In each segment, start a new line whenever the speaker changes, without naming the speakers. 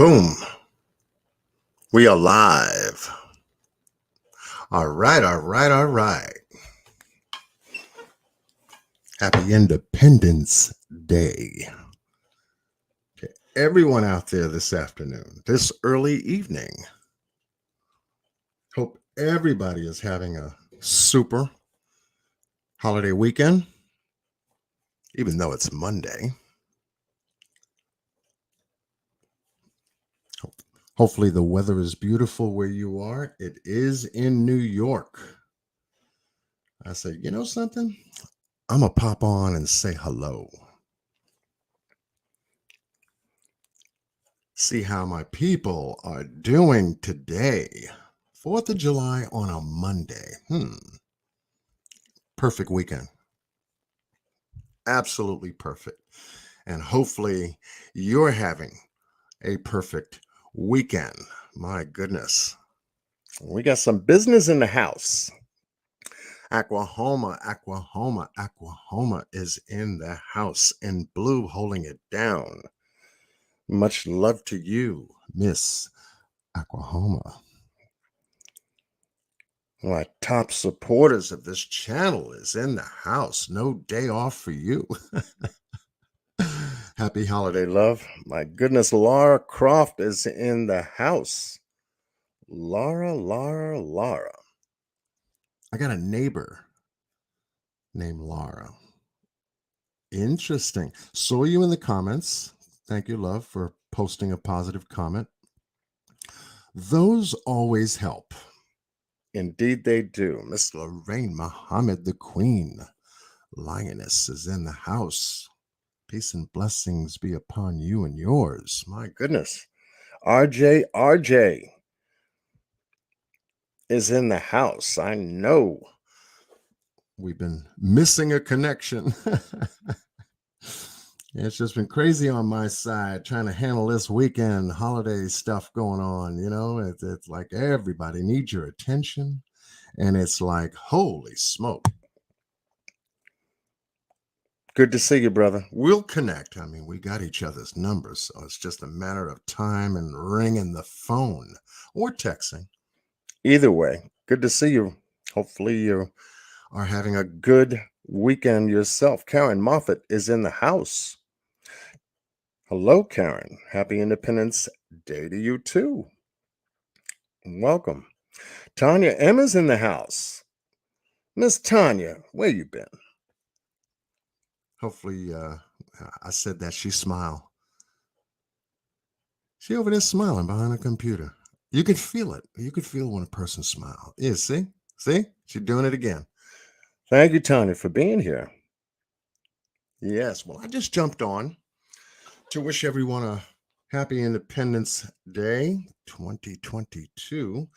Boom. We are live. All right, all right, all right. Happy Independence Day to everyone out there this afternoon, this early evening. Hope everybody is having a super holiday weekend, even though it's Monday. Hopefully the weather is beautiful where you are. It is in New York. I said, you know something? I'm going to pop on and say hello. See how my people are doing today. 4th of July on a Monday. Perfect weekend. Absolutely perfect. And hopefully you're having a perfect weekend. My goodness. We got some business in the house. Aquahoma is in the house in blue, holding it down. Much love to you, Miss Aquahoma. My top supporters of this channel is in the house. No day off for you. Happy holiday, love. My goodness, Laura Croft is in the house. Laura. I got a neighbor named Laura. Interesting. Saw you in the comments. Thank you, love, for posting a positive comment. Those always help. Indeed they do. Miss Lorraine Muhammad, the Queen Lioness, is in the house. Peace and blessings be upon you and yours. My goodness. RJ is in the house. I know we've been missing a connection. It's just been crazy on my side trying to handle this weekend holiday stuff going on. You know, it's like everybody needs your attention. And it's like, holy smoke. Good to see you, brother. We'll connect. I mean, we got each other's numbers, so it's just a matter of time and ringing the phone or texting. Either way, good to see you. Hopefully you are having a good weekend yourself. Karen Moffat is in the house. Hello, Karen. Happy Independence Day to you, too. Welcome. Tanya M is in the house. Miss Tanya, where you been? Hopefully, I said that she smiled. She over there smiling behind a computer. You could feel it. You could feel when a person smiles. Yeah, see? She's doing it again. Thank you, Tanya, for being here. Yes, well, I just jumped on to wish everyone a happy Independence Day 2022.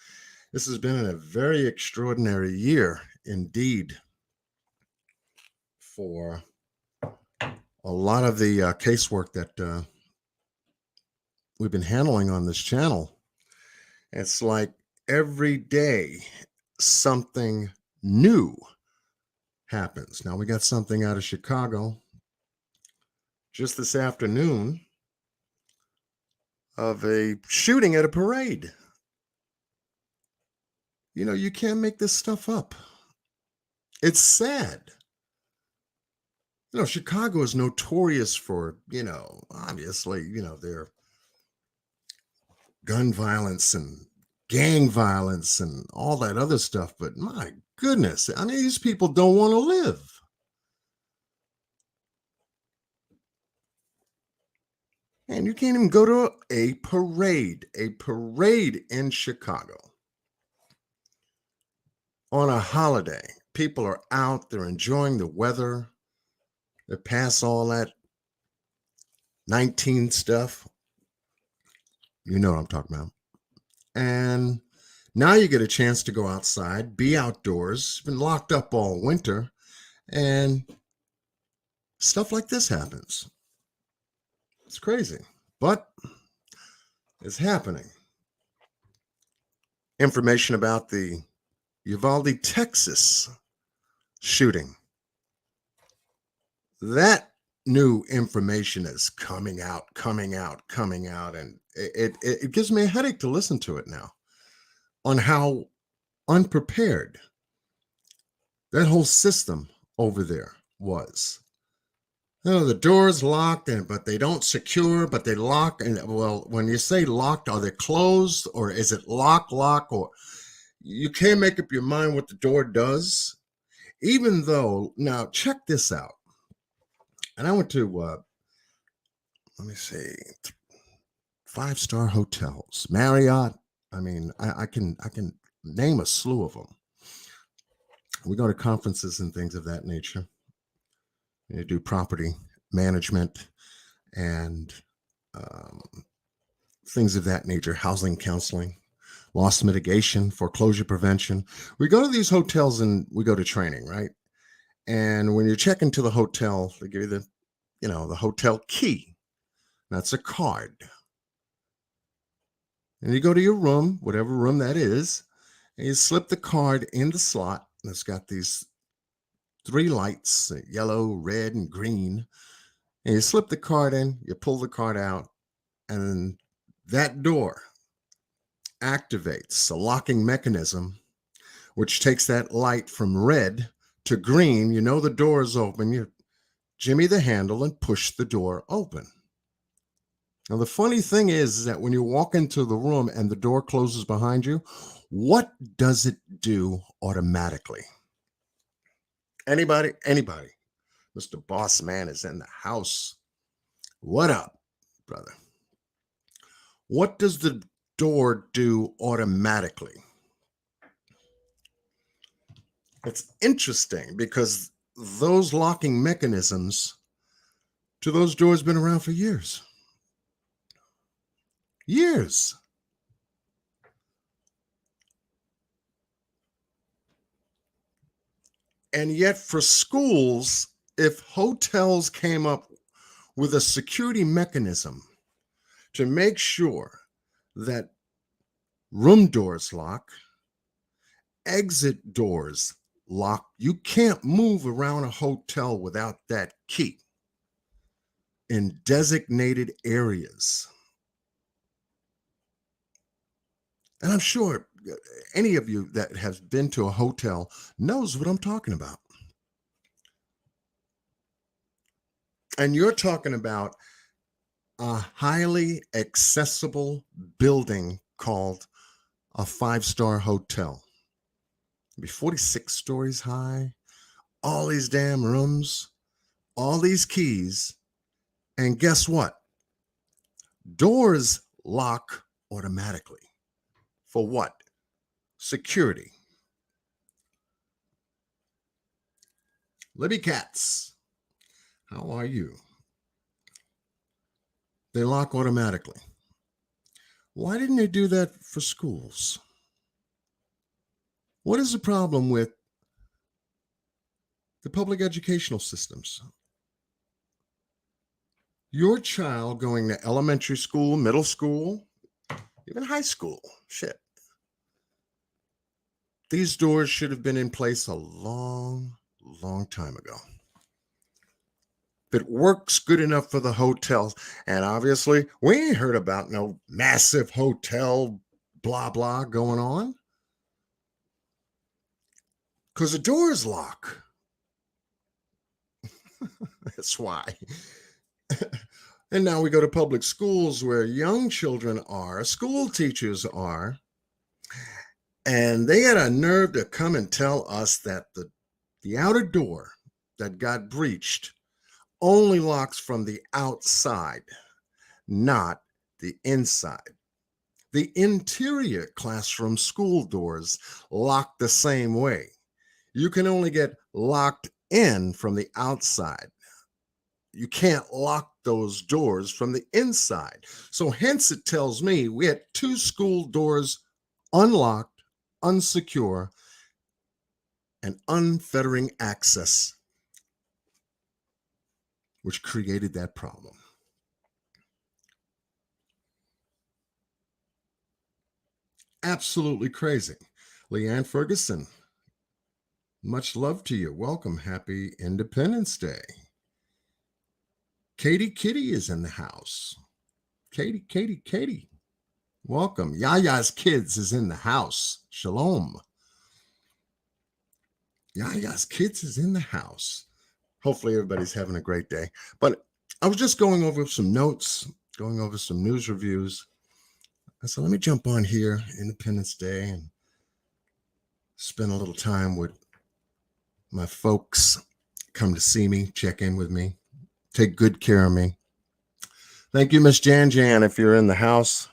This has been a very extraordinary year indeed for a lot of the casework that we've been handling on this channel. It's like every day something new happens. Now we got something out of Chicago just this afternoon of a shooting at a parade. You know, you can't make this stuff up. It's sad. You know, Chicago is notorious for, obviously, their gun violence and gang violence and all that other stuff. But my goodness, I mean, these people don't want to live. And you can't even go to a parade in Chicago on a holiday. People are out, they're enjoying the weather. They pass all that 19 stuff. You know what I'm talking about. And now you get a chance to go outside, be outdoors, been locked up all winter, and stuff like this happens. It's crazy, but it's happening. Information about the Uvalde, Texas shooting. That new information is coming out, and it gives me a headache to listen to it now on how unprepared that whole system over there was. The door's locked, but they don't secure, but they lock. And well, when you say locked, are they closed or is it lock, or you can't make up your mind what the door does? Even though, now check this out. And I went to, let me see, five-star hotels, Marriott. I mean, I can name a slew of them. We go to conferences and things of that nature. You do property management and um, things of that nature, housing counseling, loss mitigation, foreclosure prevention. We go to these hotels and we go to training, right? And when you check into the hotel, they give you the hotel key. That's a card. And you go to your room, whatever room that is, and you slip the card in the slot. And it's got these three lights, yellow, red, and green. And you slip the card in, you pull the card out, and that door activates a locking mechanism, which takes that light from red to green. You know the door is open. You jimmy the handle and push the door open. Now, the funny thing is that when you walk into the room and the door closes behind you, what does it do automatically? Anybody? Anybody? Mr. Boss Man is in the house. What up, brother? What does the door do automatically? It's interesting because those locking mechanisms to those doors been around for years. Years. And yet for schools, if hotels came up with a security mechanism to make sure that room doors lock, exit doors lock, you can't move around a hotel without that key in designated areas. And I'm sure any of you that has been to a hotel knows what I'm talking about. And you're talking about a highly accessible building called a five-star hotel. It'd be 46 stories high, all these damn rooms, all these keys. And guess what? Doors lock automatically. For what? Security. Libby Cats, how are you? They lock automatically. Why didn't they do that for schools? What is the problem with the public educational systems? Your child going to elementary school, middle school, even high school, shit. These doors should have been in place a long, long time ago. If it works good enough for the hotels, and obviously we ain't heard about no massive hotel blah blah going on, because the doors lock. That's why. And now we go to public schools where young children are, school teachers are, and they had a nerve to come and tell us that the outer door that got breached only locks from the outside, not the inside. The interior classroom school doors lock the same way. You can only get locked in from the outside. You can't lock those doors from the inside. So hence it tells me we had two school doors unlocked, unsecure, and unfettering access, which created that problem. Absolutely crazy. Leanne Ferguson, much love to you. Welcome. Happy Independence Day. Katie Kitty is in the house. Katie. Welcome. Yaya's Kids is in the house. Shalom. Yaya's Kids is in the house. Hopefully everybody's having a great day. But I was just going over some notes, going over some news reviews. I said, let me jump on here, Independence Day, and spend a little time with my folks. Come to see me, check in with me, take good care of me. Thank you, Miss Jan, if you're in the house.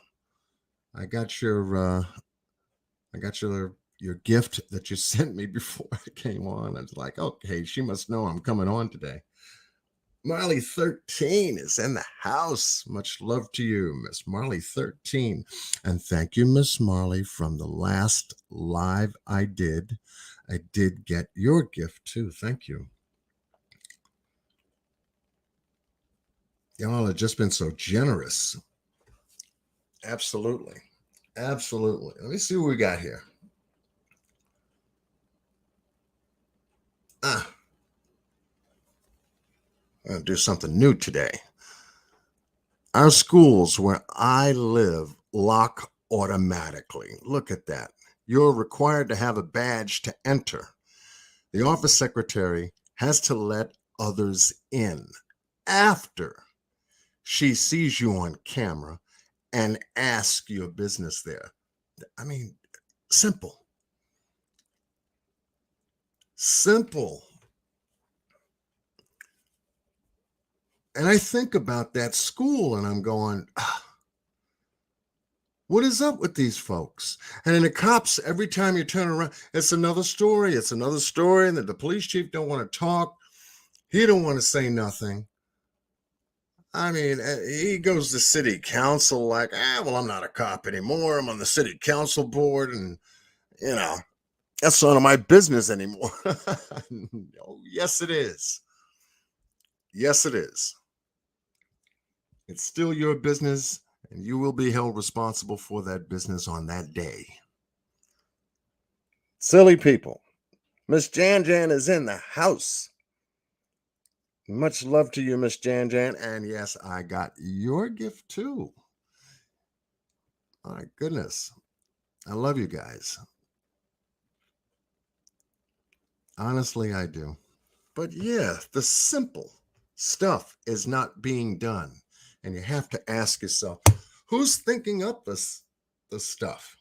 I got your gift that you sent me before I came on. I was like, okay, she must know I'm coming on today. Marley 13 is in the house. Much love to you, Miss Marley 13. And thank you, Miss Marley, from the last live I did. I did get your gift too. Thank you. Y'all have just been so generous. Absolutely. Let me see what we got here. I'm going to do something new today. Our schools where I live lock automatically. Look at that. You're required to have a badge to enter. The office secretary has to let others in after she sees you on camera and asks your business there. I mean, simple. And I think about that school and I'm going, what is up with these folks? And then the cops, every time you turn around, it's another story. And that the police chief don't want to talk. He don't want to say nothing. I mean, he goes to city council like, well, I'm not a cop anymore. I'm on the city council board. And, that's none of my business anymore. Oh, yes, it is. Yes, it is. It's still your business, and you will be held responsible for that business on that day. Silly people. Miss Jan is in the house. Much love to you, Miss Jan. And yes, I got your gift too. My goodness. I love you guys. Honestly, I do. But yeah, the simple stuff is not being done. And you have to ask yourself, who's thinking up this stuff?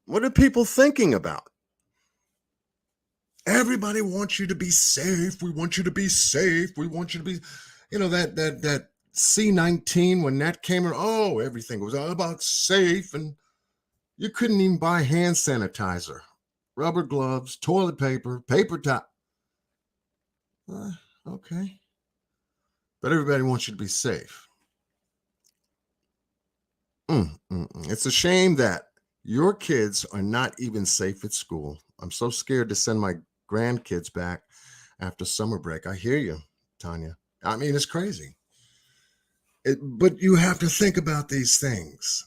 What are people thinking about? Everybody wants you to be safe. We want you to be safe. We want you to be, that C-19 when that came around. Oh, everything was all about safe, and you couldn't even buy hand sanitizer, rubber gloves, toilet paper, paper towel. Okay. But everybody wants you to be safe. It's a shame that your kids are not even safe at school. I'm so scared to send my grandkids back after summer break. I hear you, Tanya. I mean, it's crazy. But you have to think about these things.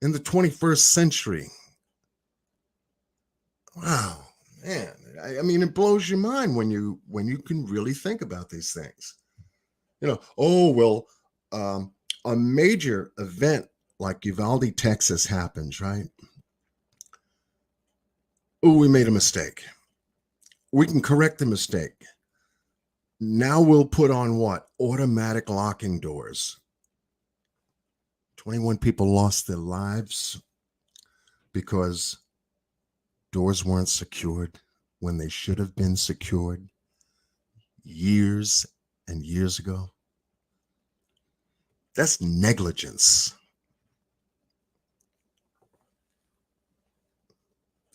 In the 21st century, wow, man. I mean, it blows your mind when you can really think about these things. A major event like Uvalde, Texas happens, right? Oh, we made a mistake. We can correct the mistake. Now we'll put on what? Automatic locking doors. 21 people lost their lives because doors weren't secured when they should have been secured years and years ago. That's negligence.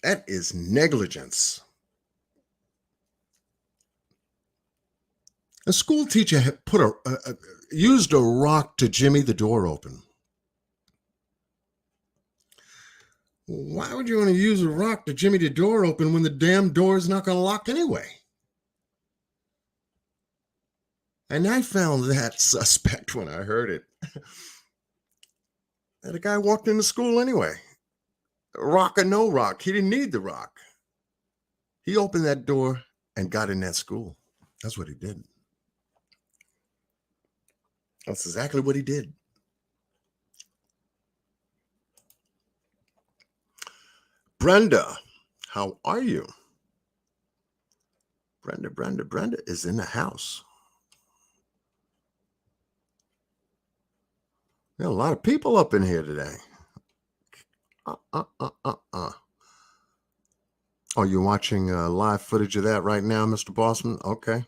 That is negligence. A school teacher had used a rock to jimmy the door open. Why would you want to use a rock to jimmy the door open when the damn door is not going to lock anyway? And I found that suspect when I heard it. And the guy walked into school anyway. Rock or no rock, he didn't need the rock. He opened that door and got in that school. That's what he did. That's exactly what he did. Brenda, how are you? Brenda is in the house. There are a lot of people up in here today. Uh, uh, uh, uh, uh. Oh, you're watching live footage of that right now, Mr. Bossman? Okay.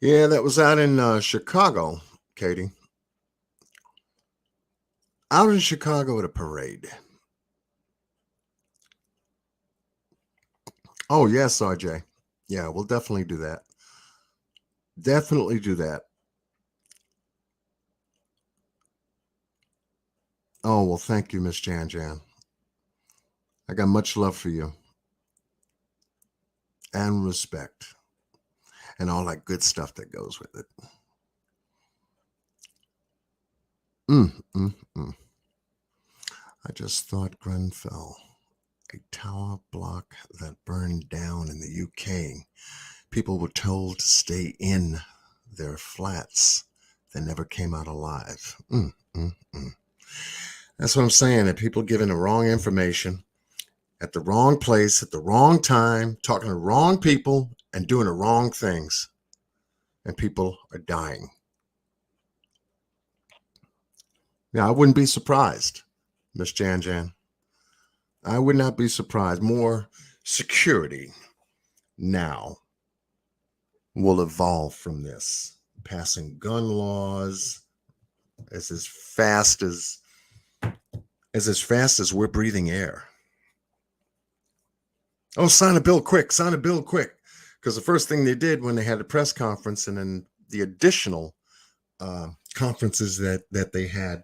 Yeah, that was out in Chicago, Katie. Out in Chicago at a parade. Oh, yes, RJ. Yeah, we'll definitely do that. Definitely do that. Oh, well, thank you, Miss Jan Jan. I got much love for you and respect and all that good stuff that goes with it. Mm, mm, mm. I just thought Grenfell, a tower block that burned down in the UK. People were told to stay in their flats. They never came out alive. Mm, mm, mm. That's what I'm saying. That people giving the wrong information at the wrong place at the wrong time, talking to the wrong people and doing the wrong things. And people are dying. Now, I wouldn't be surprised, Miss Jan Jan. I would not be surprised. More security now will evolve from this. Passing gun laws as fast as we're breathing air. Oh, sign a bill quick, sign a bill quick. Because the first thing they did when they had a press conference and then the additional conferences that they had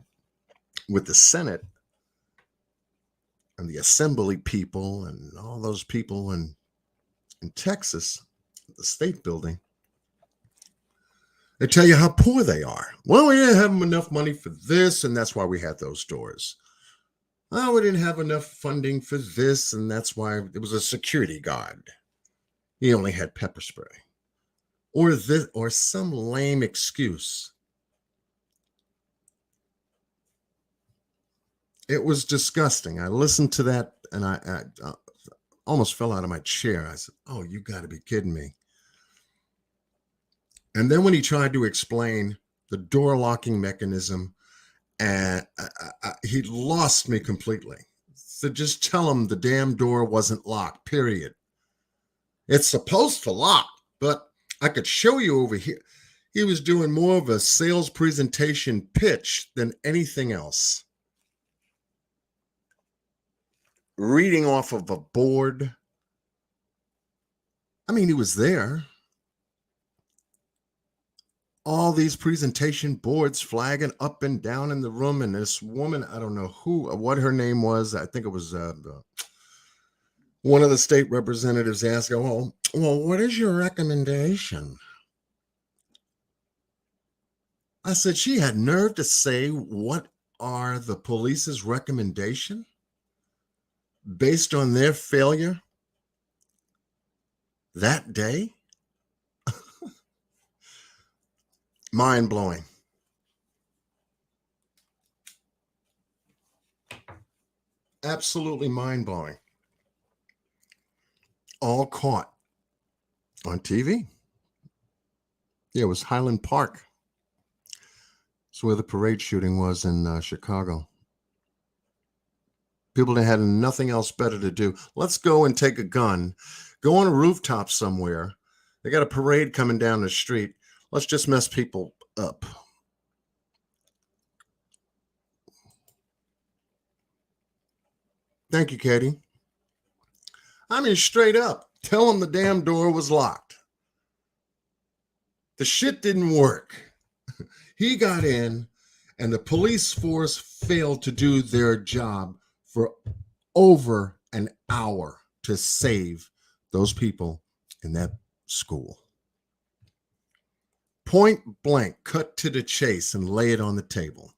with the Senate and the assembly people and all those people in Texas, the state building, they tell you how poor they are. Well, we didn't have enough money for this, and that's why we had those stores. Oh, we didn't have enough funding for this, and that's why it was a security guard. He only had pepper spray. Or this, or some lame excuse. It was disgusting. I listened to that and I almost fell out of my chair. I said, "Oh, you got to be kidding me." And then when he tried to explain the door locking mechanism, and he lost me completely. So just tell him the damn door wasn't locked, period. It's supposed to lock, but I could show you over here. He was doing more of a sales presentation pitch than anything else. Reading off of a board. I mean, he was there. All these presentation boards flagging up and down in the room. And this woman, I don't know what her name was. I think it was one of the state representatives asked, well, what is your recommendation? I said, she had nerve to say, what are the police's recommendation based on their failure that day? Mind blowing. Absolutely mind blowing. All caught on TV. Yeah, it was Highland Park. It's where the parade shooting was in Chicago. People that had nothing else better to do. Let's go and take a gun, go on a rooftop somewhere. They got a parade coming down the street. Let's just mess people up. Thank you, Katie. I mean, straight up, tell them the damn door was locked. The shit didn't work. He got in, and the police force failed to do their job for over an hour to save those people in that school. Point blank, cut to the chase and lay it on the table.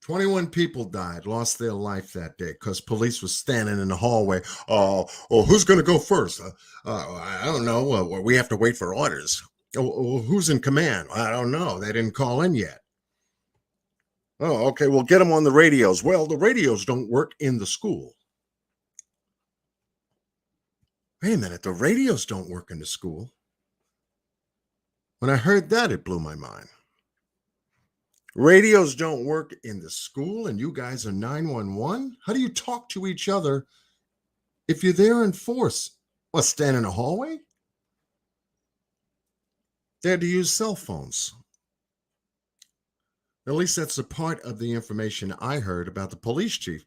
21 people died, lost their life that day because police was standing in the hallway. Oh, who's going to go first? I don't know. We have to wait for orders. Who's in command? I don't know. They didn't call in yet. Oh, okay. We'll get them on the radios. Well, the radios don't work in the school. Wait a minute. The radios don't work in the school. When I heard that, it blew my mind. Radios don't work in the school, and you guys are 911? How do you talk to each other if you're there in force? What, stand in a hallway? They had to use cell phones. At least that's a part of the information I heard about the police chief.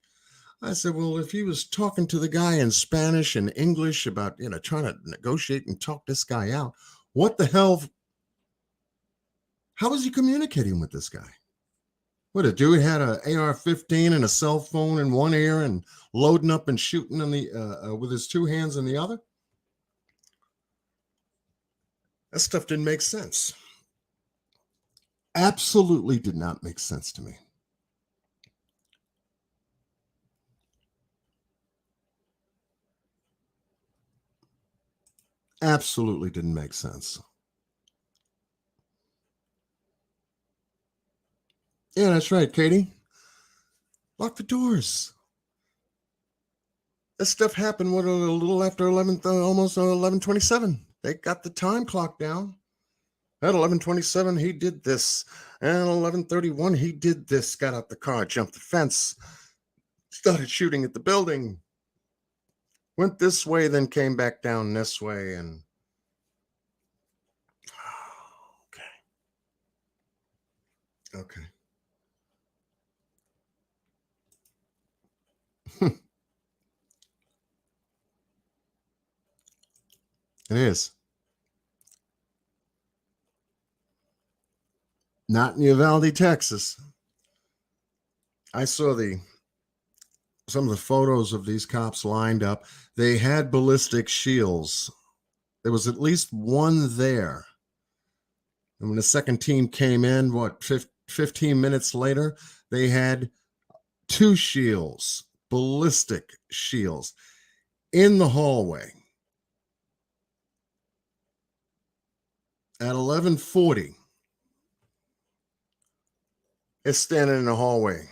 I said, well, if he was talking to the guy in Spanish and English about, trying to negotiate and talk this guy out, what the hell? How was he communicating with this guy? What, a dude had an AR-15 and a cell phone in one ear and loading up and shooting in the with his two hands in the other? That stuff didn't make sense. Absolutely did not make sense to me. Absolutely didn't make sense. Yeah, that's right, Katie. Lock the doors. This stuff happened a little after 11, almost 11:27. They got the time clock down. At 11:27, he did this. And 11:31, he did this. Got out the car, jumped the fence, started shooting at the building. Went this way, then came back down this way, and okay. It is. Not in Uvalde, Texas. I saw some of the photos of these cops lined up. They had ballistic shields. There was at least one there. And when the second team came in, 15 minutes later, they had two shields, ballistic shields, in the hallway. At 11:40, it's standing in the hallway.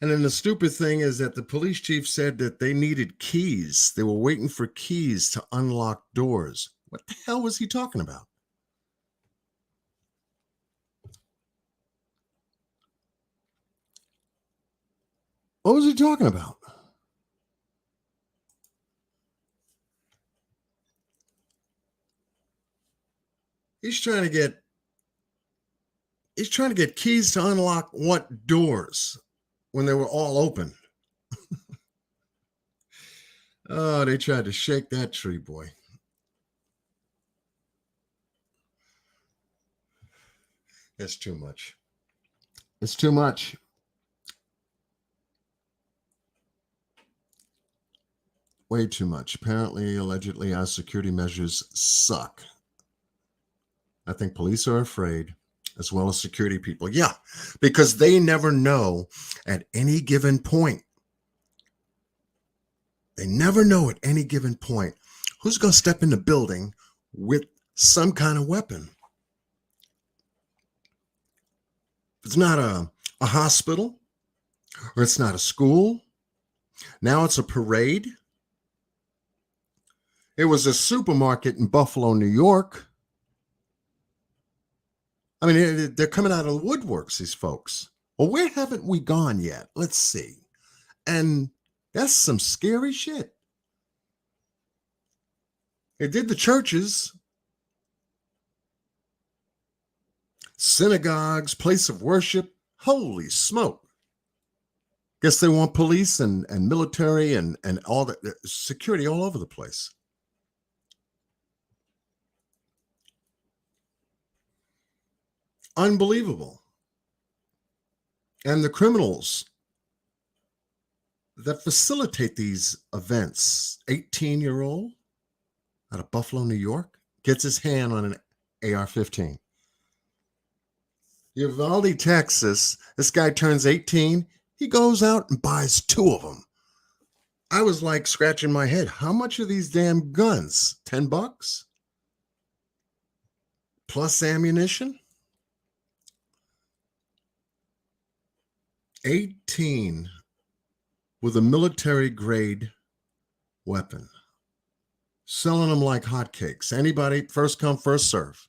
And then the stupid thing is that the police chief said that they needed keys. They were waiting for keys to unlock doors. What the hell was he talking about? What was he talking about? He's trying to get keys to unlock what doors when they were all open? Oh, they tried to shake that tree, boy. It's too much. It's too much. Way too much. Apparently, allegedly, our security measures suck. I think police are afraid, as well as security people. Yeah, because they never know at any given point. They never know at any given point who's going to step in the building with some kind of weapon. It's not a hospital, or it's not a school. Now it's a parade. It was a supermarket in Buffalo, New York. I mean, they're coming out of the woodworks, these folks. Well, where haven't we gone yet? Let's see. And that's some scary shit. They did the churches, synagogues, place of worship. Holy smoke. Guess they want police and military and all that security all over the place. Unbelievable. And the criminals that facilitate these events, 18-year-old out of Buffalo, New York, gets his hand on an AR-15. Uvalde, Texas. This guy turns 18. He goes out and buys two of them. I was like scratching my head. How much are these damn guns? $10? Plus ammunition? 18 with a military grade weapon. Selling them like hotcakes. Anybody, first come, first serve.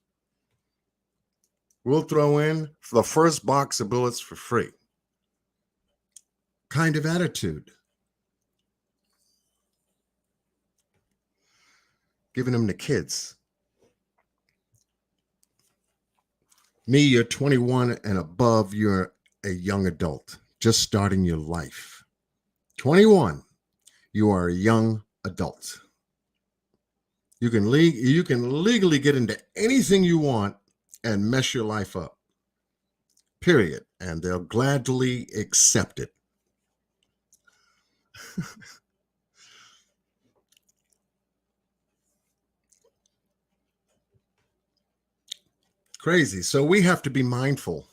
We'll throw in the first box of bullets for free. Kind of attitude. Giving them to kids. Me, you're 21 and above, you're a young adult, just starting your life. 21, you are a young adult. You can legally get into anything you want and mess your life up. Period. And they'll gladly accept it. Crazy. So we have to be mindful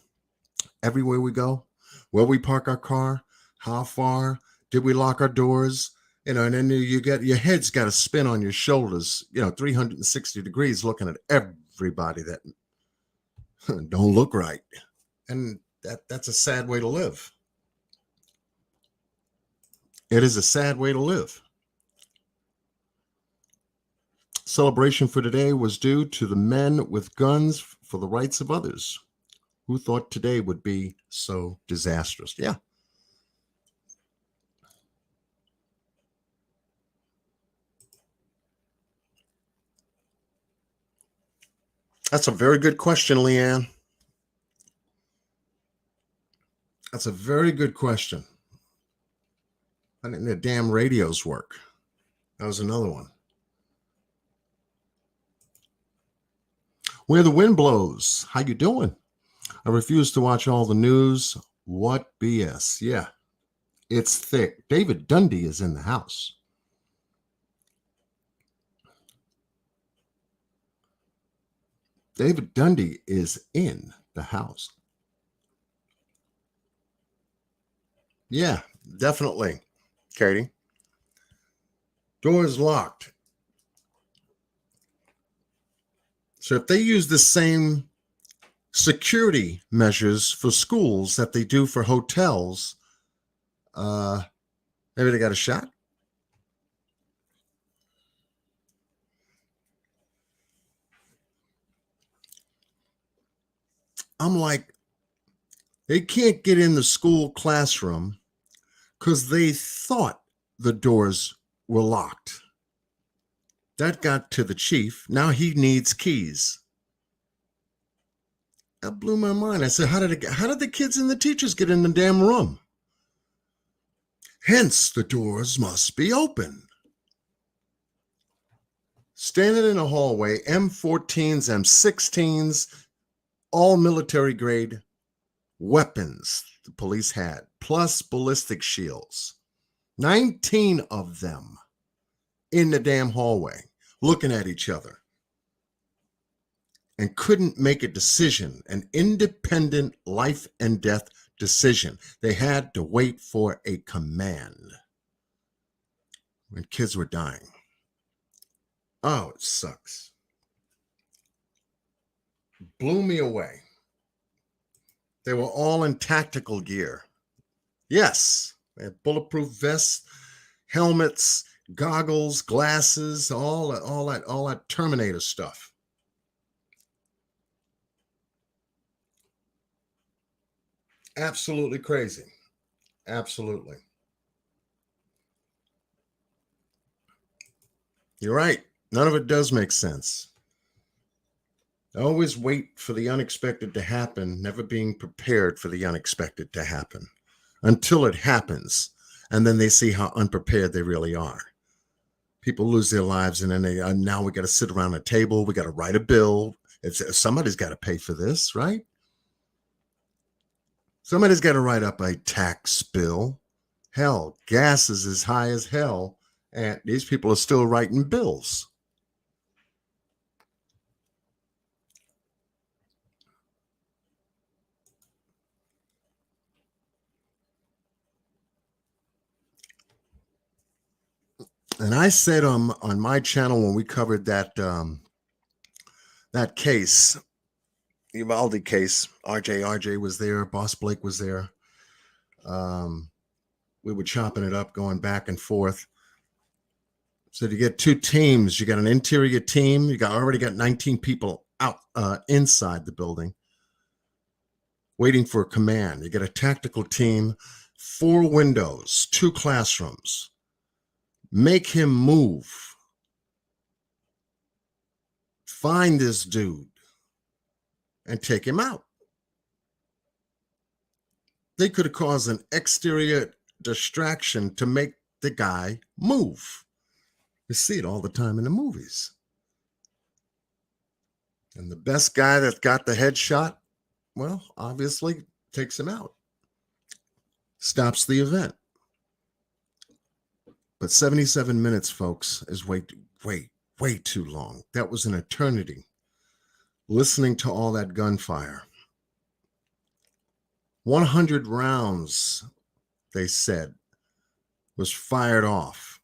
everywhere we go, where we park our car, how far, did we lock our doors? And then you get your head's got to spin on your shoulders, 360 degrees looking at everybody that don't look right. And that's a sad way to live. It is a sad way to live. Celebration for today was due to the men with guns for the rights of others. Who thought today would be so disastrous? Yeah. That's a very good question, Leanne. That's a very good question. I didn't the damn radios work. That was another one. Where the wind blows. How you doing? I refuse to watch all the news. What BS? Yeah, it's thick. David Dundee is in the house. David Dundee is in the house. Yeah, definitely, Katie. Doors locked. So if they use the same security measures for schools that they do for hotels, maybe they got a shot. I'm like, they can't get in the school classroom because they thought the doors were locked. That got to the chief. Now he needs keys. That blew my mind. I said, how did the kids and the teachers get in the damn room? Hence, the doors must be open. Standing in a hallway, M14s, M16s, all military grade weapons the police had, plus ballistic shields. 19 of them in the damn hallway, looking at each other. And couldn't make a decision, an independent life and death decision. They had to wait for a command when kids were dying. Oh, it sucks. Blew me away. They were all in tactical gear. Yes, they had bulletproof vests, helmets, goggles, glasses, all that Terminator stuff. Absolutely crazy. Absolutely. You're right. None of it does make sense. Always wait for the unexpected to happen, never being prepared for the unexpected to happen until it happens. And then they see how unprepared they really are. People lose their lives, and then now we got to sit around a table. We got to write a bill. Somebody's got to pay for this, right? Somebody's got to write up a tax bill. Hell, gas is as high as hell, and these people are still writing bills. And I said on my channel when we covered that case, Uvalde case, RJ was there, Boss Blake was there. We were chopping it up, going back and forth. So you get two teams. You got an interior team. You already got 19 people out inside the building waiting for a command. You get a tactical team, 4 windows, 2 classrooms. Make him move. Find this dude and take him out. They could have caused an exterior distraction to make the guy move. You see it all the time in the movies. And the best guy that got the headshot, well, obviously takes him out. Stops the event. But 77 minutes, folks, is way too long. That was an eternity. Listening to all that gunfire. 100 rounds, they said, was fired off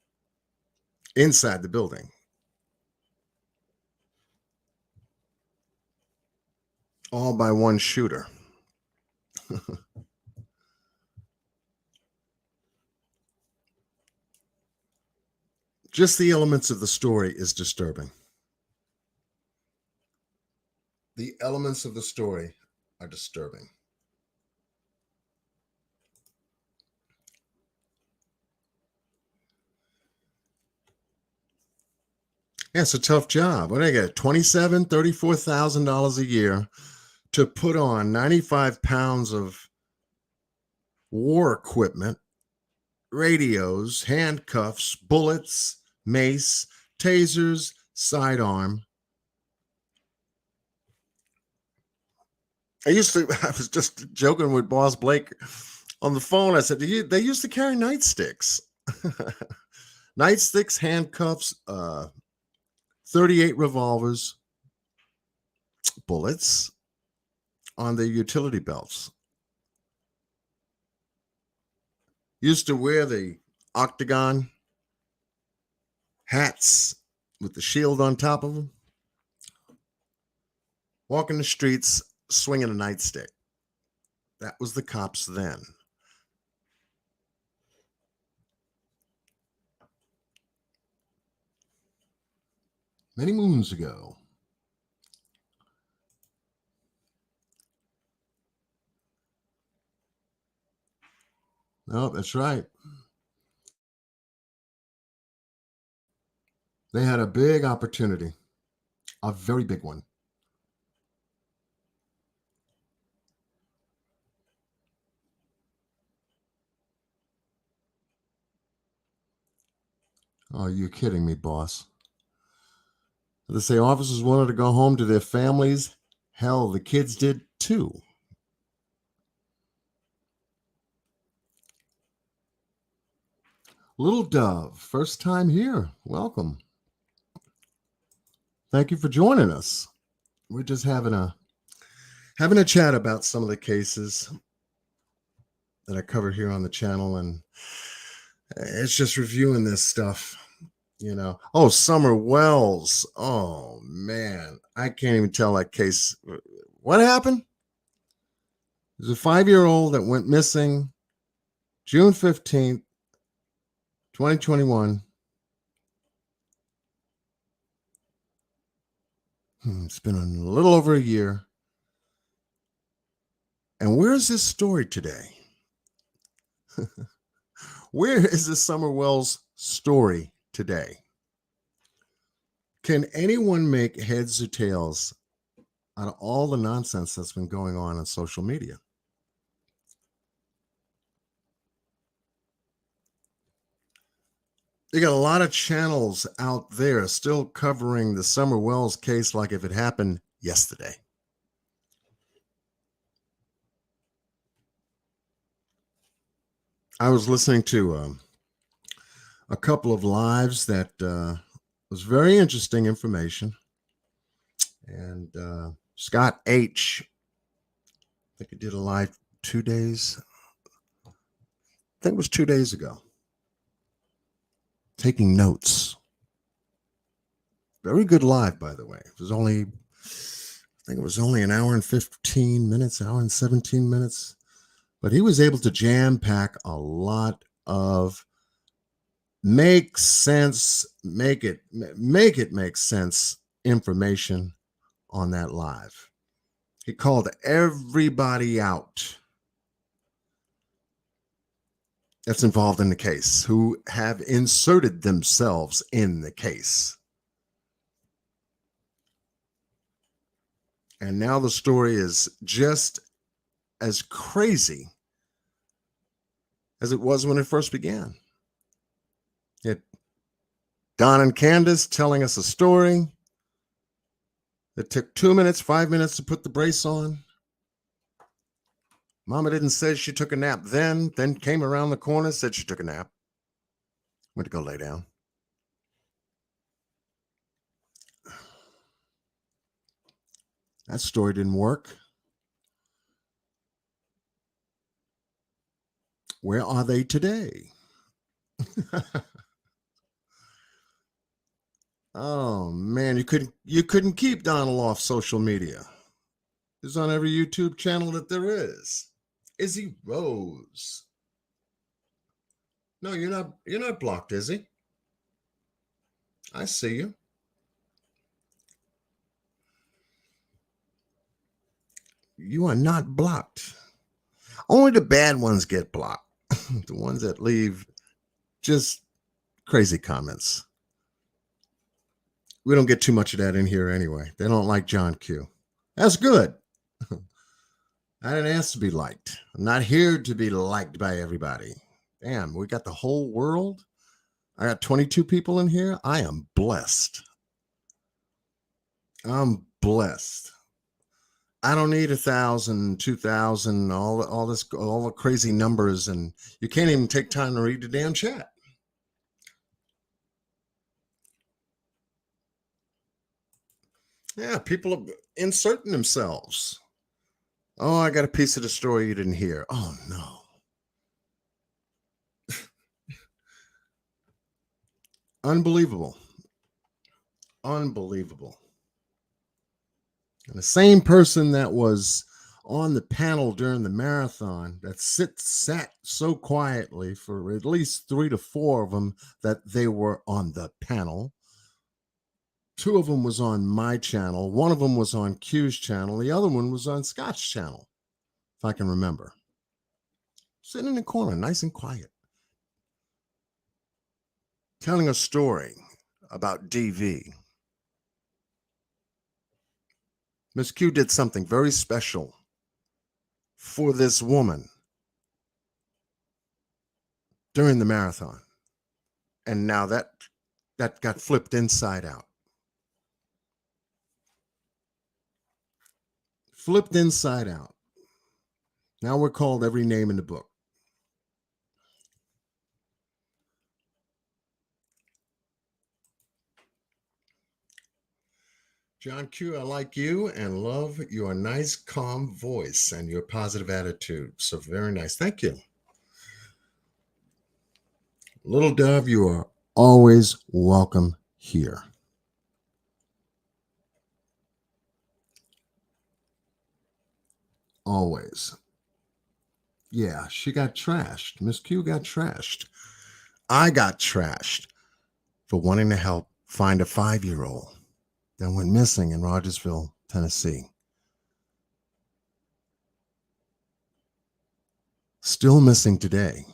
inside the building. All by one shooter. Just the elements of the story is disturbing. The elements of the story are disturbing. Yeah, it's a tough job. What do I get? $27,000, $34,000 a year to put on 95 pounds of war equipment, radios, handcuffs, bullets, mace, tasers, sidearm. I was just joking with Boss Blake on the phone. I said, they used to carry nightsticks. Nightsticks, handcuffs, 38 revolvers, bullets on their utility belts. Used to wear the octagon hats with the shield on top of them. Walking the streets, swinging a nightstick. That was the cops then. Many moons ago. No, that's right. They had a big opportunity, a very big one. Oh, you're kidding me, boss. They say officers wanted to go home to their families. Hell, the kids did too. Little Dove, first time here. Welcome. Thank you for joining us. We're just having a chat about some of the cases that I covered here on the channel, and it's just reviewing this stuff. Oh, Summer Wells. Oh man, I can't even tell that case. What happened? There's a 5-year-old that went missing June 15th, 2021. It's been a little over a year. And where's this story today? Where is the Summer Wells story today? Can anyone make heads or tails out of all the nonsense that's been going on social media? You got a lot of channels out there still covering the Summer Wells case like if it happened yesterday. I was listening to a couple of lives that was very interesting information. And Scott H., I think he did a live 2 days. I think it was 2 days ago. taking notes. Very good live, by the way. It was only, I think it was only an hour and 15 minutes, hour and 17 minutes. But he was able to jam pack a lot of make sense, make it make sense information on that live. He called everybody out that's involved in the case, who have inserted themselves in the case. And now the story is just as crazy as it was when it first began. Don and Candace telling us a story that took 2 minutes, 5 minutes to put the brace on. Mama didn't say she took a nap then came around the corner, said she took a nap. Went to go lay down. That story didn't work. Where are they today? Oh man, you couldn't keep Donald off social media. He's on every YouTube channel that there is. Izzy Rose. No, you're not blocked, Izzy. I see you. You are not blocked. Only the bad ones get blocked. The ones that leave just crazy comments. We don't get too much of that in here anyway. They don't like John Q. That's good. I didn't ask to be liked. I'm not here to be liked by everybody. Damn, we got the whole world. I got 22 people in here. I am blessed. I'm blessed. I don't need 1,000, 2,000, all the crazy numbers, and you can't even take time to read the damn chat. Yeah, people are inserting themselves. Oh, I got a piece of the story you didn't hear. Oh no. Unbelievable. Unbelievable. And the same person that was on the panel during the marathon that sat so quietly for at least 3 to 4 of them that they were on the panel. 2 of them was on my channel. 1 of them was on Q's channel. The other one was on Scott's channel, if I can remember. Sitting in the corner, nice and quiet, telling a story about DV. Miss Q did something very special for this woman during the marathon. And now that got flipped inside out. Flipped inside out. Now we're called every name in the book. John Q, I like you and love your nice, calm voice and your positive attitude. So very nice. Thank you. Little Dove, you are always welcome here. Always. Yeah, she got trashed. Miss Q got trashed. I got trashed for wanting to help find a 5-year-old that went missing in Rogersville, Tennessee. Still missing today.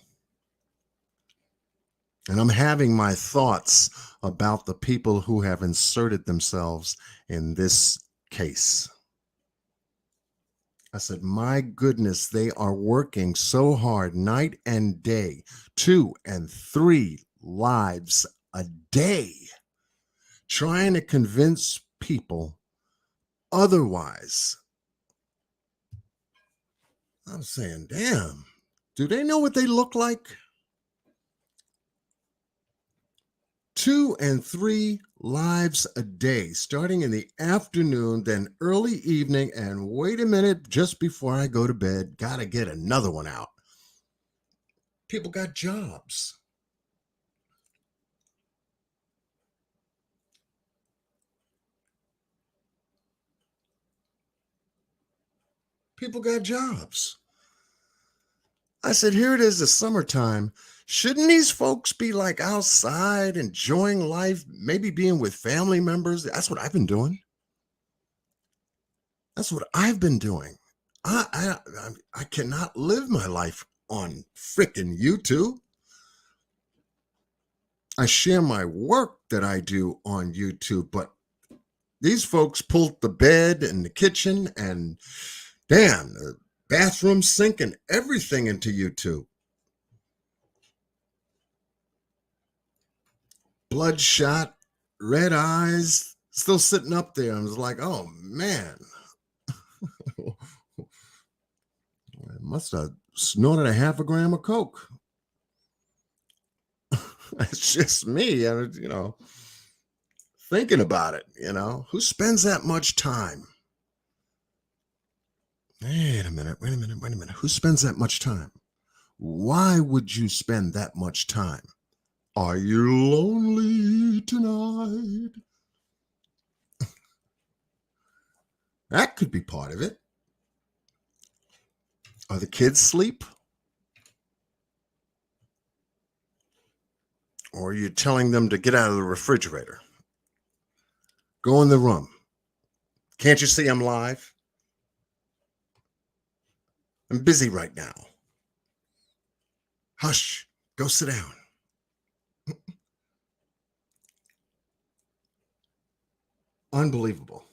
And I'm having my thoughts about the people who have inserted themselves in this case. I said, my goodness, they are working so hard night and day, 2 and 3 lives a day, trying to convince people otherwise. I'm saying, damn, do they know what they look like? 2 and 3 lives a day, starting in the afternoon, then early evening, and wait a minute, just before I go to bed, gotta get another one out. People got jobs. People got jobs. I said, here it is, the summertime. Shouldn't these folks be like outside enjoying life, maybe being with family members? That's what I've been doing. That's what I've been doing. I cannot live my life on frickin' YouTube. I share my work that I do on YouTube, but these folks pulled the bed and the kitchen and damn, the bathroom sink and everything into YouTube. Bloodshot, red eyes, still sitting up there. I was like, oh man. I must have snorted a half a gram of coke. It's just me, thinking about it. Who spends that much time? Wait a minute. Who spends that much time? Why would you spend that much time? Are you lonely tonight? That could be part of it. Are the kids asleep? Or are you telling them to get out of the refrigerator? Go in the room. Can't you see I'm live? I'm busy right now. Hush, go sit down. Unbelievable.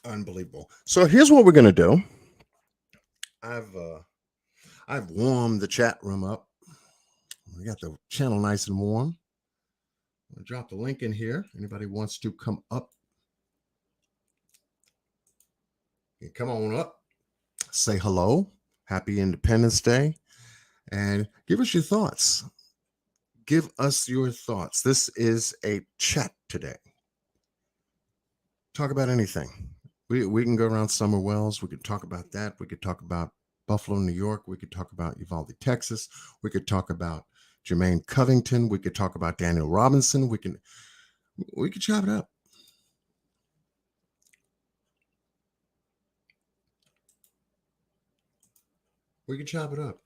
Unbelievable. So here's what we're gonna do. I've warmed the chat room up. We got the channel nice and warm. I'm gonna drop the link in here. Anybody wants to come up, you come on up, say hello, happy Independence Day, and give us your thoughts. Give us your thoughts. This is a chat today. Talk about anything. We can go around Summer Wells. We could talk about that. We could talk about Buffalo, New York. We could talk about Uvalde, Texas. We could talk about Jermaine Covington. We could talk about Daniel Robinson. We could chop it up. We could chop it up.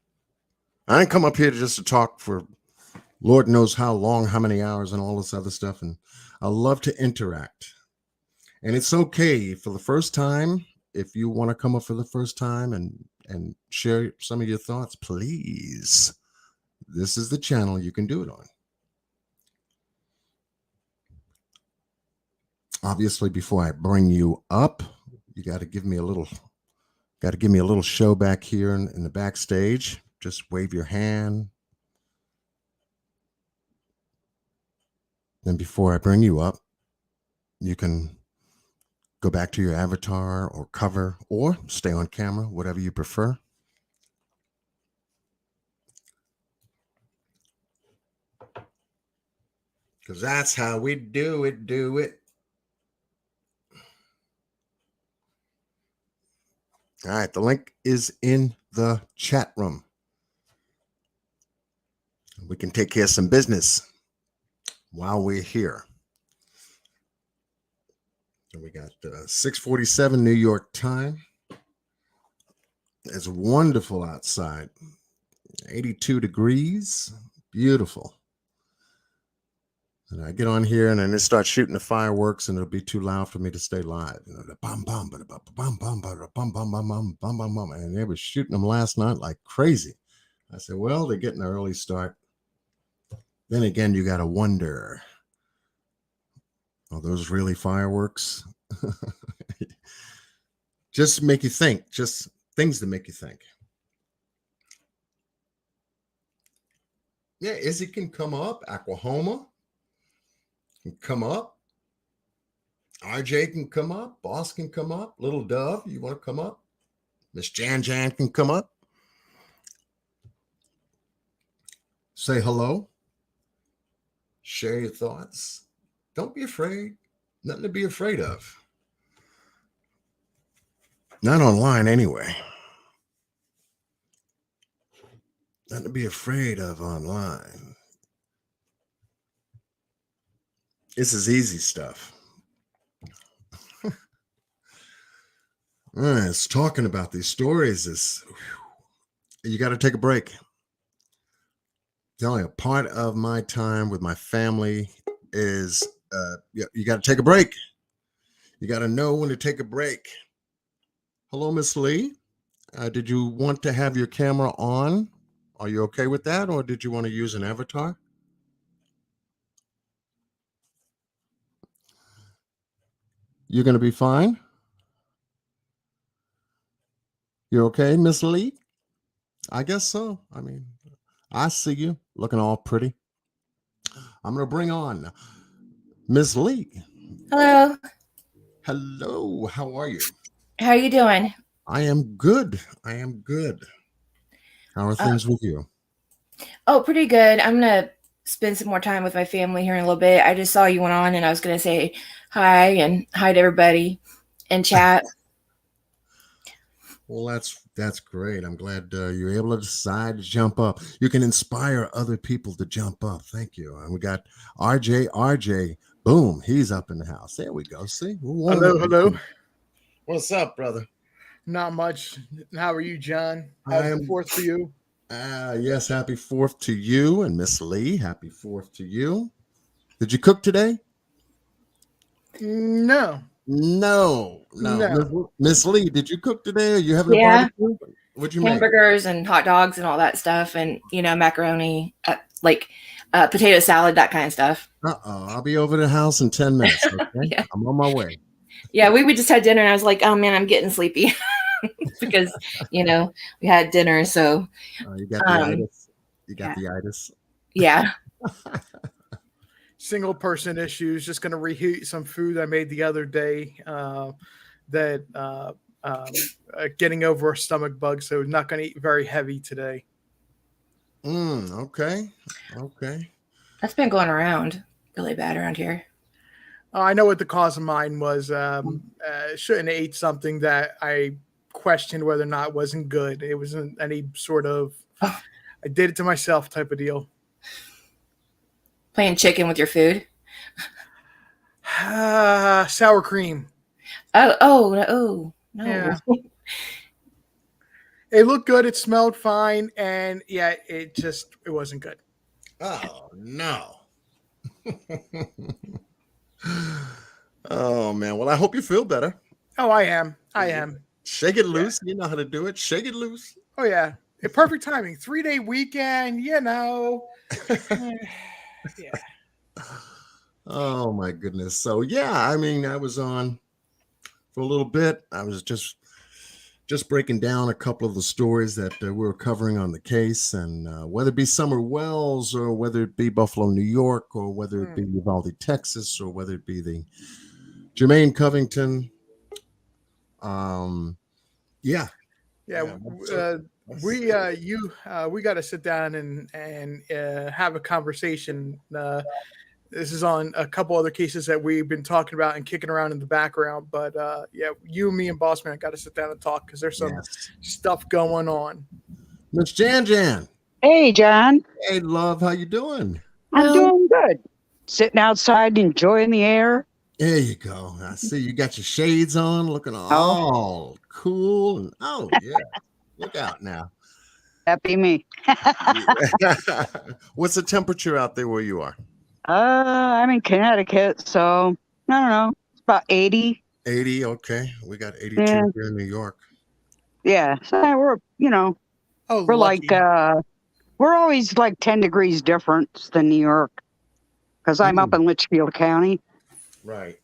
I didn't come up here just to talk for Lord knows how long, how many hours, and all this other stuff. And I love to interact. And it's okay for the first time, if you want to come up for the first time and share some of your thoughts, please. This is the channel you can do it on. Obviously, before I bring you up, you got to give me a little show back here in the backstage. Just wave your hand. Then before I bring you up, you can go back to your avatar or cover or stay on camera, whatever you prefer. Because that's how we do it. All right, the link is in the chat room. We can take care of some business while we're here. So we got 6:47 New York time. It's wonderful outside. 82 degrees. Beautiful. And I get on here and then they start shooting the fireworks and it'll be too loud for me to stay live. The bum bum bum bum bum bum bum bum bum bum bum, and they were shooting them last night like crazy. I said, well, they're getting an early start. Then again, you got to wonder, are those really fireworks? Just make you think, just things to make you think. Yeah, Izzy can come up. Aquahoma can come up. RJ can come up. Boss can come up. Little Dove, you want to come up? Miss Jan can come up. Say hello. Share your thoughts. Don't be afraid. Nothing to be afraid of. Not online anyway. Nothing to be afraid of online. This is easy stuff. It's talking about these stories is you got to take a break. Telling you, a part of my time with my family is you got to take a break. You got to know when to take a break. Hello, Miss Lee. Did you want to have your camera on? Are you okay with that, or did you want to use an avatar? You're going to be fine. You're okay, Miss Lee? I guess so. I mean, I see you looking all pretty. I'm going to bring on Miss Lee.
Hello.
Hello. How are you?
How are you doing?
I am good. I am good. How are things with you?
Oh, pretty good. I'm gonna spend some more time with my family here in a little bit. I just saw you went on, and I was gonna say hi and hi to everybody and chat.
Well, that's great. I'm glad you're able to decide to jump up. You can inspire other people to jump up. Thank you. And we got RJ. RJ, boom, he's up in the house. There we go. See, we're warming
Hello,
up.
hello.
What's up, brother?
Not much. How are you, John?
I
How's
am-
the fourth for you?
Yes, happy 4th to you and Miss Lee. Happy 4th to you. Did you cook today?
No,
No. Miss Lee, did you cook today? Are you having a
Yeah.
barbecue? What'd you make?
Hamburgers and hot dogs and all that stuff, and macaroni, potato salad, that kind of stuff.
I'll be over the house in 10 minutes. Okay,
Yeah.
I'm on my way.
Yeah, we just had dinner, and I was like, oh man, I'm getting sleepy because we had dinner. So
You got the itis. You got
yeah.
the itis.
yeah,
single person issues. Just going to reheat some food I made the other day. Getting over a stomach bug, so not going to eat very heavy today.
Okay.
that's been going around really bad around here.
I know what the cause of mine was. Shouldn't have ate something that I questioned whether or not wasn't good. It wasn't any sort of I did it to myself type of deal.
Playing chicken with your food.
Sour cream.
Oh, no.
Yeah. It looked good. It smelled fine, and yeah, it wasn't good.
Oh no. Oh man. Well, I hope you feel better.
Oh, I am.
Shake it loose. You know how to do it. Shake it loose.
Oh yeah. Perfect timing. 3-day weekend, Yeah.
Oh my goodness. So yeah, I mean, I was on for a little bit. I was just breaking down a couple of the stories that we were covering on the case, and whether it be Summer Wells or whether it be Buffalo, New York, or whether it be Uvalde, Texas, or whether it be the Jermaine Covington. Yeah.
We got to sit down and have a conversation. This is on a couple other cases that we've been talking about and kicking around in the background. But you, me, and Bossman got to sit down and talk because there's some stuff going on.
Miss Jan.
Hey, John.
Hey, love. How you doing?
I'm doing good. Sitting outside, enjoying the air.
There you go. I see you got your shades on, looking all cool. And yeah. Look out now.
Happy me.
What's the temperature out there where you are?
I'm in Connecticut, so I don't know. It's about 80.
80, okay. We got 82 here in New York.
Yeah, so we're we're
lucky.
we're always like 10 degrees different than New York because I'm up in Litchfield County.
Right.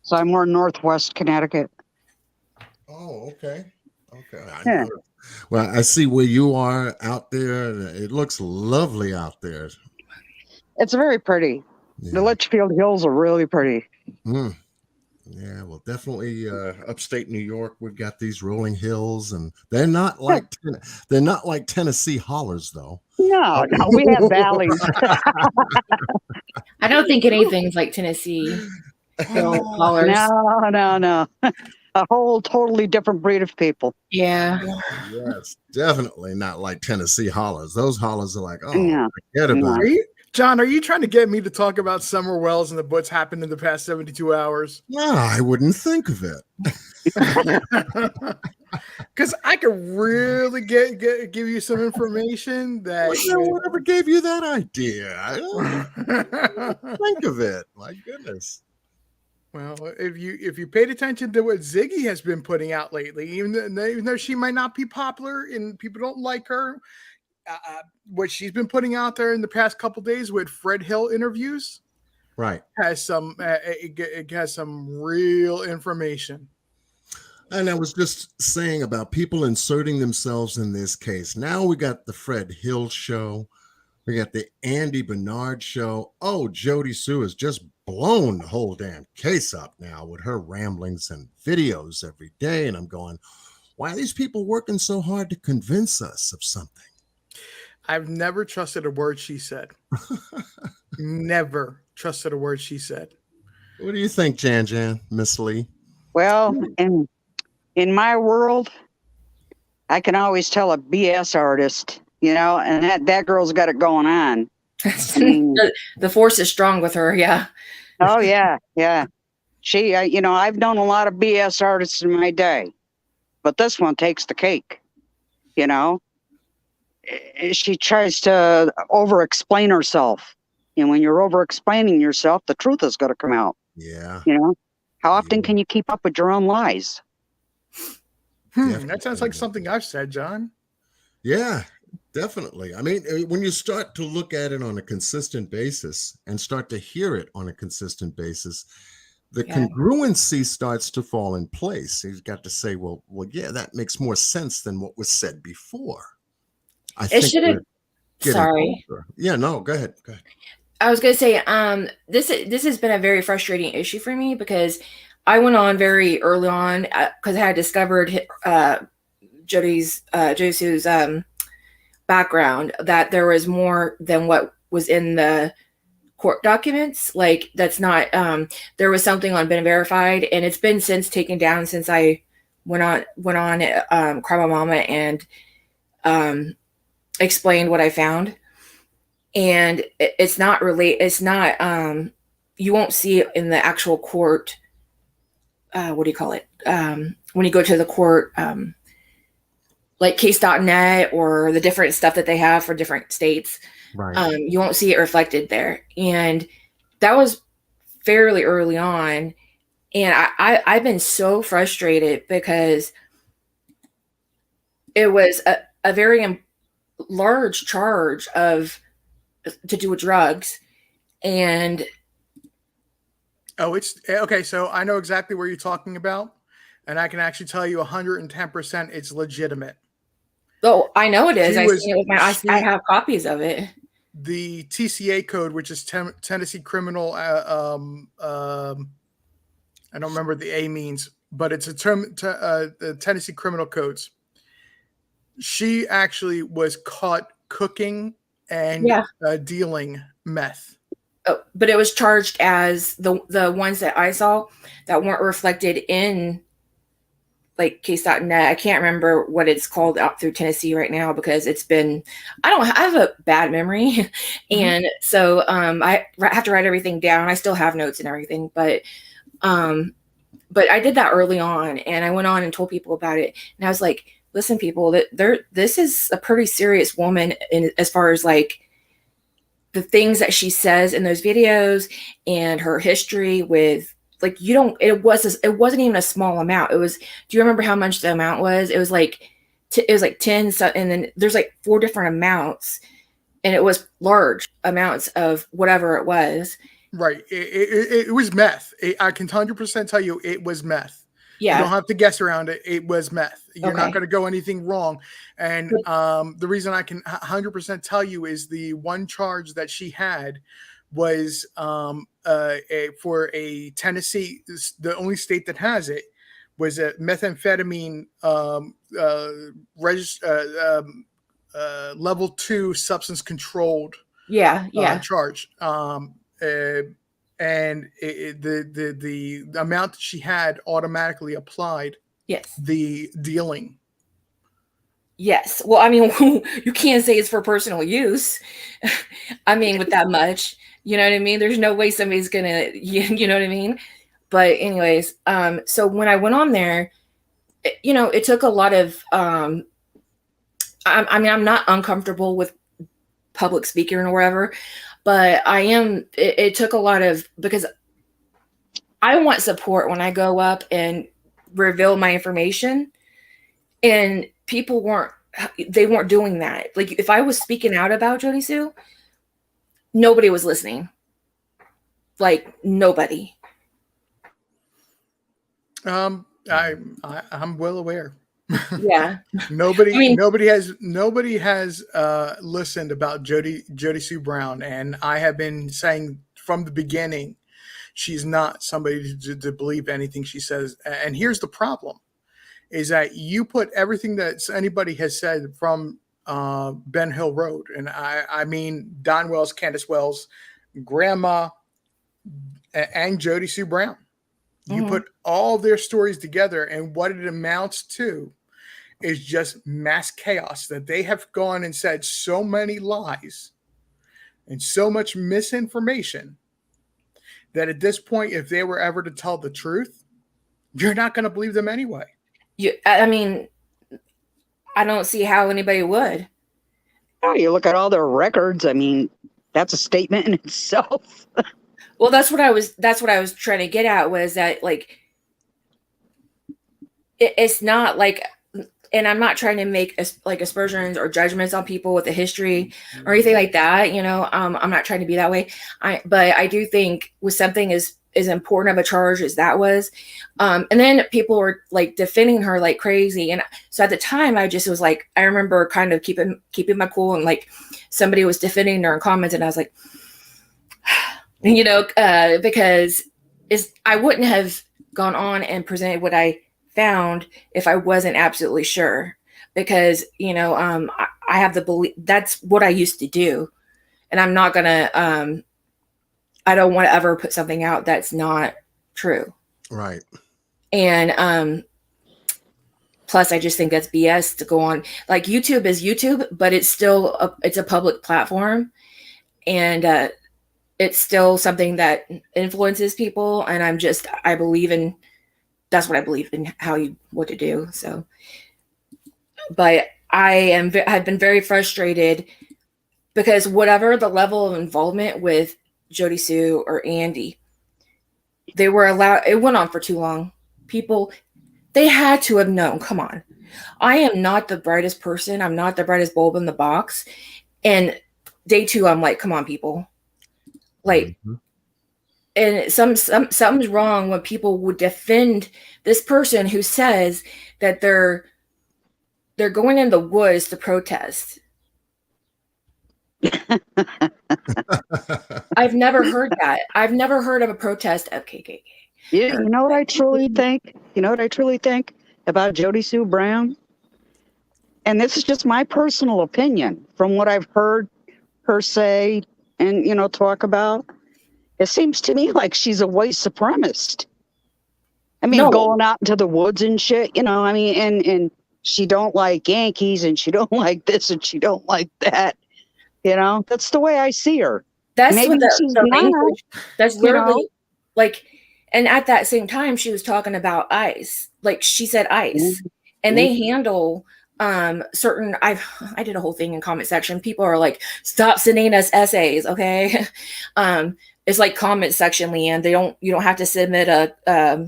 So I'm more northwest Connecticut.
Oh, okay. Yeah. Well, I see where you are out there. It looks lovely out there.
It's very pretty. Yeah. The Litchfield Hills are really pretty.
Yeah, well, definitely upstate New York. We've got these rolling hills, and they're not like Tennessee hollers, though.
No, we have valleys.
I don't think anything's like Tennessee. Hollers.
No. A whole totally different breed of people.
Yeah.
Yes, definitely not like Tennessee hollers. Those hollers are like, forget about it.
John, are you trying to get me to talk about Summer Wells and what's happened in the past 72 hours?
No, I wouldn't think of it.
Because I could really give you some information that
Whatever gave you that idea? I don't think of it. My goodness.
Well, if you paid attention to what Ziggy has been putting out lately, even though she might not be popular and people don't like her, what she's been putting out there in the past couple days with Fred Hill interviews,
Right,
has some it has some real information.
and I was just saying about people inserting themselves in this case. Now we got the Fred Hill show. We got the Andy Bernard show. Oh, Jody Sue has just blown the whole damn case up now with her ramblings and videos every day. And I'm going, why are these people working so hard to convince us of something?
I've never trusted a word she said. Never trusted a word she said.
What do you think, Jan, Miss Lee?
Well, in my world, I can always tell a BS artist, and that girl's got it going on.
The force is strong with her. Yeah.
Oh yeah. She, I've known a lot of BS artists in my day, but this one takes the cake. She tries to over-explain herself, and when you're over-explaining yourself, the truth is going to come out.
Yeah.
How often can you keep up with your own lies?
That sounds like something I've said, John.
Yeah, definitely. I mean, when you start to look at it on a consistent basis and start to hear it on a consistent basis, the congruency starts to fall in place. You've got to say, well, yeah, that makes more sense than what was said before. I think
should have. Sorry.
Closer. Yeah, no, go ahead.
I was going to say, this has been a very frustrating issue for me because I went on very early on because I had discovered Jody Sue's background, that there was more than what was in the court documents. Like, that's not, there was something on Been Verified, and it's been since taken down since I went on Cry My Mama and explained what I found. And it's not you won't see it in the actual court. What do you call it? When you go to the court, like case.net or the different stuff that they have for different states,
Right.
You won't see it reflected there. And that was fairly early on. And I've been so frustrated because it was a very large charge to do with drugs. And
it's okay. So I know exactly what you're talking about, and I can actually tell you 110% it's legitimate.
Oh, I know it is. I have copies of it.
The TCA code, which is Tennessee Criminal, I don't remember what the A means, but it's a term, the Tennessee Criminal Codes. She actually was caught cooking and dealing meth.
Oh, but it was charged as the ones that I saw that weren't reflected in like case.net. I can't remember what it's called out through Tennessee right now because I have a bad memory. And so I have to write everything down. I still have notes and everything, but I did that early on, and I went on and told people about it. And I was like, listen, people, this is a pretty serious woman as far as like the things that she says in those videos and her history with, like, it wasn't even a small amount. It was, do you remember how much the amount was? It was like, 10. So, and then there's like 4 different amounts, and it was large amounts of whatever it was.
Right. It was meth. I can 100% tell you it was meth.
Yeah.
You don't have to guess around it. It was meth. You're not going to go anything wrong. And the reason I can 100% tell you is the one charge that she had was for a Tennessee, the only state that has it, was a methamphetamine level 2 substance controlled charge. And the amount that she had automatically applied the dealing.
Yes. Well, I mean, you can't say it's for personal use. I mean, with that much, you know what I mean? There's no way somebody's gonna, you know what I mean? But anyways, so when I went on there, it took a lot of, I mean, I'm not uncomfortable with public speaking or whatever, but it took a lot of, because I want support when I go up and reveal my information, and people weren't doing that. Like, if I was speaking out about Jody Sue, nobody was listening. Like, nobody.
I'm well aware.
Yeah.
Nobody
I mean,
nobody has listened about Jody Sue Brown, and I have been saying from the beginning she's not somebody to believe anything she says. And here's the problem: is that you put everything that anybody has said from Ben Hill Road, and I mean Don Wells, Candace Wells, Grandma, and Jody Sue Brown. You put all their stories together, and what it amounts to is just mass chaos, that they have gone and said so many lies and so much misinformation that at this point, if they were ever to tell the truth, you're not going to believe them anyway.
I mean, I don't see how anybody would.
Oh, you look at all their records. I mean, that's a statement in itself.
Well, that's what I was trying to get at, was that, like, it's not like, and I'm not trying to make like aspersions or judgments on people with a history or anything like that. I'm not trying to be that way. But I do think with something as important of a charge as that was, and then people were like defending her like crazy. And so at the time, I just was like, I remember kind of keeping my cool, and like somebody was defending her in comments, and I was like, because I wouldn't have gone on and presented what I found if I wasn't absolutely sure, because I have the belief that's what I used to do, and I'm not gonna I don't want to ever put something out that's not true.
Right.
And plus I just think that's BS to go on. Like, YouTube is YouTube, but it's still it's a public platform, and it's still something that influences people, and I believe in, that's what I believe in, what to do. So, but I've been very frustrated, because whatever the level of involvement with Jody Sue or Andy, they were allowed, it went on for too long. People, they had to have known, come on. I am not the brightest person. I'm not the brightest bulb in the box. And day two, I'm like, come on, people. Like, and something's wrong when people would defend this person who says that they're going in the woods to protest. I've never heard that. I've never heard of a protest of KKK.
Yeah, you know what I truly think? You know what I truly think about Jody Sue Brown? And this is just my personal opinion from what I've heard her say and, talk about. It seems to me like she's a white supremacist. I mean,
No.
going out into the woods and shit, and she don't like Yankees, and she don't like this, and she don't like that. That's the way I see her.
That's
Maybe
what
she's
the
not,
language. That's literally like, and at that same time, she was talking about ICE. Like, she said ICE, and they handle certain. I did a whole thing in comment section. People are like, stop sending us essays, okay? It's like comment section, Leanne. You don't have to submit a.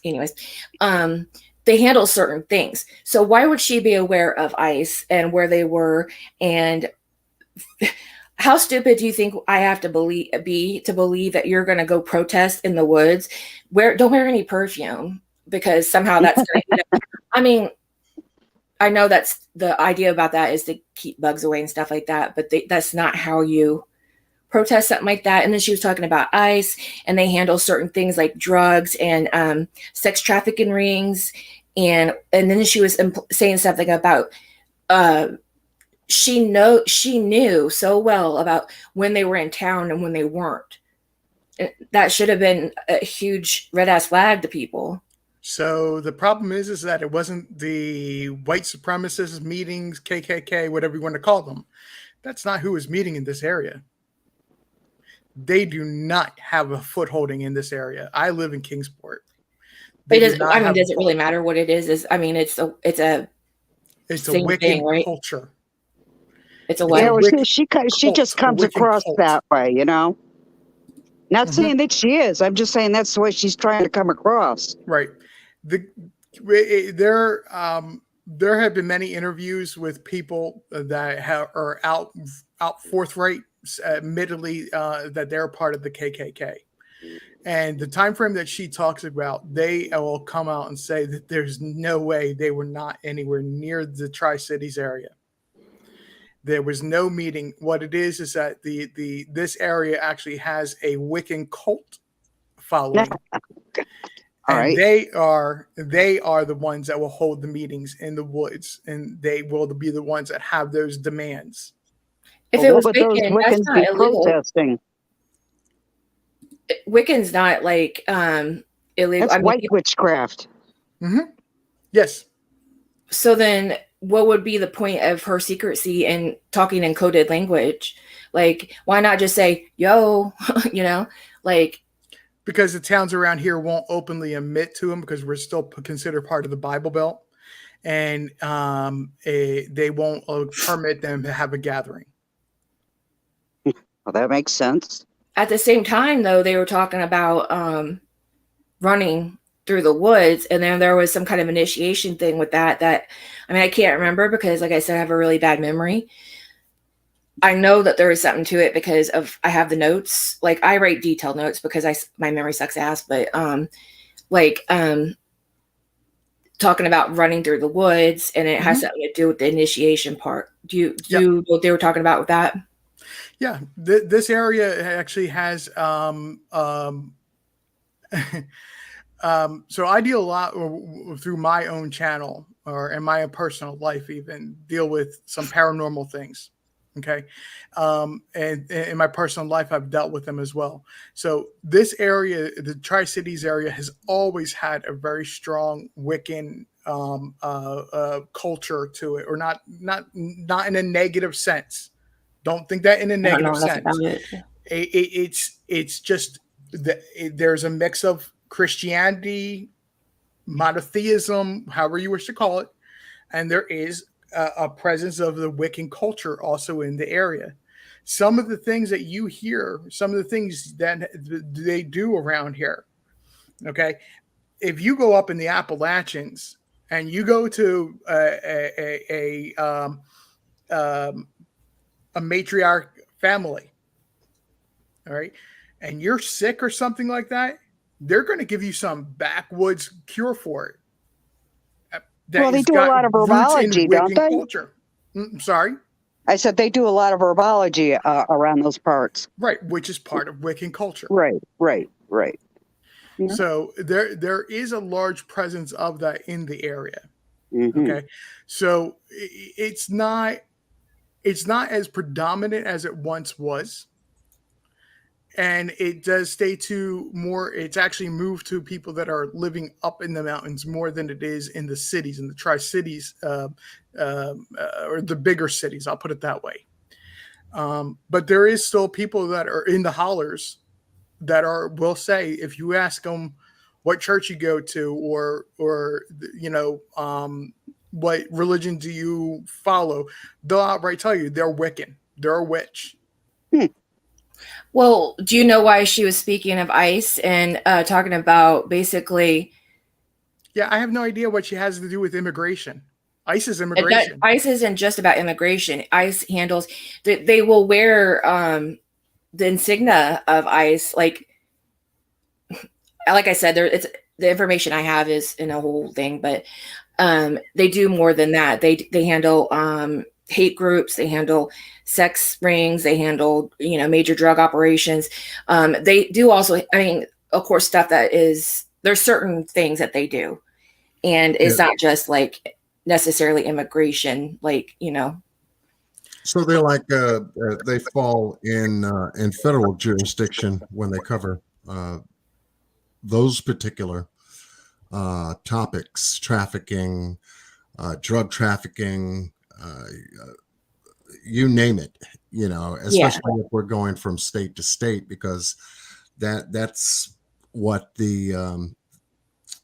Anyways, they handle certain things. So why would she be aware of ICE and where they were? And how stupid do you think I have to believe that you're going to go protest in the woods? Don't wear any perfume, because somehow that's going to. I mean, I know that's the idea about that, is to keep bugs away and stuff like that, but that's not how you protest something like that. And then she was talking about ICE, and they handle certain things like drugs and sex trafficking rings, and then she was saying something about she knew so well about when they were in town and when they weren't. That should have been a huge red ass flag to people.
So the problem is that it wasn't the white supremacist meetings, KKK, whatever you want to call them. That's not who is meeting in this area. They do not have a footholding in this area. I live in Kingsport.
It does. I mean, does it really matter what it is? I mean, it's a same
Wiccan
thing, right?
culture.
It's a
Yeah,
what?
well, she just comes across that way, you know. Not saying that she is. I'm just saying that's the way she's trying to come across.
Right. There have been many interviews with people that are out forthright, admittedly, that they're part of the KKK. And the time frame that she talks about, they will come out and say that there's no way they were not anywhere near the Tri-Cities area. There was no meeting. What it is that this area actually has a Wiccan cult following. And
right.
they are the ones that will hold the meetings in the woods, and they will be the ones that have those demands.
If it was Wiccan, that's not illegal.
Protesting?
Wiccan's not like illegal.
That's white witchcraft.
Mm-hmm. Yes.
So then what would be the point of her secrecy and talking in coded language? Like, why not just say, yo, you know, like.
Because the towns around here won't openly admit to them because we're still considered part of the Bible Belt. And they won't permit them to have a gathering.
Well, that makes sense.
At the same time, though, they were talking about running through the woods, and then there was some kind of initiation thing with that I mean, I can't remember because, like I said, I have a really bad memory. I know that there is something to it because I have the notes. Like, I write detailed notes because my memory sucks ass, but talking about running through the woods, and it has something to do with the initiation part. Do you know what they were talking about with that?
Yeah, this area actually has so I deal a lot through my own channel or in my personal life, even deal with some paranormal things. Okay. And in my personal life, I've dealt with them as well. So this area, the Tri-Cities area, has always had a very strong Wiccan culture to it, or not in a negative sense. Don't think that in a negative sense. It's just there's a mix of Christianity, monotheism, however you wish to call it, and there is a presence of the Wiccan culture also in the area. Some of the things that you hear, some of the things that they do around here, okay, if you go up in the Appalachians and you go to a matriarch family, all right, and you're sick or something like that, they're going to give you some backwoods cure for it.
Well, they do a lot of herbology, don't they?
Culture. Sorry?
I said they do a lot of herbology around those parts.
Right, which is part of Wiccan culture.
Right.
Yeah. So there is a large presence of that in the area.
Mm-hmm.
Okay. So it's not as predominant as it once was. And it does stay to more, it's actually moved to people that are living up in the mountains more than it is in the cities, in the Tri-Cities, or the bigger cities, I'll put it that way. But there is still people that are in the hollers that will say, if you ask them what church you go to, or what religion do you follow, they'll outright tell you they're Wiccan, they're a witch.
Well, do you know why she was speaking of ICE and talking about basically?
Yeah, I have no idea what she has to do with immigration. ICE is immigration.
ICE isn't just about immigration. ICE handles, they will wear the insignia of ICE. Like I said, it's the information I have is in a whole thing, but they do more than that. They handle hate groups, they handle sex rings, they handle major drug operations. They do also, I mean, of course, stuff that is, there's certain things that they do, and it's not just like necessarily immigration,
So they're like they fall in federal jurisdiction when they cover those particular topics: trafficking, drug trafficking, you name it.
Yeah.
Especially if we're going from state to state, because that's what the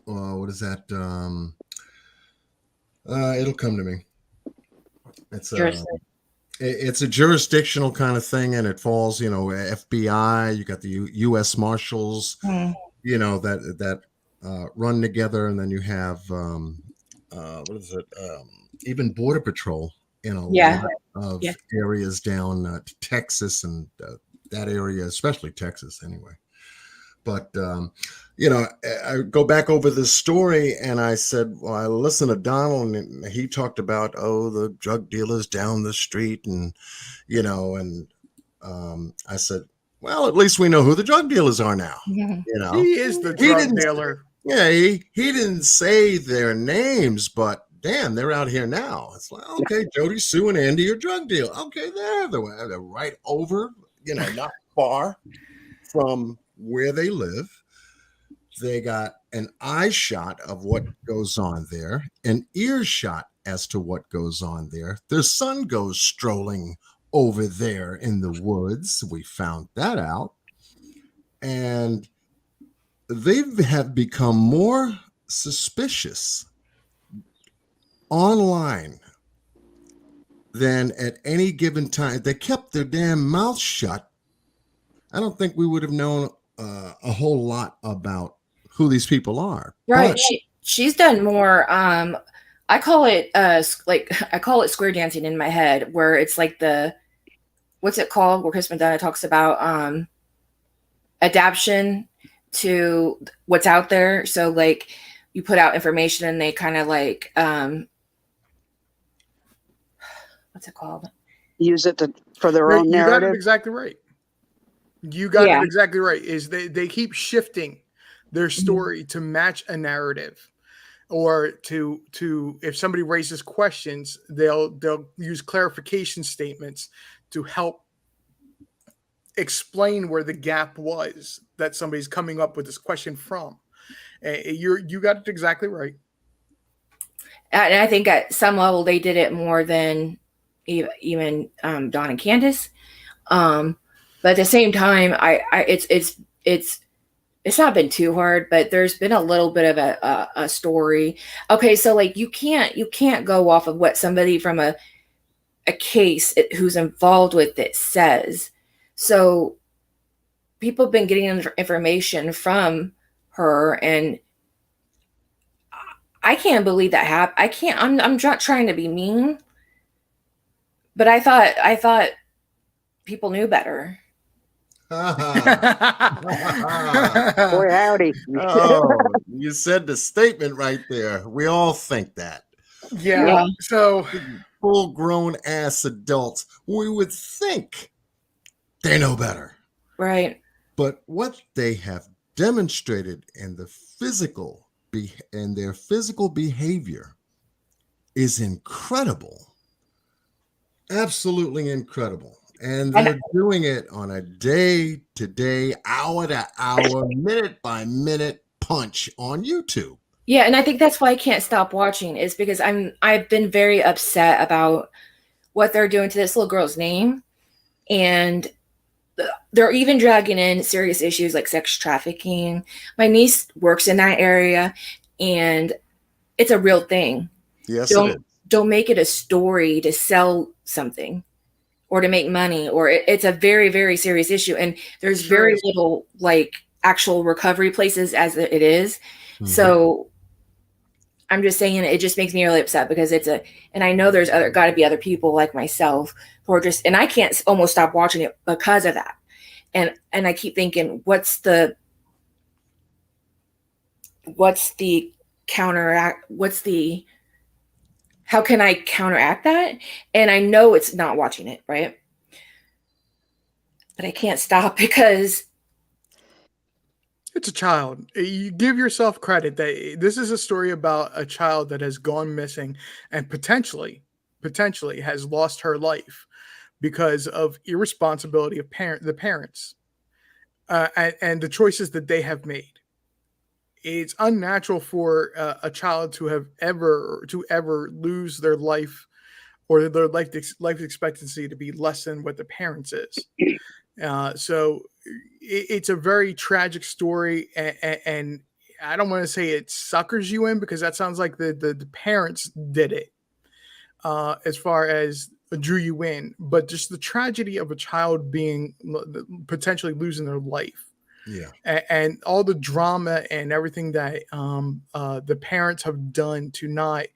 what is that? It'll come to me. It's a
Jurisdiction.
it's a jurisdictional kind of thing, and it falls, FBI. You got the U.S. Marshals,
Mm.
that run together, and then you have what is it? Even Border Patrol in a
Yeah.
lot of
Yeah.
areas down to Texas and that area, especially Texas, anyway. But I go back over this story, and I said, well, I listened to Donald, and he talked about, the drug dealers down the street, and and I said, well, at least we know who the drug dealers are now.
Mhm.
He is the
He
drug
didn't-
dealer.
Yeah, he didn't say their names, but damn, they're out here now. It's like, okay, Jody, Sue, and Andy are drug deal. Okay, they're right over, not far from where they live. They got an eye shot of what goes on there, an ear shot as to what goes on there. Their son goes strolling over there in the woods. We found that out. And they have become more suspicious online than at any given time. They kept their damn mouth shut. I don't think we would have known a whole lot about who these people are.
Right.
But
She's done more. I call it I call it square dancing in my head, where it's like what's it called? Where Chris McDonough talks about adaption to what's out there. So like you put out information and they kind of like what's it called?
Use it for their
Right,
own
you got it
narrative.
exactly right. You got
Yeah.
it exactly right. Is they keep shifting their story to match a narrative, or to if somebody raises questions, they'll use clarification statements to help explain where the gap was that somebody's coming up with this question from. You got it exactly right.
And I think at some level they did it more than even Dawn and Candace. But at the same time, it's not been too hard, but there's been a little bit of a story. Okay, so like you can't go off of what somebody from a case who's involved with it says. So people have been getting information from her, and I can't believe that happened. I can't. I'm not trying to be mean, but I thought people knew better.
Boy, howdy.
Oh, you said the statement right there. We all think that.
Yeah.
Yeah.
So
Full grown ass adults, we would think they know better.
Right.
But what they have demonstrated in their physical behavior is incredible. Absolutely incredible. And they're doing it on a day to day, hour to hour, minute by minute punch on YouTube.
Yeah, and I think that's why I can't stop watching, is because I've been very upset about what they're doing to this little girl's name, and they're even dragging in serious issues like sex trafficking. My niece works in that area, and it's a real thing.
Yes, it is.
Don't make it a story to sell something or to make money, or it's a very, very serious issue. And there's very little like actual recovery places as it is. Mm-hmm. So I'm just saying, it just makes me really upset because and I know there's got to be other people like myself who are just, and I can't almost stop watching it because of that. And I keep thinking, what's the counteract? How can I counteract that? And I know it's not watching it, right? But I can't stop because
it's a child. You give yourself credit that this is a story about a child that has gone missing and potentially has lost her life because of irresponsibility of the parents and the choices that they have made. it's unnatural for a child to ever lose their life or their life expectancy to be less than what the parents is. So it's a very tragic story, and I don't want to say it suckers you in, because that sounds like the parents did it, as far as drew you in, but just the tragedy of a child being potentially losing their life.
Yeah.
And all the drama and everything that the parents have done to not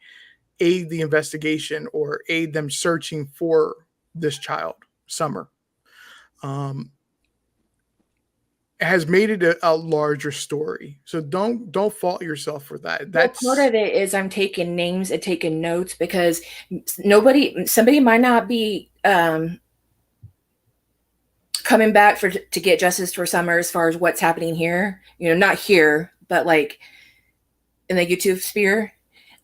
aid the investigation or aid them searching for this child, Summer, has made it a larger story. So don't fault yourself for that. That's
part of it is I'm taking names and taking notes, because somebody might not be coming back to get justice for Summer as far as what's happening here. Not here, but like in the YouTube sphere.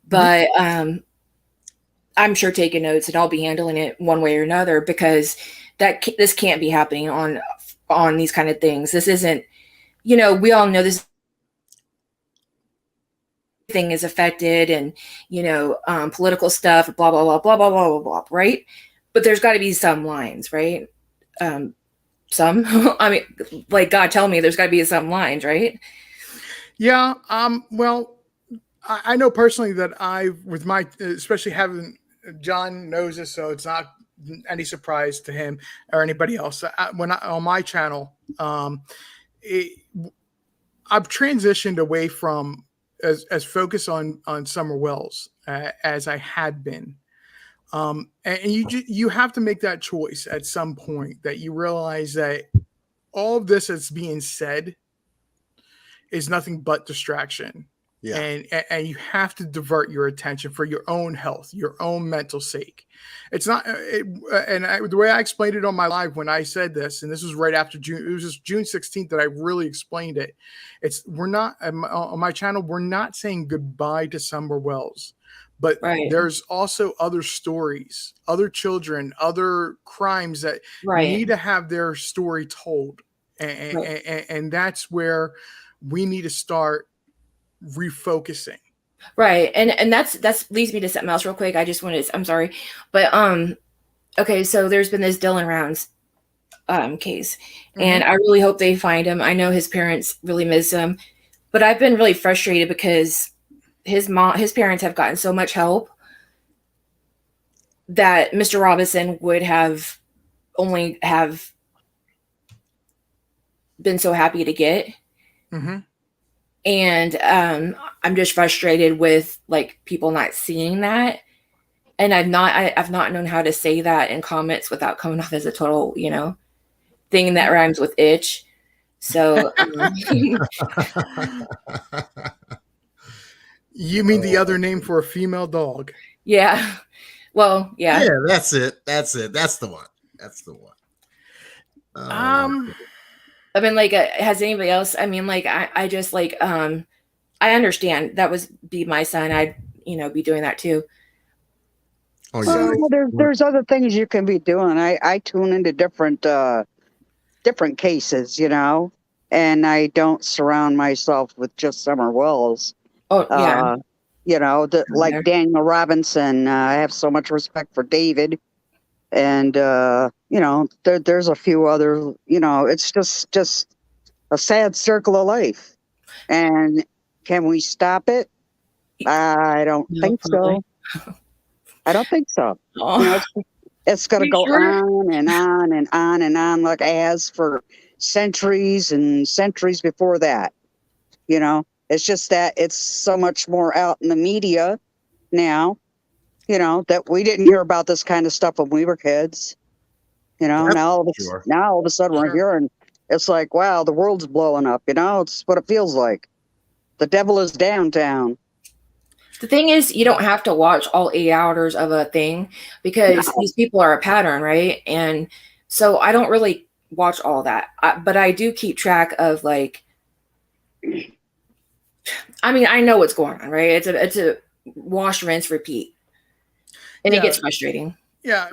But I'm sure taking notes, and I'll be handling it one way or another, because this can't be happening on these kind of things. This isn't, we all know this thing is affected, and political stuff, blah blah blah blah blah blah blah blah, right? But there's got to be some lines, right? Some, I mean, like, God tell me, there's got to be some lines, right?
Yeah. Well, I know personally that with my, especially having, John knows this, so it's not any surprise to him or anybody else. On my channel, I've transitioned away from as focused on Summer Wells as I had been. And you have to make that choice at some point, that you realize that all of this that's being said is nothing but distraction. Yeah. And you have to divert your attention for your own health, your own mental sake. It's not, the way I explained it on my live when I said this, and this was right after June, it was just June 16th that I really explained it. We're not, on my channel, we're not saying goodbye to Summer Wells, but there's also other stories, other children, other crimes that need to have their story told. And that's where we need to start refocusing.
Right. And that's leads me to something else real quick. I just wanted to, I'm sorry. But okay, so there's been this Dylan Rounds case. And I really hope they find him. I know his parents really miss him. But I've been really frustrated because his parents have gotten so much help that Mr. Robinson would have only have been so happy to get. And I'm just frustrated with like people not seeing that. And I've not known how to say that in comments without coming off as a total, thing that rhymes with itch. So
you mean the other name for a female dog?
Yeah. Well, yeah.
Yeah, that's it. That's the one.
I mean, like, has anybody else? I mean, like, I just like, I understand that be my son. I'd, be doing that too.
Oh, yeah.
Well, there's other things you can be doing. I tune into different cases, and I don't surround myself with just Summer Wells.
Oh, yeah.
Like Daniel Robinson. I have so much respect for David. And, there's a few other, it's just a sad circle of life. And can we stop it? I don't think so. I don't think so.
Oh.
It's going to go on and on and on and on, like it has for centuries and centuries before that. It's just that it's so much more out in the media now. That we didn't hear about this kind of stuff when we were kids. Now all of a sudden we're hearing, it's like, wow, the world's blowing up. It's what it feels like. The devil is downtown.
The thing is, you don't have to watch all 8 hours of a thing, because these people are a pattern, right? And so I don't really watch all that, but I do keep track of, like, I mean, I know what's going on, right? It's a wash, rinse, repeat. And it gets frustrating.
Yeah.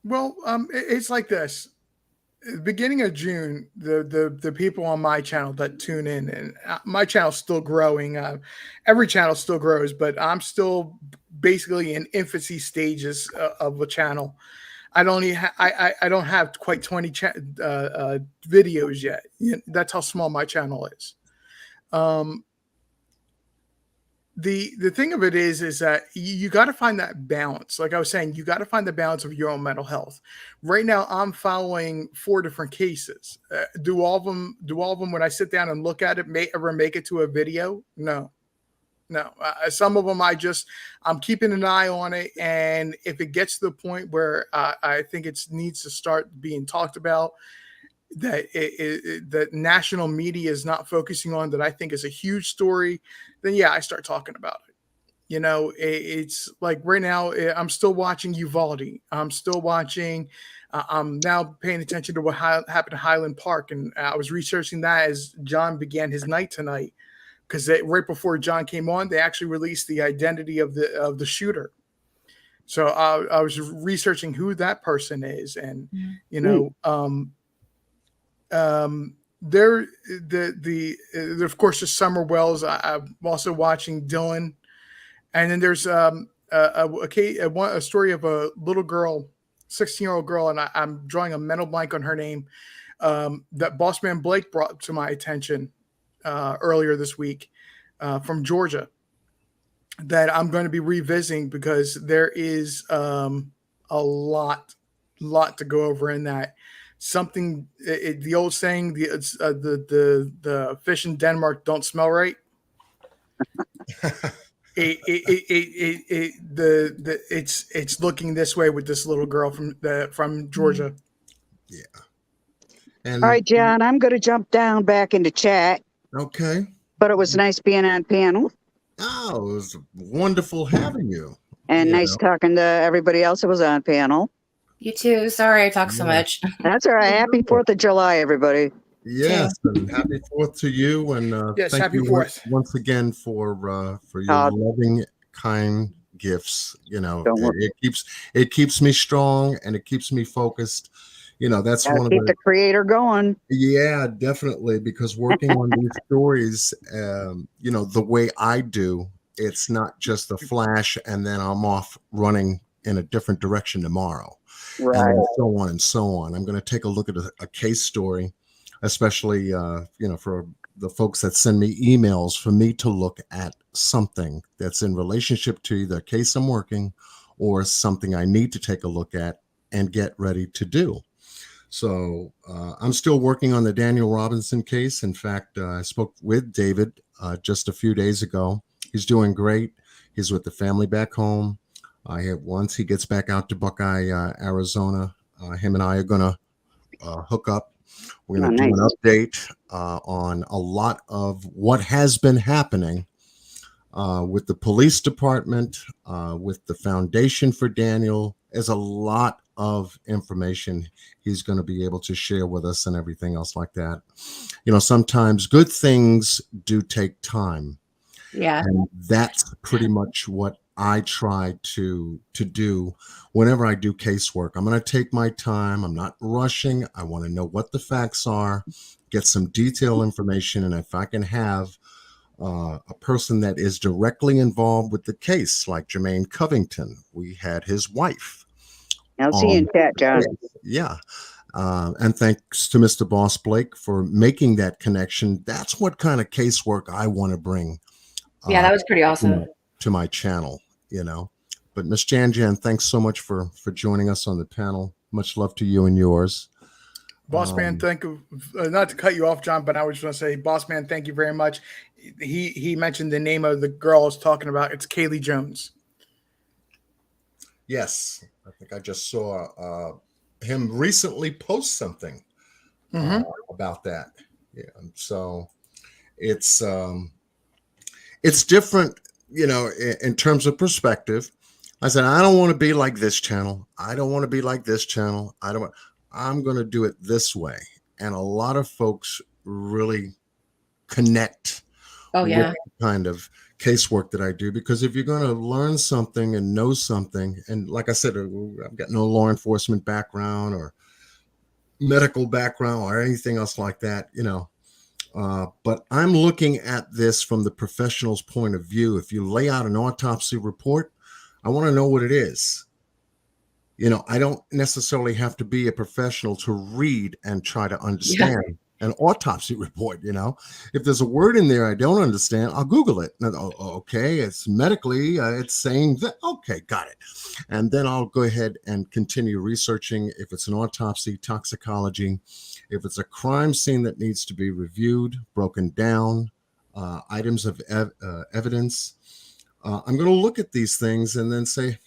Well, it's like this. beginning of June, the people on my channel that tune in, and my channel's still growing. Every channel still grows, but I'm still basically in infancy stages of a channel. I don't have quite 20 videos yet. That's how small my channel is. The thing of it is that you got to find that balance. Like I was saying, you got to find the balance of your own mental health. Right now, I'm following 4 different cases. Do all of them? When I sit down and look at it, ever make it to a video? No. Some of them I'm keeping an eye on it, and if it gets to the point where I think it needs to start being talked about, that that national media is not focusing on, that I think is a huge story, then yeah, I start talking about it. It's like right now I'm still watching Uvalde. I'm still watching. I'm now paying attention to what happened at Highland Park, and I was researching that as John began his night tonight. Because right before John came on, they actually released the identity of the shooter. So I was researching who that person is, and there of course there's Summer Wells. I'm also watching Dylan, and then there's a story of a little girl, 16-year-old girl, and I'm drawing a mental blank on her name. That Boss Man Blake brought to my attention earlier this week from Georgia, that I'm going to be revisiting, because there is a lot to go over in that. The old saying, the fish in Denmark don't smell right. It's looking this way with this little girl from Georgia.
Yeah. And
all right, John, I'm going to jump down back into chat.
Okay.
But it was nice being on panel.
Oh, it was wonderful having you.
And nice talking to everybody else that was on panel.
You too. Sorry I talk so much.
That's all right. Happy 4th of July, everybody.
Yes, and happy 4th to you. And
yes,
thank
happy
you
4th
once again for your loving, kind gifts. It keeps me strong, and it keeps me focused. That's one of
the creator going.
Yeah, definitely. Because working on these stories, the way I do, it's not just a flash and then I'm off running in a different direction tomorrow.
Right.
And so on and so on. I'm going to take a look at a case story, especially, for the folks that send me emails, for me to look at something that's in relationship to either a case I'm working or something I need to take a look at and get ready to do. So I'm still working on the Daniel Robinson case. In fact, I spoke with David just a few days ago. He's doing great. He's with the family back home. Once he gets back out to Buckeye, Arizona, him and I are going to hook up. We're going to do an update on a lot of what has been happening with the police department, with the foundation for Daniel. There's a lot of information he's going to be able to share with us and everything else like that. Sometimes good things do take time.
Yeah.
And that's pretty much what I try to do whenever I do casework. I'm going to take my time. I'm not rushing. I want to know what the facts are, get some detailed information. And if I can have a person that is directly involved with the case, like Jermaine Covington, we had his wife.
I'll see you in chat, John.
Yeah. And thanks to Mr. Boss Blake for making that connection. That's what kind of casework I want to bring.
Yeah, that was pretty awesome.
To my channel, But Miss Jan, thanks so much for joining us on the panel. Much love to you and yours.
Boss Man, thank you. Not to cut you off, John, but I was going to say, Boss Man, thank you very much. He mentioned the name of the girl I was talking about. It's Kaylee Jones.
Yes, I think I just saw him recently post something about that. Yeah, so it's different, in terms of perspective. I said, I don't want to be like this channel. I don't want to be like this channel. I'm going to do it this way. And a lot of folks really connect with the kind of casework that I do, because if you're going to learn something and know something, and like I said, I've got no law enforcement background or medical background or anything else like that, but I'm looking at this from the professional's point of view. If you lay out an autopsy report, I want to know what it is. I don't necessarily have to be a professional to read and try to understand an autopsy report. If there's a word in there I don't understand, I'll Google it. Okay, it's medically, it's saying that. Okay, got it. And then I'll go ahead and continue researching if it's an autopsy, toxicology, if it's a crime scene that needs to be reviewed, broken down, items of evidence. I'm going to look at these things and then say,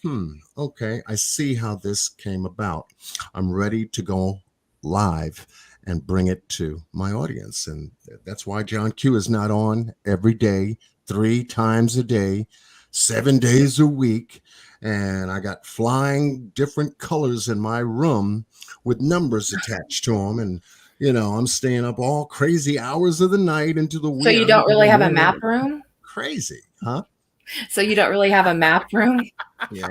okay, I see how this came about. I'm ready to go live and bring it to my audience. And that's why John Q is not on every day, 3 times a day, 7 days a week. And I got flying different colors in my room with numbers attached to them. And, I'm staying up all crazy hours of the night into the
So you don't really have a map room?
Crazy, huh?
So you don't really have a map room?
Yeah.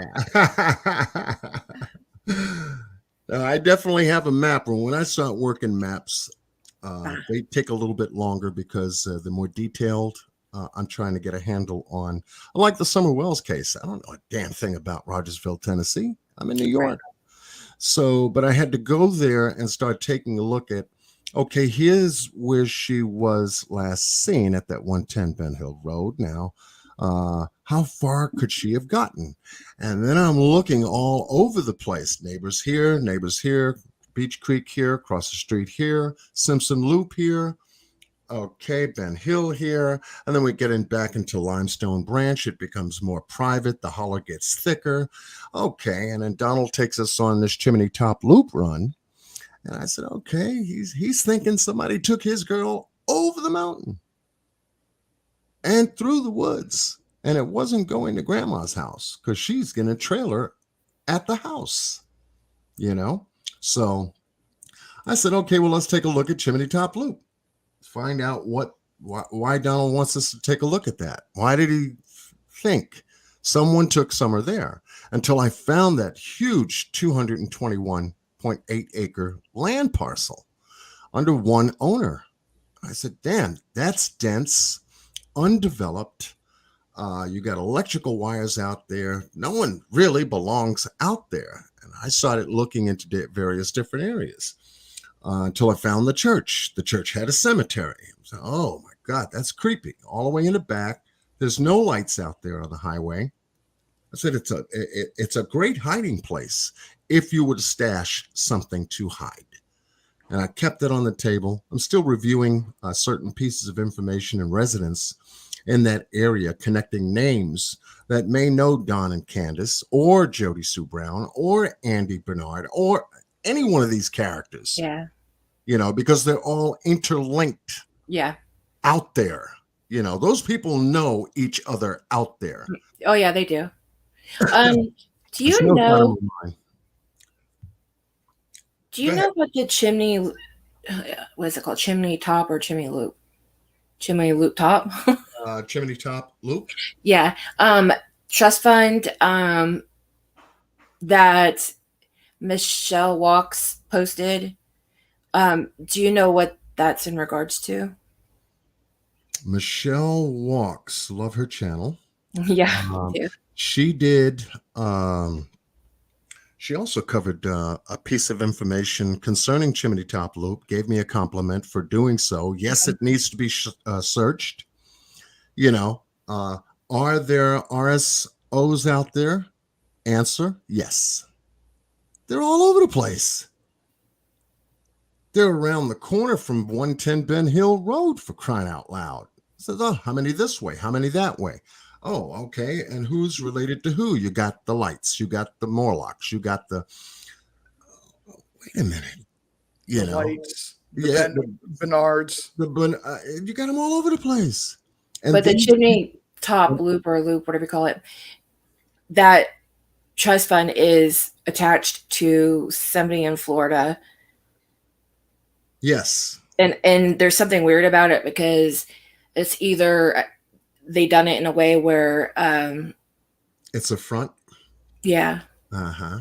I definitely have a map room. When I start working maps, they take a little bit longer because the more detailed I'm trying to get a handle on. Like the Summer Wells case. I don't know a damn thing about Rogersville, Tennessee. I'm in New York. Right. So, but I had to go there and start taking a look at, okay, here's where she was last seen at that 110 Ben Hill Road. Now, how far could she have gotten? And then I'm looking all over the place. Neighbors here, Beach Creek here, across the street here, Simpson Loop here. Okay, Ben Hill here. And then we get back into Limestone Branch. It becomes more private. The holler gets thicker. Okay, and then Donald takes us on this Chimney Top Loop run. And I said, okay, he's thinking somebody took his girl over the mountain and through the woods. And it wasn't going to grandma's house because she's going to trailer at the house, So I said, okay, well, let's take a look at Chimney Top Loop. Find out why Donald wants us to take a look at that. Why did he think someone took Summer there? Until I found that huge 221.8 acre land parcel under one owner. I said, damn, that's dense, undeveloped. You got electrical wires out there. No one really belongs out there. And I started looking into various different areas until I found the church. The church had a cemetery. So, oh my God, that's creepy. All the way in the back. There's no lights out there on the highway. I said, it's a great hiding place if you would stash something to hide. And I kept it on the table. I'm still reviewing certain pieces of information and residents in that area, connecting names that may know Don and Candace or Jody Sue Brown or Andy Bernard or any one of these characters.
Yeah.
Because they're all interlinked.
Yeah.
Out there. Those people know each other out there.
Oh, yeah, they do. Do you know what the chimney, what is it called? Chimney top or chimney loop? Chimney loop top?
Chimney Top Loop?
Yeah. Trust fund that Michelle Walks posted. Do you know what that's in regards to?
Michelle Walks. Love her channel.
Yeah.
She did. She also covered a piece of information concerning Chimney Top Loop, gave me a compliment for doing so. Yes, it needs to be searched. Are there RSOs out there? Answer, yes. They're all over the place. They're around the corner from 110 Ben Hill Road, for crying out loud. Says, oh, how many this way? How many that way? Oh, okay. And who's related to who? You got the Lights. You got the Morlocks. You got the... wait a minute.
The Lights. The Bernards.
You got them all over the place.
But the Chimney Top Loop or Loop, whatever you call it, that trust fund is attached to somebody in Florida.
Yes.
And there's something weird about it because it's either they done it in a way where
it's a front.
Yeah.
Uh-huh.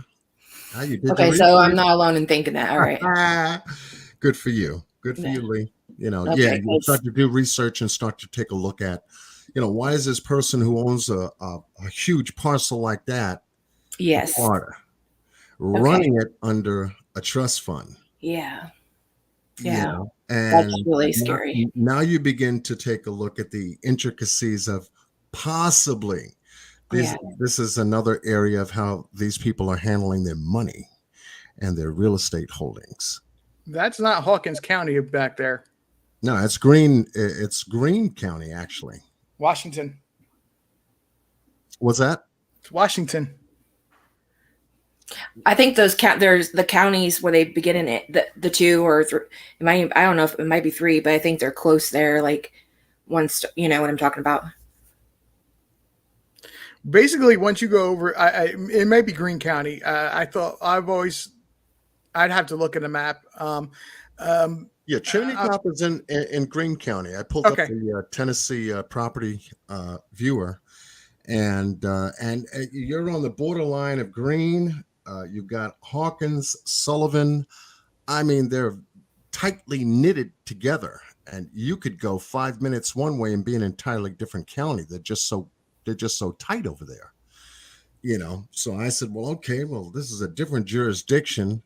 You did
Okay,
your
so I'm
research.
not alone in thinking that. All right.
Good for you. Good for
Yeah.
you, Lee. Yeah,
Okay,
you start to do research and start to take a look at, why is this person who owns a huge parcel like that in
yes.
Florida
Okay.
running it under a trust fund?
Yeah.
You
Yeah.
know,
That's
and
really
now,
scary.
now you begin to take a look at the intricacies of possibly
Yeah.
this is another area of how these people are handling their money and their real estate holdings.
That's not Hawkins County back there.
No, it's Green. It's Greene County, actually.
Washington.
What's that?
It's Washington.
I think there's the counties where they begin in it, the two or three. I don't know if it might be three, but I think they're close there. Like you know what I'm talking about.
Basically, once you go over, it may be Greene County. I'd have to look at a map.
Yeah, Chimney Top is in Greene County. I pulled up
Okay.
the Tennessee property viewer, and you're on the borderline of Greene. You've got Hawkins, Sullivan. I mean, they're tightly knitted together, and you could go 5 minutes one way and be an entirely different county. They're just so tight over there. So I said, well, okay, well, this is a different jurisdiction.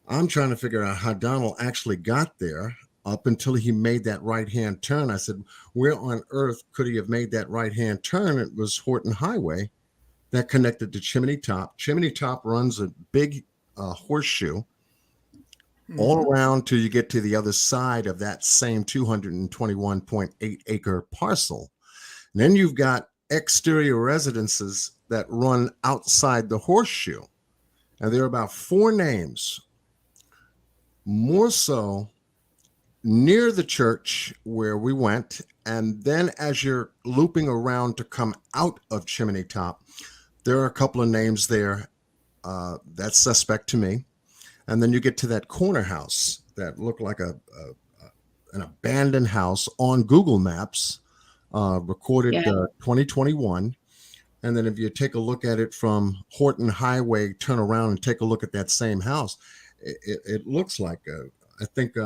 I'm trying to figure out how Donald actually got there up until he made that right-hand turn. I said, where on earth could he have made that right-hand turn? It was Horton Highway that connected to Chimney Top. Chimney Top runs a big horseshoe all around till you get to the other side of that same 221.8 acre parcel. And then you've got exterior residences that run outside the horseshoe. And there are about 4 names, more so near the church where we went. And then as you're looping around to come out of Chimney Top, there are a couple of names there that's suspect to me. And then you get to that corner house that looked like an abandoned house on Google Maps, recorded 2021. And then if you take a look at it from Horton Highway, turn around and take a look at that same house, it looks like I think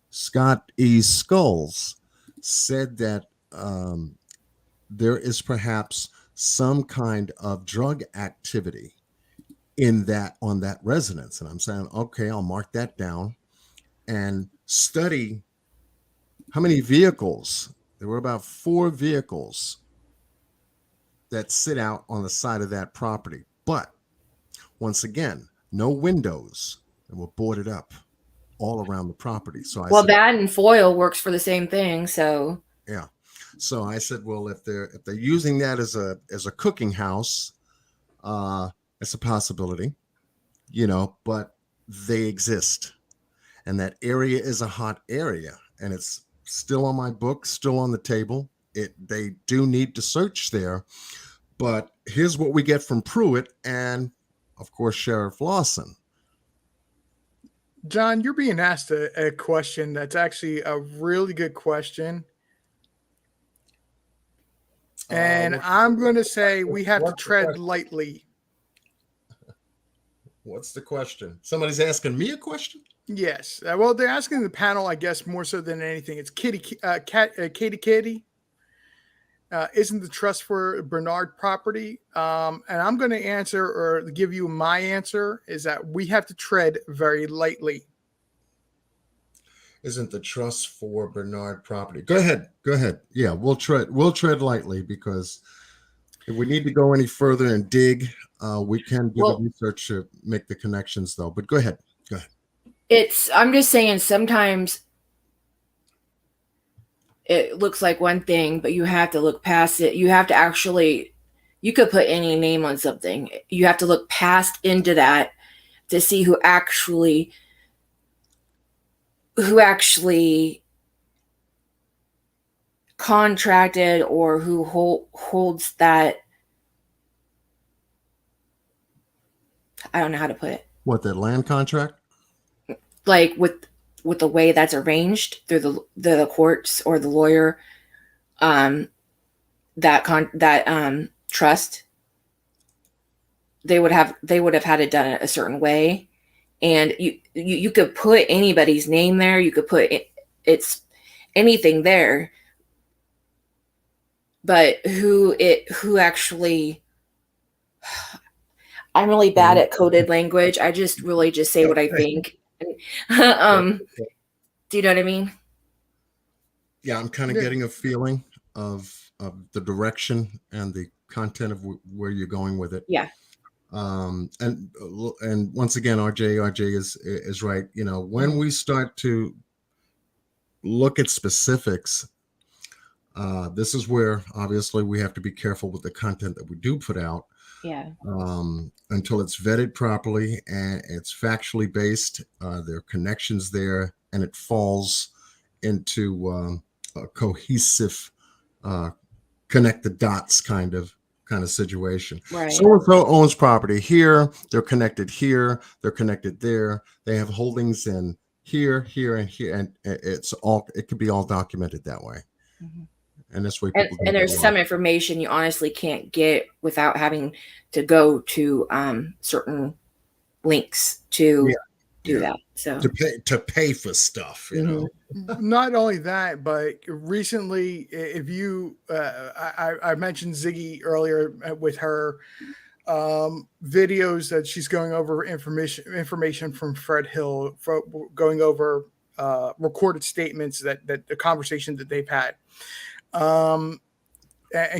Scott E. Skulls said that there is perhaps some kind of drug activity on that residence. And I'm saying, okay, I'll mark that down and study how many vehicles. There were about 4 vehicles that sit out on the side of that property. But once again, no windows, and were boarded up all around the property. So I said,
that and foil works for the same thing. So
yeah. So I said, well, if they're using that as a cooking house, it's a possibility, but they exist. And that area is a hot area, and it's still on my book, still on the table. They do need to search there. But here's what we get from Pruitt and, of course, Sheriff Lawson.
John, you're being asked a question that's actually a really good question. And I'm going to say we have to tread lightly.
What's the question? Somebody's asking me a question?
Yes. Well, they're asking the panel, I guess, more so than anything. It's Katie. Isn't the trust for Bernard property? And I'm going to answer or give you my answer is that we have to tread very lightly.
Isn't the trust for Bernard property? Go ahead. Yeah, we'll tread lightly, because if we need to go any further and dig, we can do the research to make the connections, though. But go ahead.
I'm just saying sometimes it looks like one thing, but you have to look past it. You have to you could put any name on something. You have to look past into that to see who actually contracted or who holds that. I don't know how to put it.
What, that land contract?
Like with the way that's arranged through the courts or the lawyer, that trust they would have had it done a certain way, and you could put anybody's name there. You could put it's anything there, but who actually, I'm really bad at coded language. I just really just say what I think. Do you know what I mean?
Yeah, I'm kind of getting a feeling of the direction and the content of where you're going with it.
Yeah.
And once again, RJ is right. You know, when we start to look at specifics, this is where obviously we have to be careful with the content that we do put out.
Yeah.
Until it's vetted properly and it's factually based, there are connections there, and it falls into a cohesive, connect the dots kind of situation.
Right.
So-and-so owns property here, they're connected here, they're connected there, they have holdings in here, and here, and it could be all documented that way.
Mm-hmm.
And this way
and there's some information you honestly can't get without having to go to certain links to do that. So
to pay for stuff, you know.
Not only that, but recently, if you, I mentioned Ziggy earlier with her videos that she's going over information from Fred Hill, going over recorded statements that the conversation that they've had. And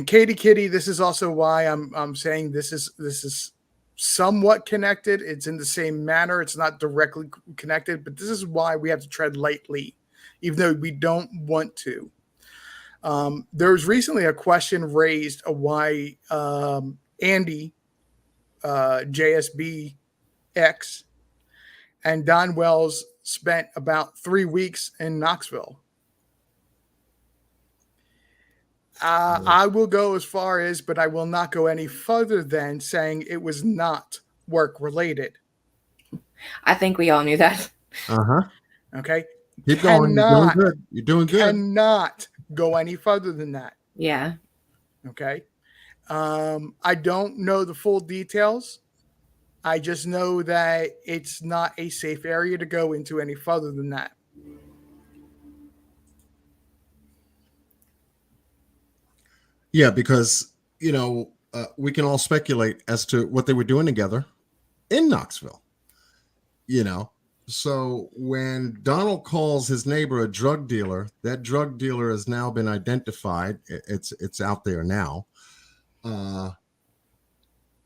Katie Kitty, this is also why I'm saying this is somewhat connected. It's in the same manner. It's not directly connected, but this is why we have to tread lightly, even though we don't want to. There was recently a question raised of why Andy, JSB X, and Don Wells spent about 3 weeks in Knoxville. I will go as far as, but I will not go any further than saying it was not work related.
I think we all knew that.
Okay.
Keep going. You're doing good. You're doing good.
Cannot go any further than that.
Yeah.
Okay. I don't know the full details. I just know that it's not a safe area to go into any further than that.
Yeah, because, you know, we can all speculate as to what they were doing together in Knoxville, you know. So when Donald calls his neighbor a drug dealer, that drug dealer has now been identified. It's out there now.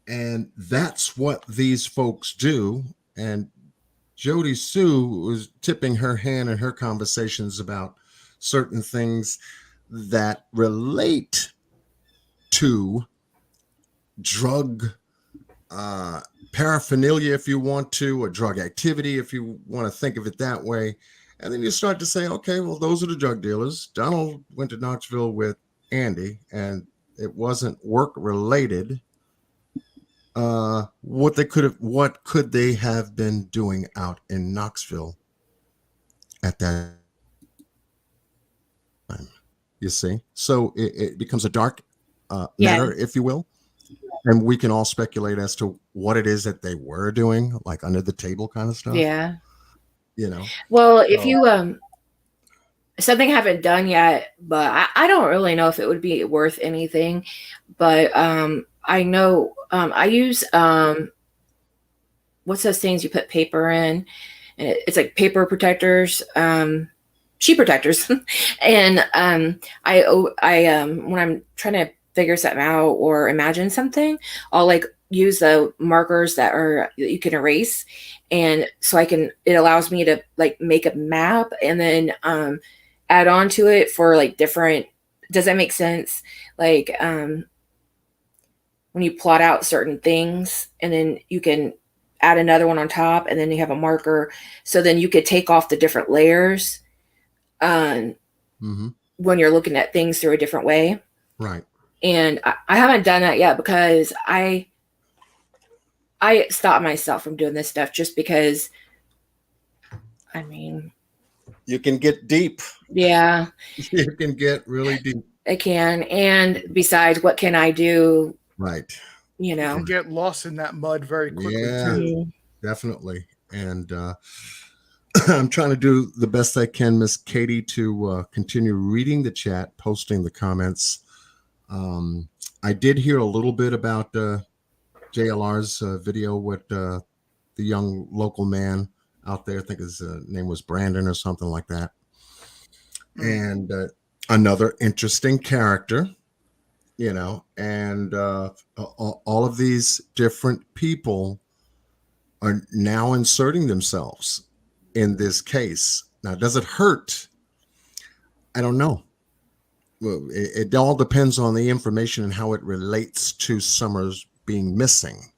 And that's what these folks do. And Jody Sue was tipping her hand in her conversations about certain things that relate to drug paraphernalia, if you want to, or drug activity, if you want to think of it that way. And then you start to say, okay, well, those are the drug dealers. Donald went to Knoxville with Andy, and it wasn't work related. What could they have been doing out in Knoxville at that time? You see, so it becomes a dark matter, if you will, and we can all speculate as to what it is that they were doing, like under the table kind of stuff.
Yeah,
you know.
Well, if you something I haven't done yet, but I don't really know if it would be worth anything, but I know I use what's those things you put paper in, and it's like paper protectors, sheet protectors, and I when I'm trying to figure something out or imagine something, I'll like use the markers that you can erase, and so it allows me to like make a map and then add on to it for like different. Does that make sense? Like when you plot out certain things, and then you can add another one on top, and then you have a marker, so then you could take off the different layers when you're looking at things through a different way.
Right.
And I haven't done that yet because I stopped myself from doing this stuff just because, I mean,
you can get deep.
Yeah.
You can get really deep.
I can. And besides, what can I do?
Right.
You know.
can get lost in that mud very quickly
Yeah.
too.
Mhm.
Definitely. And I'm trying to do the best I can, Miss Katie, to continue reading the chat, posting the comments. I did hear a little bit about JLR's video with the young local man out there. I think his name was Brandon or something like that. And another interesting character, you know, and all of these different people are now inserting themselves in this case. Now, does it hurt? I don't know. Well, it all depends on the information and how it relates to Summer's being missing.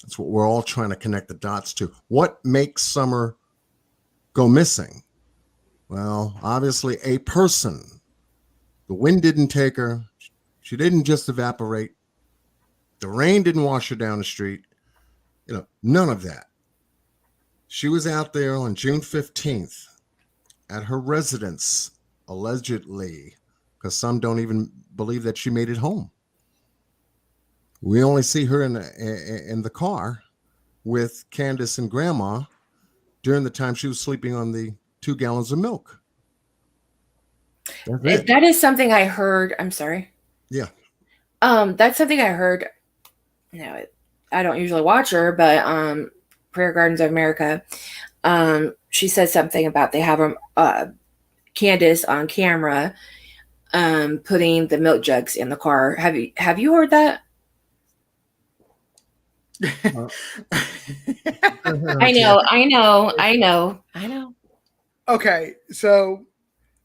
That's what we're all trying to connect the dots to. What makes Summer go missing? Well, obviously, a person. The wind didn't take her. She didn't just evaporate. The rain didn't wash her down the street. You know, none of that. She was out there on June 15th at her residence, allegedly, because some don't even believe that she made it home. We only see her in the car with Candace and Grandma during the time she was sleeping on the 2 gallons of milk. That's it.
That is something I heard. I'm sorry.
Yeah.
That's something I heard. You know, I don't usually watch her, but Prayer Gardens of America. She said something about they have Candace on camera, putting the milk jugs in the car. Have you heard that? I know.
Okay, so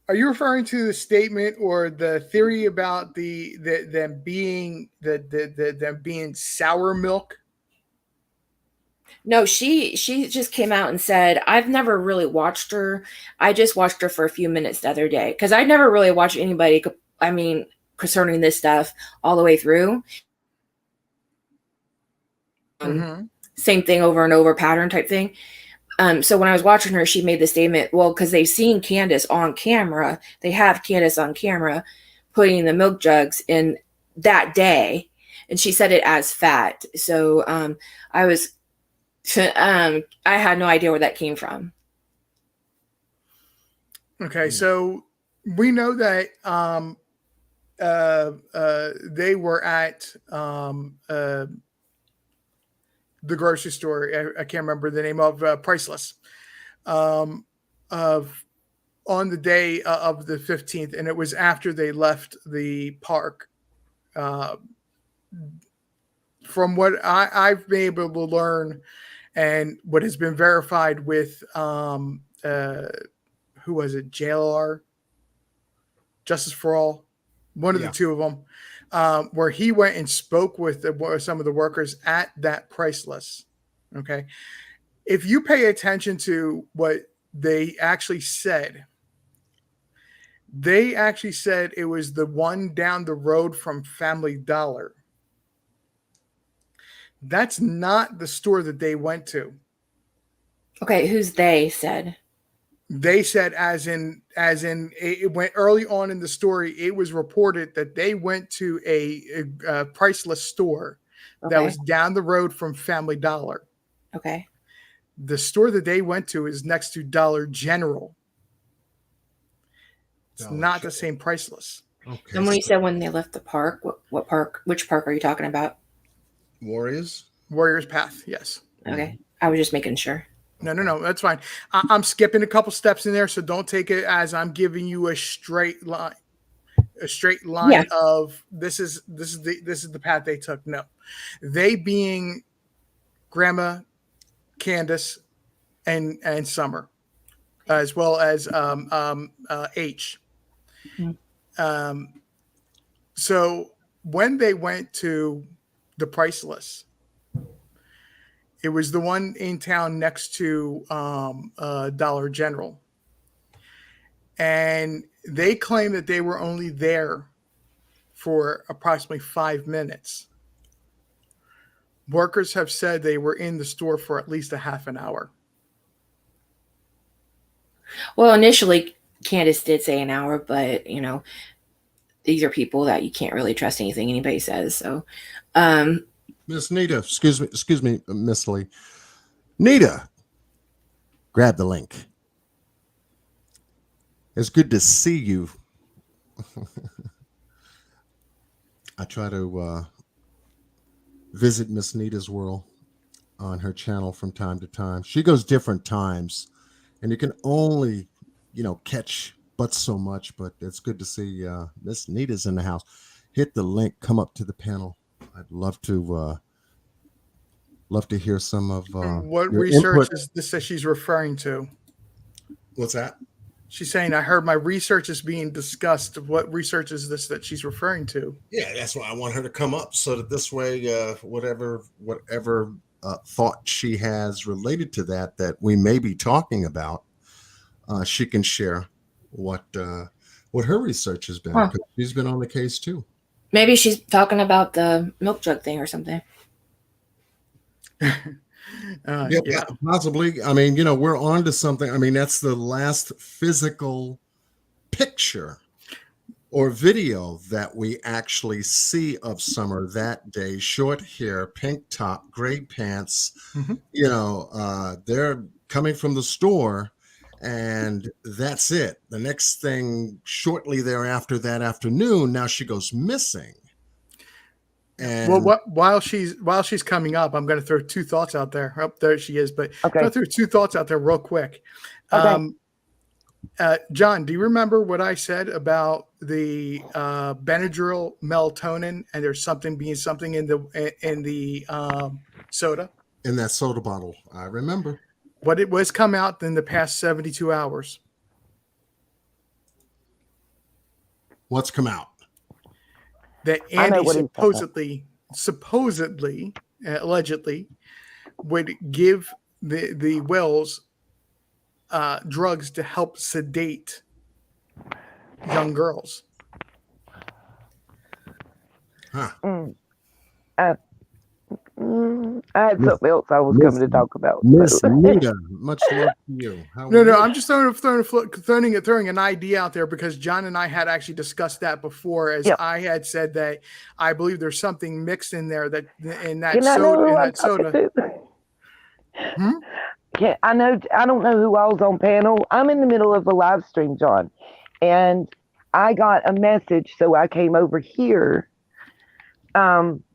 are you referring to the statement or the theory about them being them being sour milk?
No, she just came out and said, I've never really watched her. I just watched her for a few minutes the other day because I never really watched anybody, concerning this stuff all the way through. Same thing over and over, pattern type thing. So when I was watching her, she made the statement, well, because they've seen Candace on camera. They have Candace on camera putting the milk jugs in that day. And she said it as fact. So I had no idea where that came from.
Okay, so we know that they were at the grocery store. I can't remember the name of Priceless. On the day of the 15th, and it was after they left the park. From what I've been able to learn, and what has been verified with who was it, JLR, Justice for All, one of the two of them, where he went and spoke with some of the workers at that Priceless. Okay, if you pay attention to what they actually said it was the one down the road from Family Dollar. That's not the store that they went to.
Okay, who's they said?
They said as in it went early on in the story, it was reported that they went to a Priceless store that was down the road from Family Dollar.
Okay.
The store that they went to is next to Dollar General. It's not the same Priceless.
Okay. And when you said when they left the park, what park? Which park are you talking about?
Warriors
Path. Yes.
Okay. I was just making sure.
No. That's fine. I'm skipping a couple steps in there, so don't take it as I'm giving you a straight line. Of this is the path they took. No, they being Grandma, Candace, and Summer, as well as H. Mm-hmm. So when they went to the Priceless, it was the one in town next to Dollar General. And they claim that they were only there for approximately 5 minutes. Workers have said they were in the store for at least a half an hour.
Well, initially, Candace did say an hour, but, these are people that you can't really trust anything anybody says. So,
Miss Nita, excuse me, Miss Lee. Nita, grab the link. It's good to see you. I try to visit Miss Nita's world on her channel from time to time. She goes different times, and you can only, catch but so much. But it's good to see Miss Nita's in the house. Hit the link. Come up to the panel. I'd love to hear some of
what
your
research
input.
is this that she's referring to?
What's that?
She's saying, I heard my research is being discussed. What research is this that she's referring to?
Yeah, that's why I want her to come up so that this way, whatever thought she has related to that we may be talking about, she can share what her research has been.
Huh.
Because she's been on the case too.
Maybe she's talking about the milk jug thing or something.
Yeah.
Possibly. I mean, we're on to something. I mean, that's the last physical picture or video that we actually see of Summer that day. Short hair, pink top, gray pants.
Mhm.
They're coming from the store, and that's it. The next thing, shortly thereafter, that afternoon, now she goes missing. And
Well, while she's coming up, I'm going to throw two thoughts out there. Oh, there she is. But
Okay.
I'm going to throw two thoughts out there real quick.
Okay.
John, do you remember what I said about the Benadryl melatonin and there's something in the soda?
in that soda bottle, I remember.
What it was come out in the past 72 hours?
What's come out?
That
I know
Andy
what he's talking
supposedly, allegedly, would give the Wells drugs to help sedate young girls.
Huh.
I had something else I was coming to talk about.
Miss
so.
Nita, much love to you. How
No,
are you?
I'm just throwing an idea out there because John and I had actually discussed that before. As
Yep.
I had said that I believe there's something mixed in there in that
Can I know
soda.
who
In
I'm
that
talking
soda.
to? Yeah, I know. I don't know who all's on panel. I'm in the middle of a live stream, John, and I got a message, so I came over here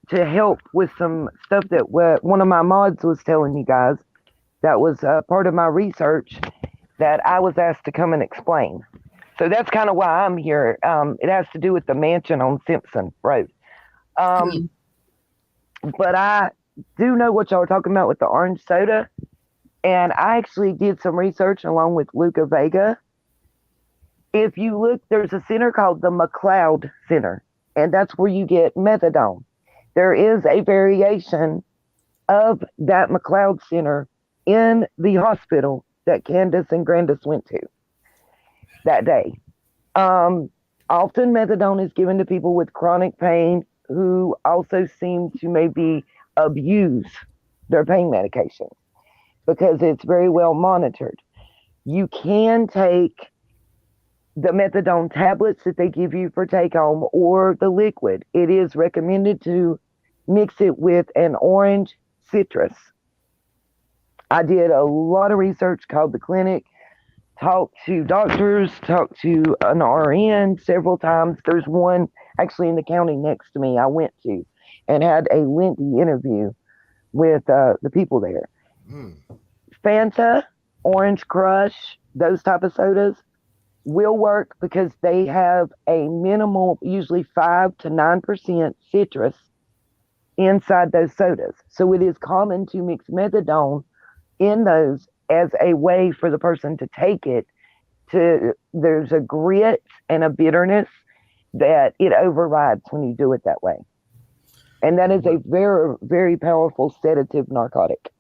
to help with some stuff that one of my mods was telling you guys. That was part of my research that I was asked to come and explain. So that's kind of why I'm here. It has to do with the mansion on Simpson Road. But I do know what y'all are talking about with the orange soda. And I actually did some research along with Luca Vega. If you look, there's a center called the McLeod Center, and that's where you get methadone. There is a variation of that McLeod Center in the hospital that Candace and Grandis went to that day. Often methadone is given to people with chronic pain who also seem to maybe abuse their pain medication because it's very well monitored. You can take the methadone tablets that they give you for take home or the liquid. It is recommended to mix it with an orange citrus. I did a lot of research, called the clinic, talked to doctors, talked to an RN several times. There's one actually in the county next to me I went to and had a lengthy interview with the people there. Fanta, Orange Crush, those type of sodas will work because they have a minimal, usually 5 to 9% citrus inside those sodas. So it is common to mix methadone in those as a way for the person to take it. There's a grit and a bitterness that it overrides when you do it that way. And that is a very, very powerful sedative narcotic.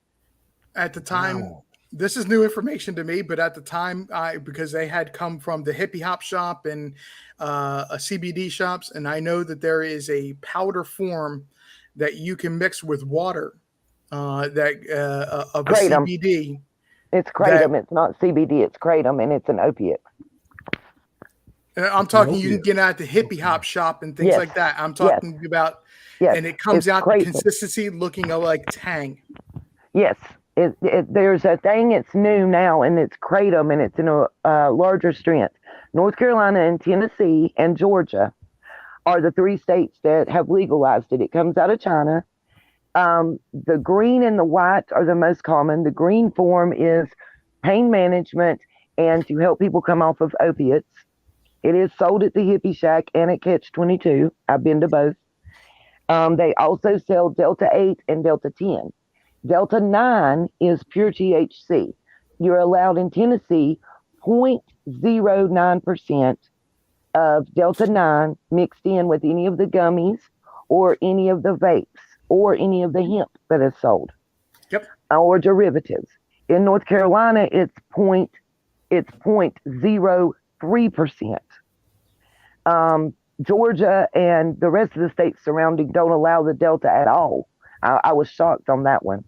At the time, this is new information to me, but at the time, because they had come from the hippie hop shop and a CBD shops, and I know that there is a powder form that you can mix with water of a
Kratom.
CBD.
It's kratom. It's not CBD. It's kratom, and it's an opiate.
I'm talking you can
Opiate.
get at the hippie hop shop and things
Yes.
like that. I'm talking about,
Yes.
and it comes
It's
out
kratom.
the consistency looking like Tang.
Yes. There's a thing. It's new now, and it's kratom, and it's in a larger strength. North Carolina and Tennessee and Georgia are the 3 states that have legalized it. It comes out of China. The green and the white are the most common. The green form is pain management and to help people come off of opiates. It is sold at the Hippie Shack and at Catch 22. I've been to both. They also sell Delta 8 and Delta 10. Delta 9 is pure THC. You're allowed in Tennessee 0.09% of Delta 9 mixed in with any of the gummies or any of the vapes or any of the hemp that is sold.
Yep.
Or derivatives. In North Carolina, it's 0.03%. Georgia and the rest of the states surrounding don't allow the Delta at all. I was shocked on that one.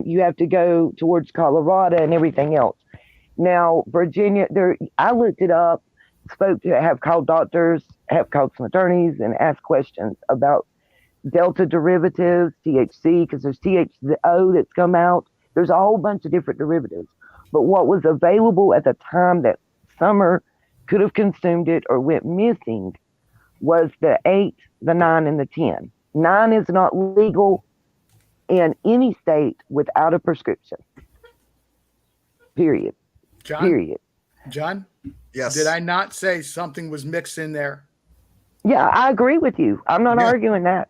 You have to go towards Colorado and everything else. Now, Virginia, I looked it up, have called doctors, have called some attorneys and asked questions about Delta derivatives, THC, because there's THO that's come out. There's a whole bunch of different derivatives. But what was available at the time that Summer could have consumed it or went missing was the 8, the 9, and the 10. 9 is not legal in any state without a prescription. Period.
John?
Period.
John?
Yes.
Did I not say something was mixed in there?
Yeah, I agree with you. I'm not
Yeah.
arguing that.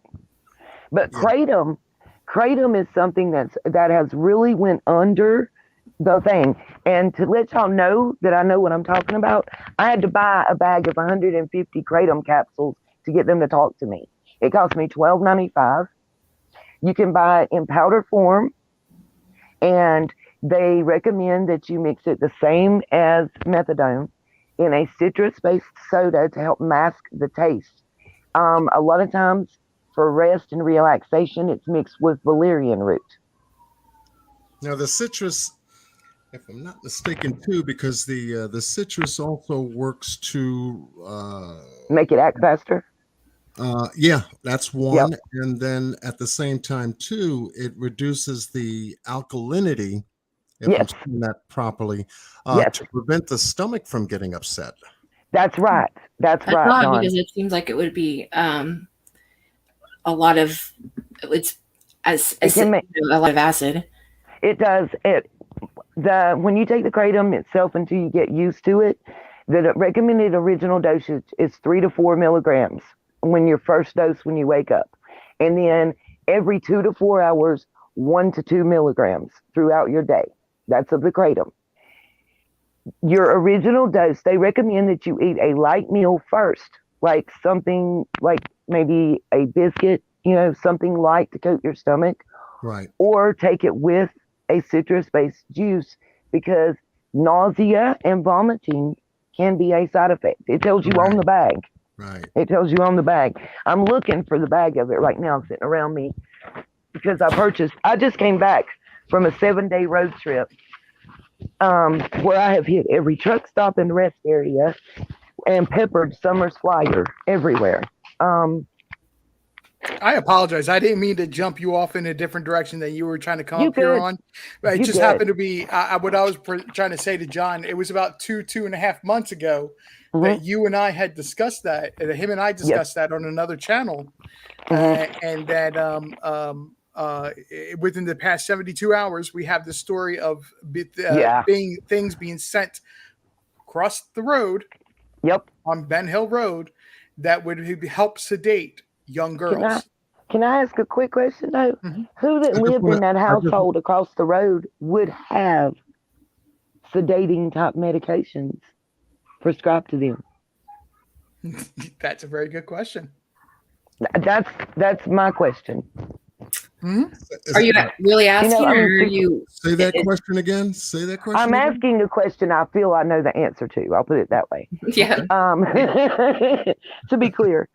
But
Yeah.
kratom is something that has really went under the thing. And to let y'all know that I know what I'm talking about, I had to buy a bag of 150 kratom capsules to get them to talk to me. It cost me $12.95. You can buy it in powder form, and they recommend that you mix it the same as methadone in a citrus-based soda to help mask the taste. A lot of times for rest and relaxation, it's mixed with valerian root.
Now the citrus, if I'm not mistaken, too, because the citrus also works to
Make it act faster.
yeah, that's one. And then at the same time, too, it reduces the alkalinity, if I'm
Yes.
saying that properly,
Yes.
to prevent the stomach from getting upset.
That's right. That's right,
odd
Don.
because it seems like it would be a lot of it's as
It can make-
a lot of acid.
It does. When you take the kratom itself until you get used to it, the recommended original dosage is 3 to 4 milligrams when your first dose when you wake up, and then every 2 to 4 hours, 1 to 2 milligrams throughout your day. That's of the kratom. Your original dose, they recommend that you eat a light meal first, like something like maybe a biscuit, something light to coat your stomach,
Right.
or take it with a citrus-based juice, because nausea and vomiting can be a side effect. It tells you on the bag.
Right.
It tells you on the bag. I'm looking for the bag of it right now sitting around me because I just came back from a 7-day road trip where I have hit every truck stop and rest area and peppered Summer's flyer everywhere.
I apologize. I didn't mean to jump you off in a different direction that you were trying to come
You
up here
good.
on. But it
You
just
good.
happened to be what I was trying to say to John. It was about 2.5 months ago that you and I had discussed that. Him and I discussed that on another channel. And that within the past 72 hours, we have the story of things being sent across the road.
Yep.
On Ben Hill Road that would help sedate young girls.
Can I ask a quick question though? Who that lived in that household across the road would have sedating type medications prescribed to them?
That's a very good question.
That's my question.
Are you really asking, or are
people,
you?
Say that question again. Say that question.
I'm
again.
asking a question I feel I know the answer to. I'll put it that way.
Yeah.
To be clear,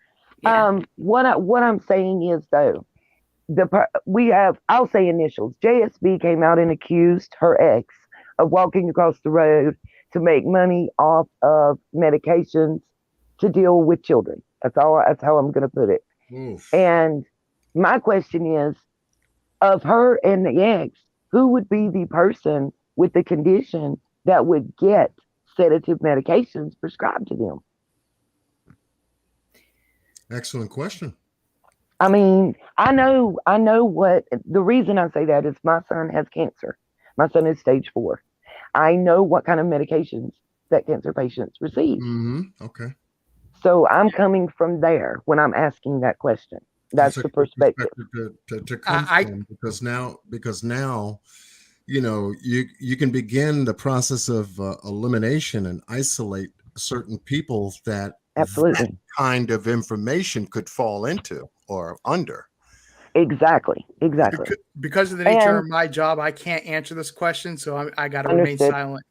what I'm saying is though, I'll say initials. JSB came out and accused her ex of walking across the road to make money off of medications to deal with children. That's how I'm going to put it.
Oof.
And my question is, of her and the eggs, who would be the person with the condition that would get sedative medications prescribed to them?
Excellent question.
I mean, I know what the reason I say that is my son has cancer. My son is stage 4. I know what kind of medications that cancer patients receive.
Okay.
So I'm coming from there when I'm asking that question. That's the perspective
to come from, because now, you know, you can begin the process of elimination and isolate certain people that
absolutely
that kind of information could fall into or under.
Exactly.
Because of the nature of my job, I can't answer this question, so I got to remain silent.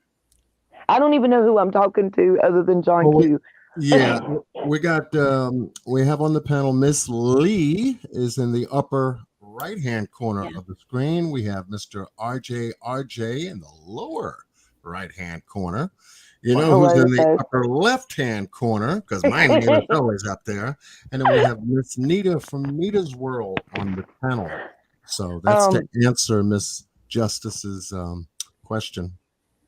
I don't even know who I'm talking to other than John Q.
Yeah, we have on the panel Miss Lee is in the upper right-hand corner of the screen. We have Mr. RJ in the lower right-hand corner. You know who's in the upper left-hand corner, because my name is always up there. And then we have Miss Nita from Nita's World on the panel. So that's to answer Miss Justice's question.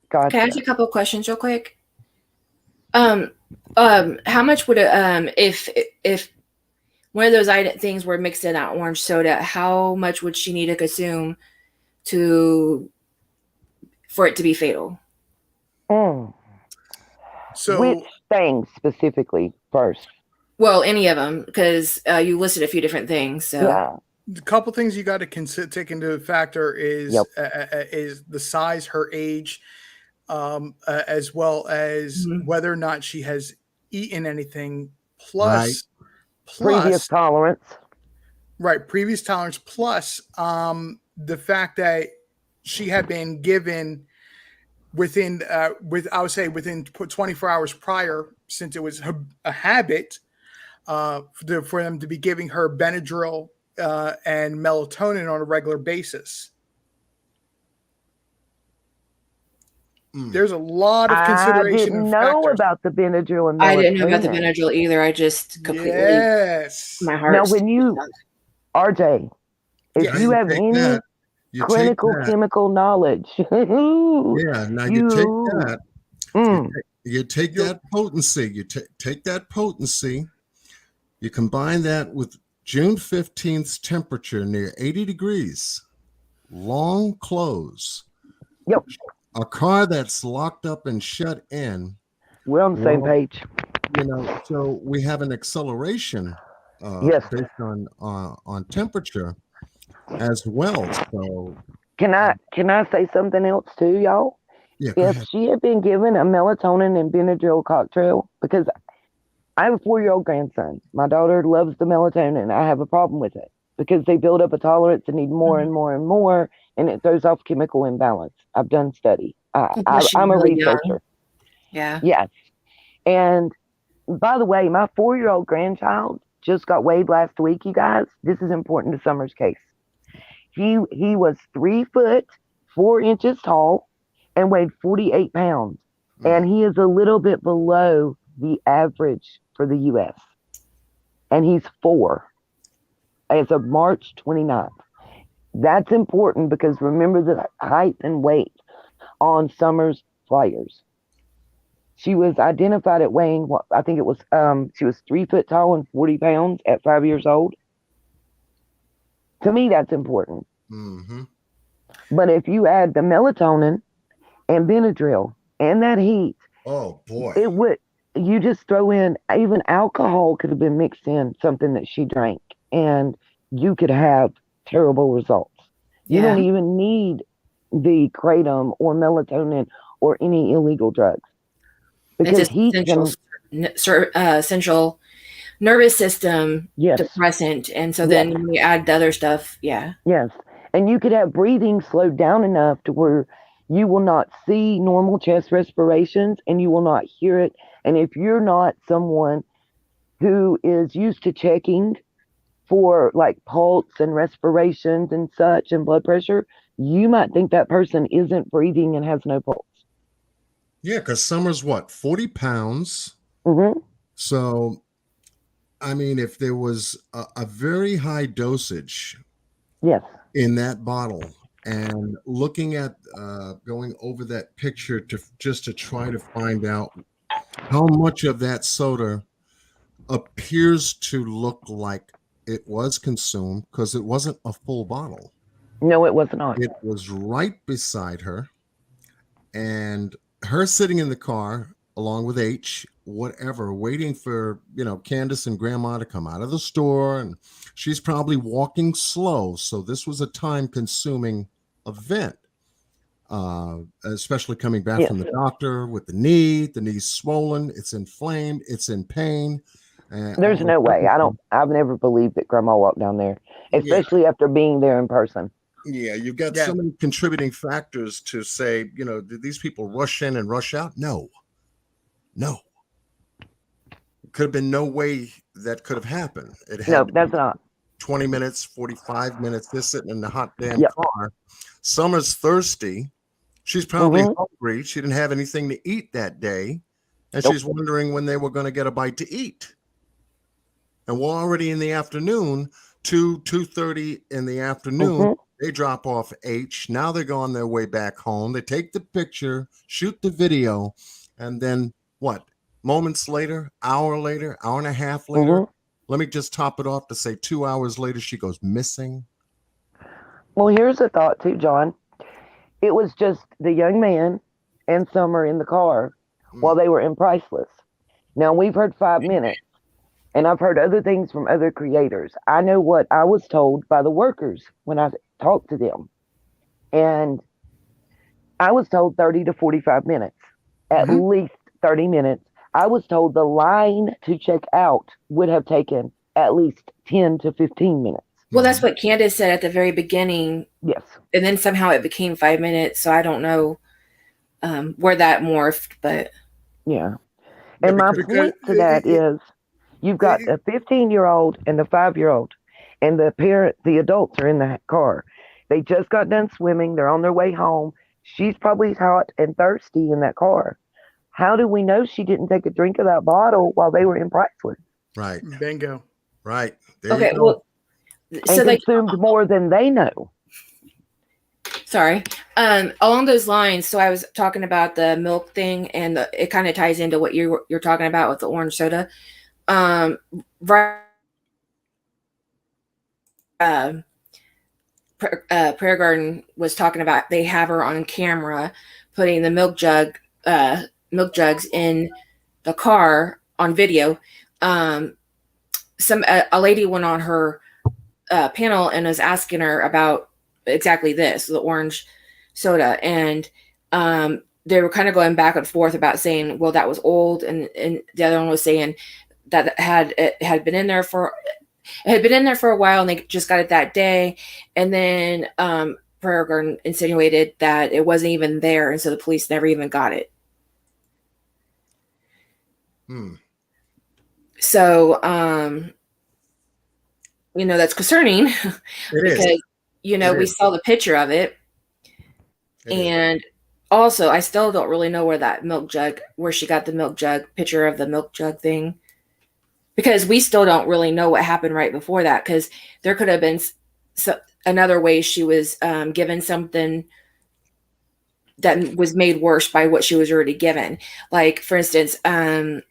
Gotcha.
Can I ask you a couple of questions real quick? How much would it if one of those things were mixed in that orange soda, how much would she need to consume for it to be fatal?
So
which things specifically first?
Well, any of them, because you listed a few different things. So
yeah,
a couple things you got to take into factor is the size, her age, as well as whether or not she has eaten anything, plus
previous tolerance.
Right, previous tolerance, plus the fact that she had been given within 24 hours prior, since it was a habit for them to be giving her Benadryl and melatonin on a regular basis. There's a lot of consideration.
I didn't know about the Benadryl and melatonin.
I didn't know about the Benadryl either. I just completely my heart.
Now, when you RJ, if you have any clinical chemical knowledge,
now you take that. You take that potency. You take that potency. You combine that with June 15th's temperature near 80 degrees, long close.
Yep.
A car that's locked up and shut in.
We're on the same page.
You know, so we have an acceleration based on temperature as well. So
can I say something else too, y'all?
Yeah.
If she had been given a melatonin and Benadryl cocktail, because I have a 4-year-old grandson. My daughter loves the melatonin. I have a problem with it because they build up a tolerance and need more and more and more, and it throws off chemical imbalance. I've done study. I'm a researcher.
Yeah.
Yes. And by the way, my 4-year-old grandchild just got weighed last week, you guys. This is important to Summer's case. He was 3 foot 4 inches tall and weighed 48 pounds. And he is a little bit below the average for the U.S. And he's 4 as of March 29th. That's important because remember the height and weight on Summer's flyers. She was identified at weighing what I think it was. She was 3 foot tall and 40 pounds at 5 years old. To me, that's important. But if you add the melatonin and Benadryl and that heat,
oh boy,
it would. You just throw in even alcohol could have been mixed in something that she drank, and you could have terrible results. You don't even need the kratom or melatonin or any illegal drugs because heat
central nervous system depressant, and so then you add the other stuff. Yes,
and you could have breathing slowed down enough to where you will not see normal chest respirations and you will not hear it. And if you're not someone who is used to checking for like pulse and respirations and such and blood pressure, you might think that person isn't breathing and has no pulse.
Yeah, because Summer's what, 40 pounds? So, I mean, if there was a very high dosage
Yes.
in that bottle, and looking at going over that picture to just to try to find out how much of that soda appears to look like it was consumed, because it wasn't a full bottle.
No, it was not.
It was right beside her, and her sitting in the car along with H, whatever, waiting for, Candace and Grandma to come out of the store, and she's probably walking slow. So this was a time consuming event, especially coming back
Yes.
from the doctor with the knee's swollen, it's inflamed, it's in pain.
There's
all
no
the
way.
different-
I've never believed that Grandma walked down there,
Yeah.
especially after being there in person.
Yeah, you've got
Yeah.
so many contributing factors to say, did these people rush in and rush out? No. Could have been no way that could have happened. It
No,
had
that's not.
20 minutes, 45 minutes, they're sitting in the hot damn
Yep.
car. Summer's thirsty. She's probably
Mhm.
hungry. She didn't have anything to eat that day. And
Nope.
she's wondering when they were going to get a bite to eat. And we're already in the afternoon, 2:30 in the afternoon.
Mhm.
They drop off H. Now they're on their way back home. They take the picture, shoot the video, and then what? Moments later, hour and a half later,
Mhm.
let me just top it off to say 2 hours later, she goes missing.
Well, here's a thought too, John. It was just the young man and Summer in the car while they were in Priceless. Now we've heard 5 minutes, and I've heard other things from other creators. I know what I was told by the workers when I talked to them, and I was told 30 to 45 minutes, at least 30 minutes. I was told the line to check out would have taken at least 10 to 15 minutes.
Well, that's what Candace said at the very beginning,
Yes.
and then somehow it became 5 minutes. So I don't know where that morphed, but
Yeah.
Yeah,
And my
because-
point to that is you've got a 15-year-old and a 5-year-old, and the adults are in the car. They just got done swimming. They're on their way home. She's probably hot and thirsty in that car. How do we know she didn't take a drink of that bottle while they were in Pricewood
Right,
Bingo.
right. There
okay.
you go.
Well,
and
so like,
consumed more than they know?
sorry. Along those lines, so I was talking about the milk thing, and it kind of ties into what you're talking about with the orange soda. Right. Prayer Garden was talking about they have her on camera putting the milk jugs in the car on video. A lady went on her panel and was asking her about exactly this, the orange soda, and they were kind of going back and forth about saying, well, that was old, and the other one was saying that it had been in there for a while and they just got it that day. And then Prayer Garden insinuated that it wasn't even there, and so the police never even got it. So that's concerning.
It is.
Because
It
we
is.
saw the picture of it.
It is.
And also I still don't really know where she got the milk jug picture of the milk jug thing, because we still don't really know what happened right before that, because there could have been another way she was given something that was made worse by what she was already given. Like, for instance, I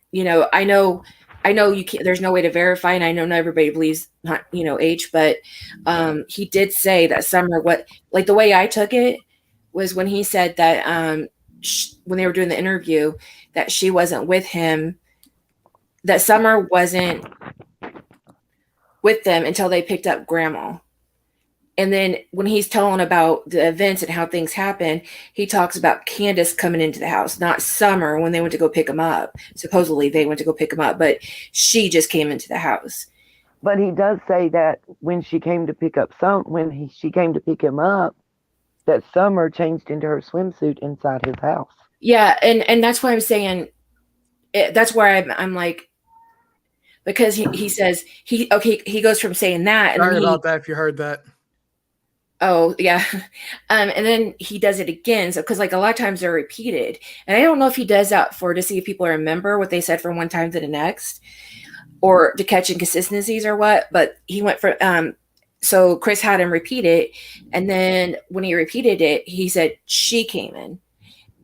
know you can't, there's no way to verify, and I know not everybody believes H, but he did say that Summer, the way I took it was when he said that when they were doing the interview, that she wasn't with him, that Summer wasn't with them until they picked up Grandma. And then when he's telling about the events and how things happen, he talks about Candace coming into the house, not Summer when they went to go pick him up. Supposedly they went to go pick him up, but she just came into the house.
But he does say that when she came to pick up she came to pick him up, that Summer changed into her swimsuit inside his house.
Yeah, and that's why I'm saying that's where I'm like, because he says he goes from saying that, and
Sorry
then
about that if you heard that.
Oh yeah. And then he does it again. So, because like a lot of times they're repeated, and I don't know if he does that for to see if people remember what they said from one time to the next, or to catch inconsistencies or what. But he went for so Chris had him repeat it, and then when he repeated it, he said she came in,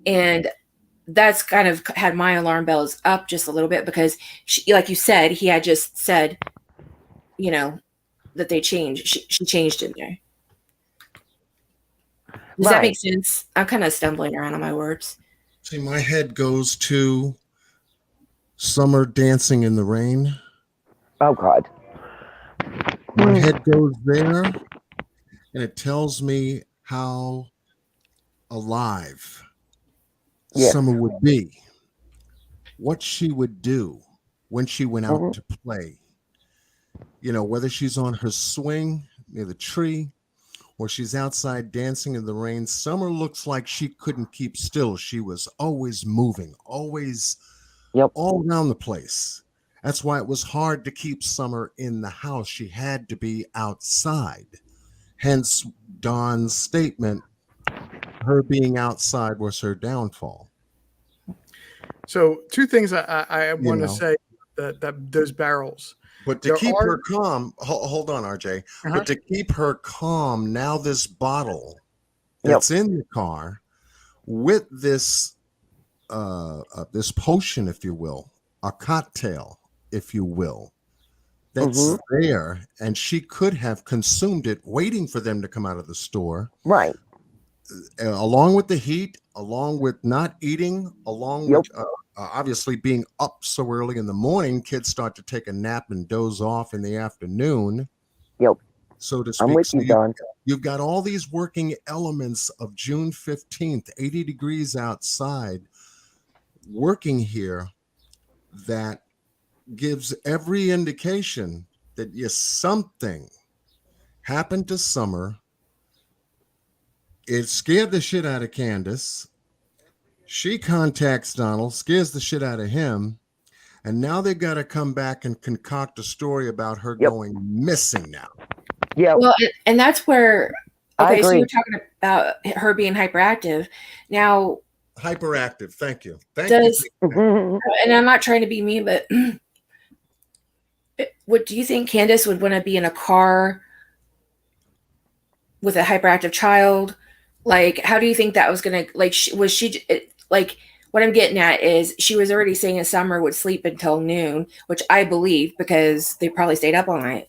and that's kind of had my alarm bells up just a little bit because she, like you said, he had just said, you know, that they changed. She changed in there. Does that
Right.
make sense? I'm kind of stumbling around on my words.
See, my head goes to Summer dancing in the rain.
Oh God.
My head goes there, and it tells me how alive
Yes.
Summer would be, what she would do when she went out
Mhm.
to play. You know, whether she's on her swing near the tree or she's outside dancing in the rain, Summer looks like she couldn't keep still. She was always moving, always
Yep.
all around the place. That's why it was hard to keep Summer in the house. She had to be outside. Hence Don's statement, her being outside was her downfall.
So two things I
You
want to
know,
say that those barrels.
but to
There
keep
are
her calm, hold on, RJ.
uh-huh.
But to keep her calm, now this bottle
Yep.
that's in the car with this this potion, if you will, a cocktail, if you will, that's
Mhm.
there, and she could have consumed it, waiting for them to come out of the store,
Right.
along with the heat, along with not eating, along
Yep.
with obviously being up so early in the morning. Kids start to take a nap and doze off in the afternoon,
Yep.
so to
I'm
speak.
with
So
you, Don.
you've got all these working elements of June 15th, 80 degrees outside, working here, that gives every indication that yes, something happened to Summer. It scared the shit out of Candace. She contacts Donald, scares the shit out of him, and now they got to come back and concoct a story about her
Yep.
going missing now.
Yep.
Well, and that's where,
I
okay, so
agree.
you're talking about her being hyperactive. Now,
Hyperactive. Thank you. Thank you.
does,
Mhm.
and I'm not trying to be mean, but what do you think Candace would want to be in a car with a hyperactive child? Like, how do you think that was going to, like, was she, like, what I'm getting at is she was already saying Summer would sleep until noon, which I believe because they probably stayed up all night.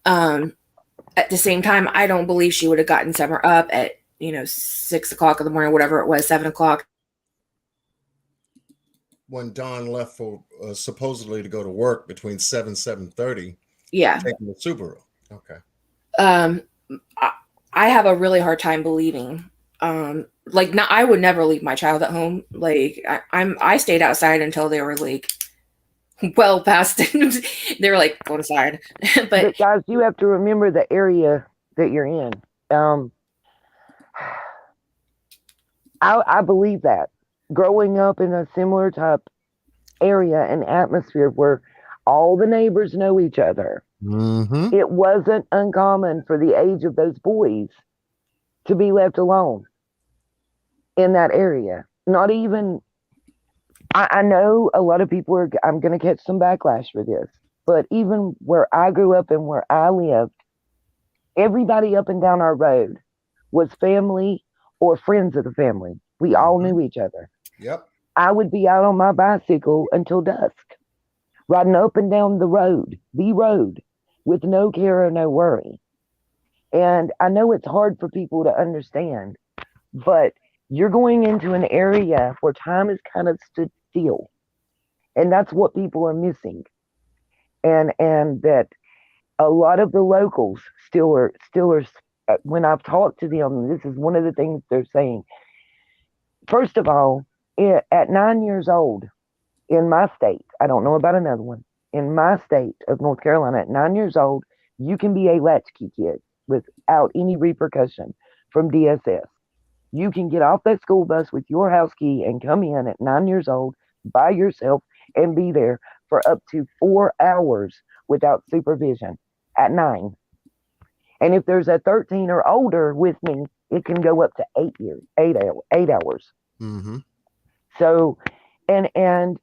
At the same time, I don't believe she would have gotten Summer up at 6 o'clock in the morning, whatever it was, 7 o'clock.
When Don left for supposedly to go to work between 7:30,
Yeah.
taking the Subaru. Okay.
I have a really hard time believing. Like, I would never leave my child at home. Like, I stayed outside until they were like well past. They were like, go inside. But
guys, you have to remember the area that you're in. I believe that growing up in a similar type area and atmosphere where all the neighbors know each other,
Mm-hmm.
it wasn't uncommon for the age of those boys to be left alone in that area. Not even, I know a lot of people are, I'm going to catch some backlash for this, but even where I grew up and where I lived, everybody up and down our road was family or friends of the family. We all knew each other.
Yep.
I would be out on my bicycle until dusk, riding up and down the road with no care or no worry. And I know it's hard for people to understand, but you're going into an area where time has kind of stood still. And that's what people are missing. And that a lot of the locals still are when I've talked to them, this is one of the things they're saying. First of all, at 9 years old in my state, I don't know about another one, in my state of North Carolina, at 9 years old, you can be a latchkey kid without any repercussion from DSS. You can get off that school bus with your house key and come in at 9 years old by yourself and be there for up to 4 hours without supervision at 9. And if there's a 13 or older with me, it can go up to 8 hours.
Mm-hmm.
So, and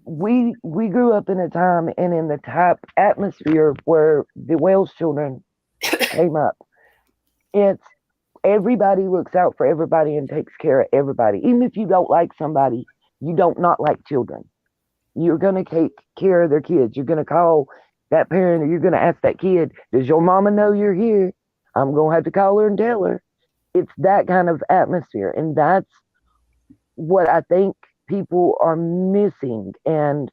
we grew up in a time and in the type atmosphere where the Welsh children came up. It's everybody looks out for everybody and takes care of everybody. Even if you don't like somebody, you don't not like children. You're going to take care of their kids. You're going to call that parent, or you're going to ask that kid, does your mama know you're here? I'm going to have to call her and tell her. It's that kind of atmosphere. And that's what I think people are missing and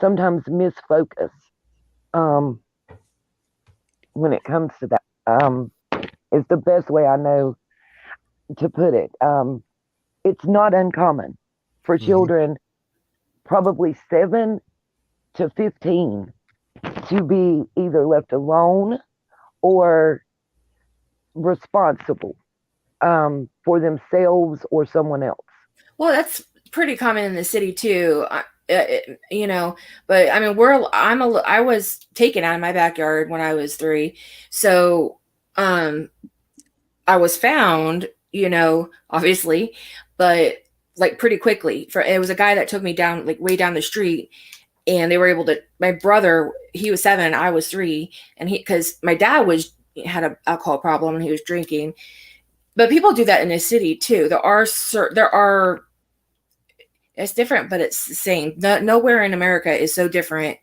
sometimes misfocus when it comes to that. Is the best way I know to put it. It's not uncommon for children, probably 7 to 15, to be either left alone or responsible for themselves or someone else.
Well, that's pretty common in the city too. You know, but I mean, I was taken out of my backyard when I was 3. So, I was found, you know, obviously, but like pretty quickly. It was a guy that took me down, like way down the street, and they were able to. My brother, he was 7, I was 3, and because my dad had an alcohol problem and he was drinking. But people do that in the city too. There are. It's different, but it's the same. Nowhere in America is so different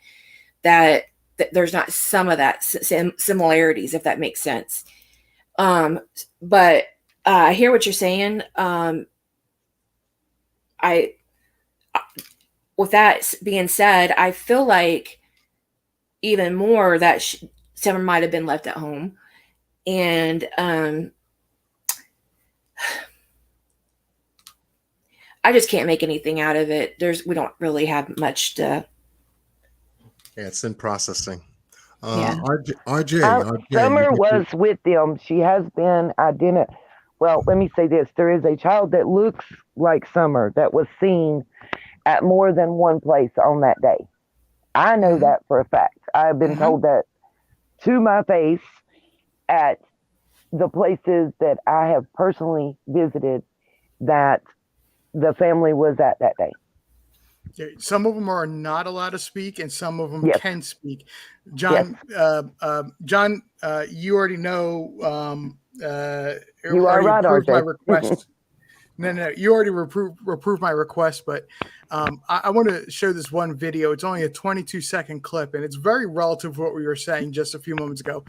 that there's not some of that similarities, if that makes sense. But I hear what you're saying. With that being said, I feel like even more that someone might have been left at home, and I just can't make anything out of it. We don't really have much to.
Yeah, it's in processing.
Yeah.
RJ,
Summer was with them. She has been identified. Well, let me say this. There is a child that looks like Summer that was seen at more than one place on that day. I know that for a fact. I've been told that to my face at the places that I have personally visited that the family was at that day.
Some of them are not allowed to speak, and some of them can speak. John, John, you already know.
You are right, RJ.
My request. No, you already approved my request, but I want to show this one video. It's only a 22-second clip, and it's very relative to what we were saying just a few moments ago.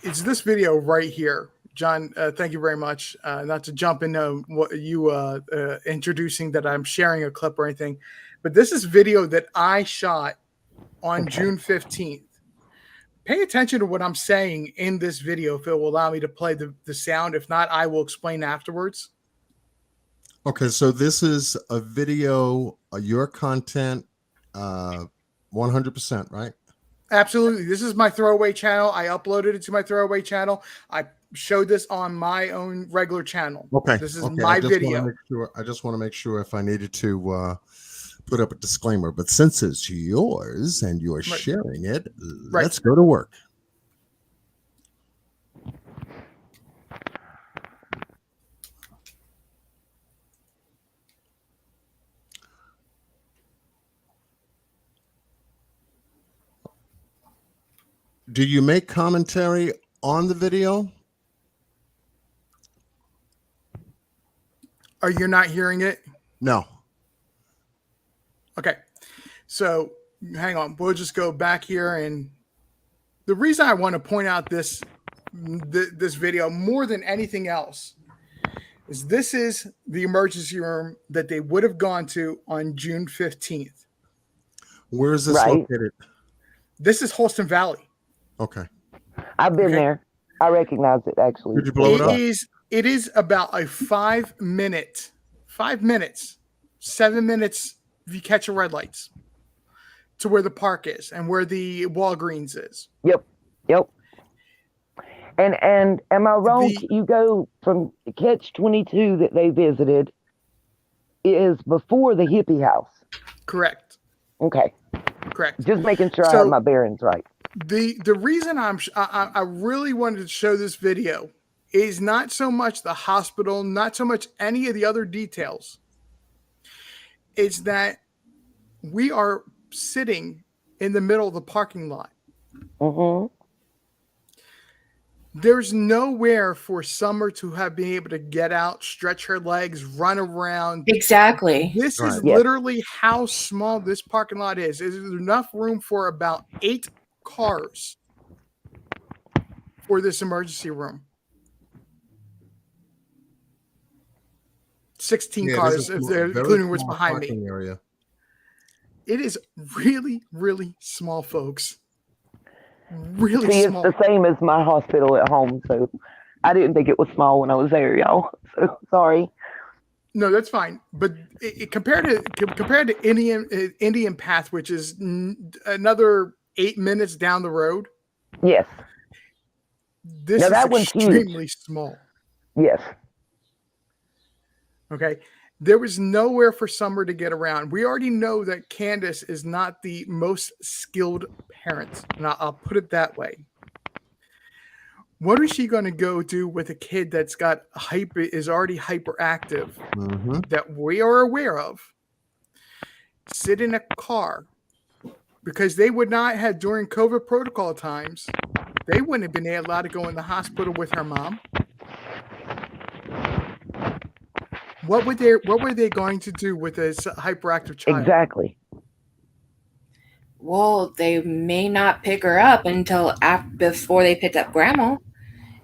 It's this video right here. John, thank you very much. Not to jump into what you introducing that I'm sharing a clip or anything, but this is video that I shot on June 15th. Pay attention to what I'm saying in this video if it will allow me to play the sound. If not, I will explain afterwards.
Okay, so this is a video, your content, 100%, right?
Absolutely. This is my throwaway channel. I uploaded it to my throwaway channel. I showed this on my own regular channel.
Okay.
This is my video.
I just want to make sure if I needed to put up a disclaimer, but since it's yours and you're sharing it, let's go to work. Do you make commentary on the video?
Are you not hearing it?
No.
Okay. So hang on. We'll just go back here. And the reason I want to point out this video more than anything else is this is the emergency room that they would have gone to on June 15th.
Where is this located?
This is Holston Valley.
Okay.
I've been there. I recognize it, actually.
Did you blow it up?
It is about a 5 minutes, 7 minutes if you catch your red lights to where the park is and where the Walgreens is.
Yep. And am I wrong? You go from Catch 22 that they visited is before the hippie house.
Correct.
Okay.
Correct.
Just making sure I have my bearings right.
The reason I really wanted to show this video is not so much the hospital, not so much any of the other details. It's that we are sitting in the middle of the parking lot.
Mm-hmm.
There's nowhere for Summer to have been able to get out, stretch her legs, run around.
Exactly.
This is
Right.
literally how small this parking lot is. There's enough room for about 8 cars for this emergency room. 16
Yeah,
cars,
there's a
if they're
very
including what's
small
behind me.
parking area.
It is really, really small, folks. Really
See,
small.
it's the same as my hospital at home, so I didn't think it was small when I was there, y'all. So sorry.
No, that's fine. But compared to Indian Path, which is another 8 minutes down the road,
Yes.
this
Now,
is
that one's
extremely small.
Yes.
Okay. There was nowhere for Summer to get around. We already know that Candace is not the most skilled parent. And I'll put it that way. What is she going to go do with a kid that's is already hyperactive
Mm-hmm.
that we are aware of? Sit in a car, because they would not have, during COVID protocol times, they wouldn't have been allowed to go in the hospital with her mom. What were they going to do with this hyperactive child?
Exactly.
Well, they may not pick her up until before they picked up Grandma.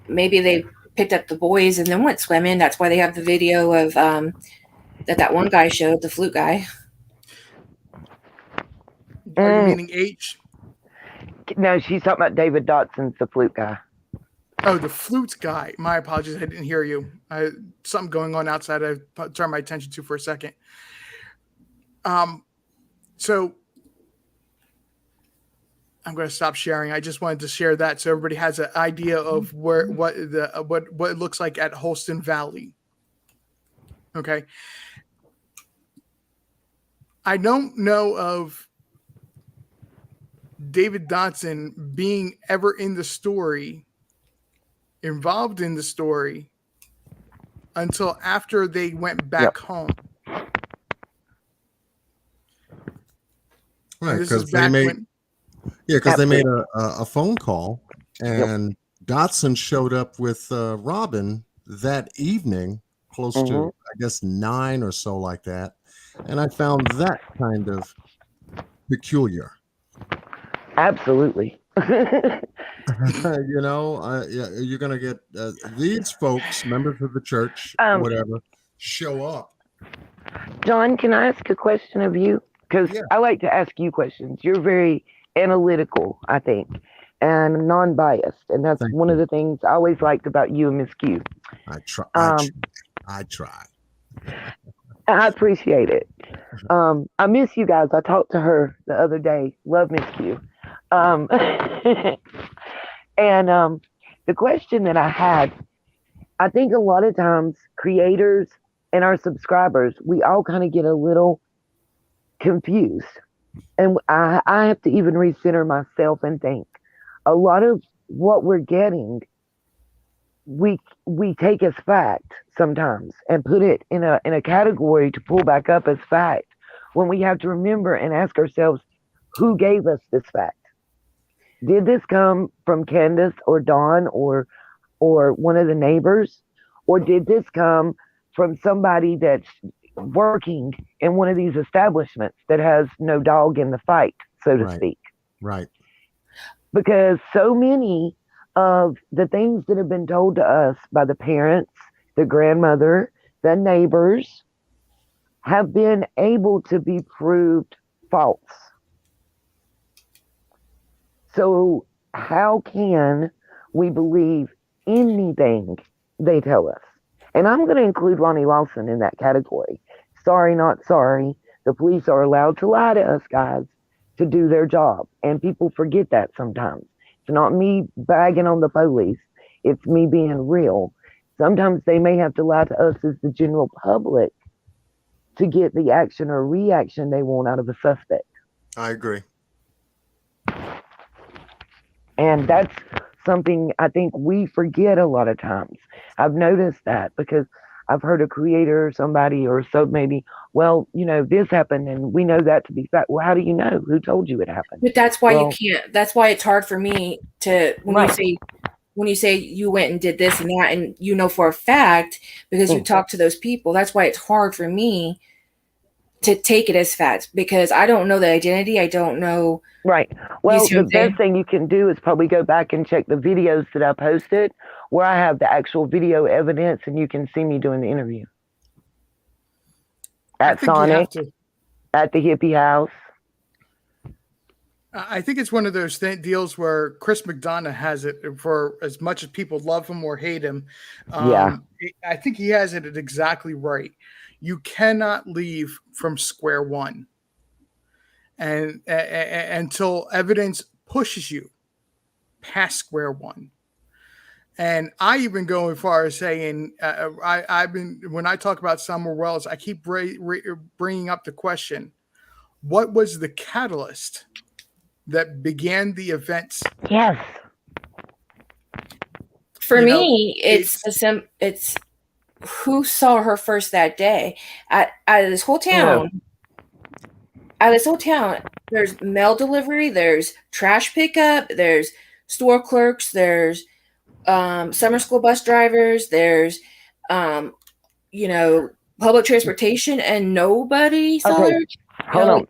Maybe they picked up the boys and then went swimming. That's why they have the video of that one guy showed, the flute guy.
Are you meaning H?
No, she's talking about David Dotson's the flute guy.
Oh, the flute guy. My apologies. I didn't hear you. Something going on outside I turned my attention to for a second. So I'm going to stop sharing. I just wanted to share that so everybody has an idea of what it looks like at Holston Valley. Okay. I don't know of David Dotson being ever in the story, involved in the story, until after they went back home.
Right,
This is
because
back
they
when.
made a phone call, and Dotson showed up with Robin that evening, close to, I guess, 9 or so, like that. And I found that kind of peculiar.
Absolutely.
You know, you're going to get these folks, members of the church, whatever, show up.
John, can I ask a question of you? Because I like to ask you questions. You're very analytical, I think, and non-biased. And that's one of the things I always liked about you and Miss Q.
I try.
I appreciate it. I miss you guys. I talked to her the other day. Love Miss Q. And the question that I had, I think a lot of times creators and our subscribers, we all kind of get a little confused. And I have to even recenter myself and think a lot of what we're getting, we take as fact sometimes and put it in a category to pull back up as fact, when we have to remember and ask ourselves, who gave us this fact? Did this come from Candace or Dawn or one of the neighbors? Or did this come from somebody that's working in one of these establishments that has no dog in the fight, so to speak?
Right.
Because so many of the things that have been told to us by the parents, the grandmother, the neighbors, have been able to be proved false. So how can we believe anything they tell us? And I'm going to include Ronnie Lawson in that category. Sorry, not sorry. The police are allowed to lie to us, guys, to do their job. And people forget that sometimes. It's not me bagging on the police. It's me being real. Sometimes they may have to lie to us as the general public to get the action or reaction they want out of a suspect.
I agree.
And that's something I think we forget a lot of times. I've noticed that because I've heard a creator or somebody or so maybe, well, this happened and we know that to be fact. Well, how do you know? Who told you it happened?
But that's why you
Well,
can't. That's why it's hard for me to
right.
when you say you went and did this and that, and for a fact because you talked to those people. That's why it's hard for me to take it as fact because I don't know the identity. I don't know.
Right. Well, the best thing you can do is probably go back and check the videos that I posted where I have the actual video evidence and you can see me doing the interview. At Sonic, at the hippie house.
I think it's one of those deals where Chris McDonough has it for as much as people love him or hate him.
Yeah.
I think he has it exactly right. You cannot leave from square one, and until evidence pushes you past square one. And I even go as far as saying, when I talk about Samuel Wells, I keep bringing up the question: what was the catalyst that began the events?
Yes.
For me, it's who saw her first that day. Out of this whole town, there's mail delivery, there's trash pickup, there's store clerks, there's summer school bus drivers, there's public transportation, and nobody saw her.
Hold on.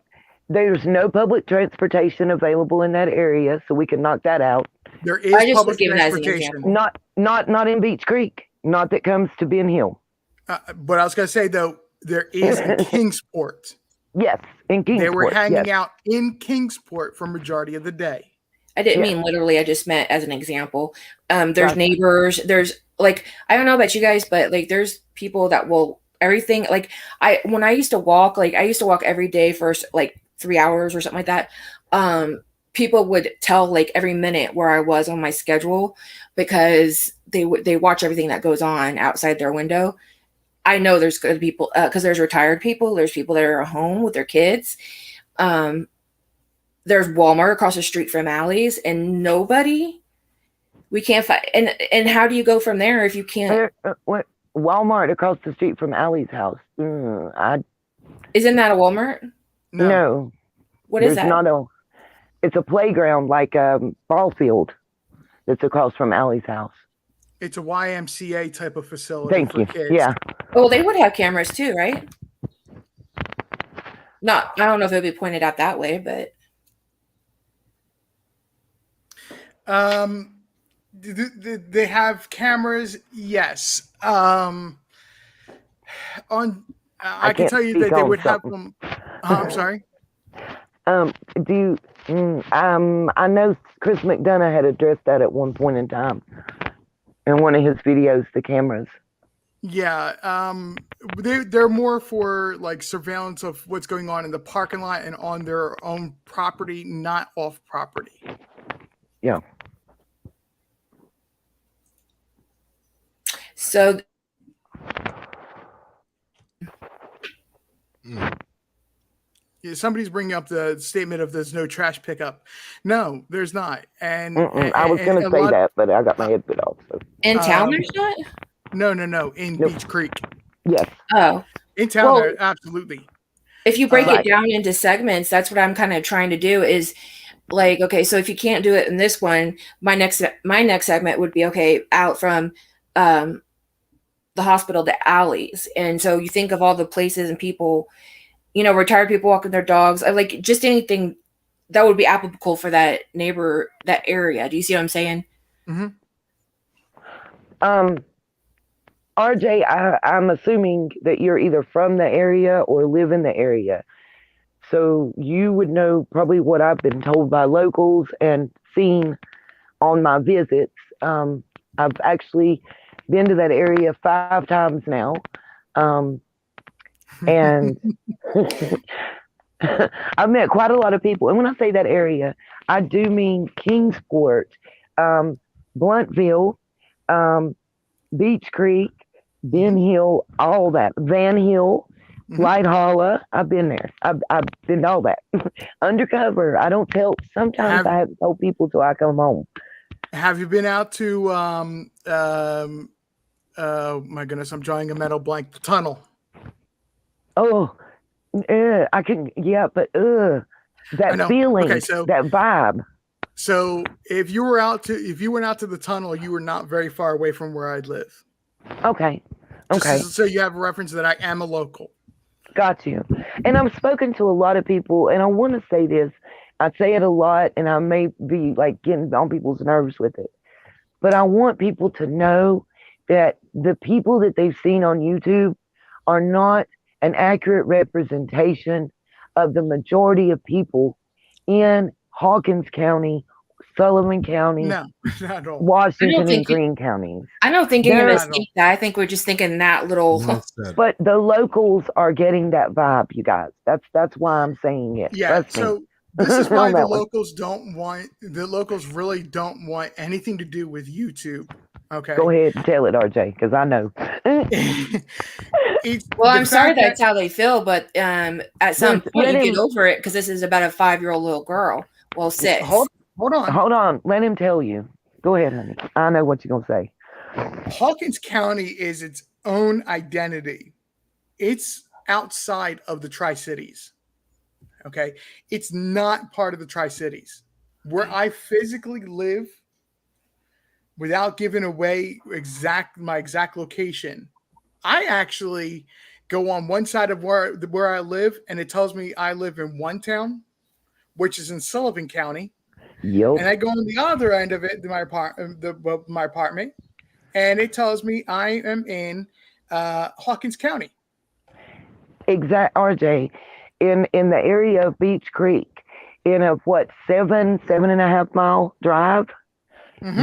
There's no public transportation available in that area, so we can knock that out.
There is public transportation.
Not in Beach Creek. Not that comes to Ben Hill.
But I was going to say, though, there is in Kingsport.
Yes, in Kingsport.
They were hanging out in Kingsport for majority of the day.
I didn't mean literally. I just meant as an example. There's neighbors. There's I don't know about you guys, but there's people that will everything. When I used to walk, I used to walk every day for 3 hours or something like that. People would tell every minute where I was on my schedule because they watch everything that goes on outside their window. I know there's good people because there's retired people. There's people that are at home with their kids. There's Walmart across the street from Alley's, and we can't find. And how do you go from there if you can't?
What Walmart across the street from Alley's house?
Isn't that a Walmart?
No.
What is that?
It's a playground like a ball field that's across from Alley's house.
It's a YMCA type of facility.
Thank you.
Kids.
Yeah.
Well, they would have cameras too, right? I don't know if it would be pointed out that way, but.
They have cameras. Yes. I can tell you that they would have them. I'm sorry.
I know Chris McDonough had addressed that at one point in time in one of his videos, the cameras.
Yeah. They're more for surveillance of what's going on in the parking lot and on their own property, not off property.
Yeah.
So.
Yeah, somebody's bringing up the statement of there's no trash pickup. No, there's not. And
I was going to say that, but I got my head bit off. So.
In town, there's not?
No. In Beach Creek.
Yes.
Oh.
In town, absolutely.
If you break it down into segments, that's what I'm kind of trying to do is okay, so if you can't do it in this one, my next segment would be, out from the hospital to Alley's. And so you think of all the places and people, retired people walking their dogs, just anything that would be applicable for that area. Do you see what I'm saying?
Mm-hmm.
RJ, I'm assuming that you're either from the area or live in the area. So you would know probably what I've been told by locals and seen on my visits. I've actually been to that area 5 times now. And I've met quite a lot of people. And when I say that area, I do mean Kingsport, Bluntville, Beach Creek, Ben Hill, all that. Van Hill, Light Holla. I've been there. I've been all that. Undercover. I don't tell. Sometimes I haven't told people till I come home.
Have you been out to oh my goodness, I'm drawing a mental blank. The tunnel.
Oh, I can. Yeah, but that feeling,
okay, so,
that vibe.
So if you went out to the tunnel, you were not very far away from where I live.
Okay.
Just so you have a reference that I am a local.
Got you. And I've spoken to a lot of people, and I want to say this. I say it a lot, and I may be like getting on people's nerves with it. But I want people to know that the people that they've seen on YouTube are not an accurate representation of the majority of people in Hawkins County, Sullivan County,
no, not at all.
Washington, and Greene counties.
I don't think any of us think that. I think we're just thinking that little.
But the locals are getting that vibe, you guys. That's why I'm saying it.
Yeah. So this is why the locals really don't want anything to do with YouTube. Okay.
Go ahead and tell it, RJ, because I know.
Well, I'm sorry that's how they feel, but at some point you get over it because this is about a 5-year-old little girl. Well, 6.
Hold on.
Let him tell you. Go ahead, honey. I know what you're gonna say.
Hawkins County is its own identity. It's outside of the Tri-Cities. Okay, it's not part of the Tri-Cities. Where I physically live, without giving away my exact location, I actually go on one side of where I live, and it tells me I live in one town, which is in Sullivan County.
Yep.
And I go on the other end of it, my apartment, and it tells me I am in Hawkins County.
Exact, RJ, in the area of Beach Creek, in a 7.5 mile drive,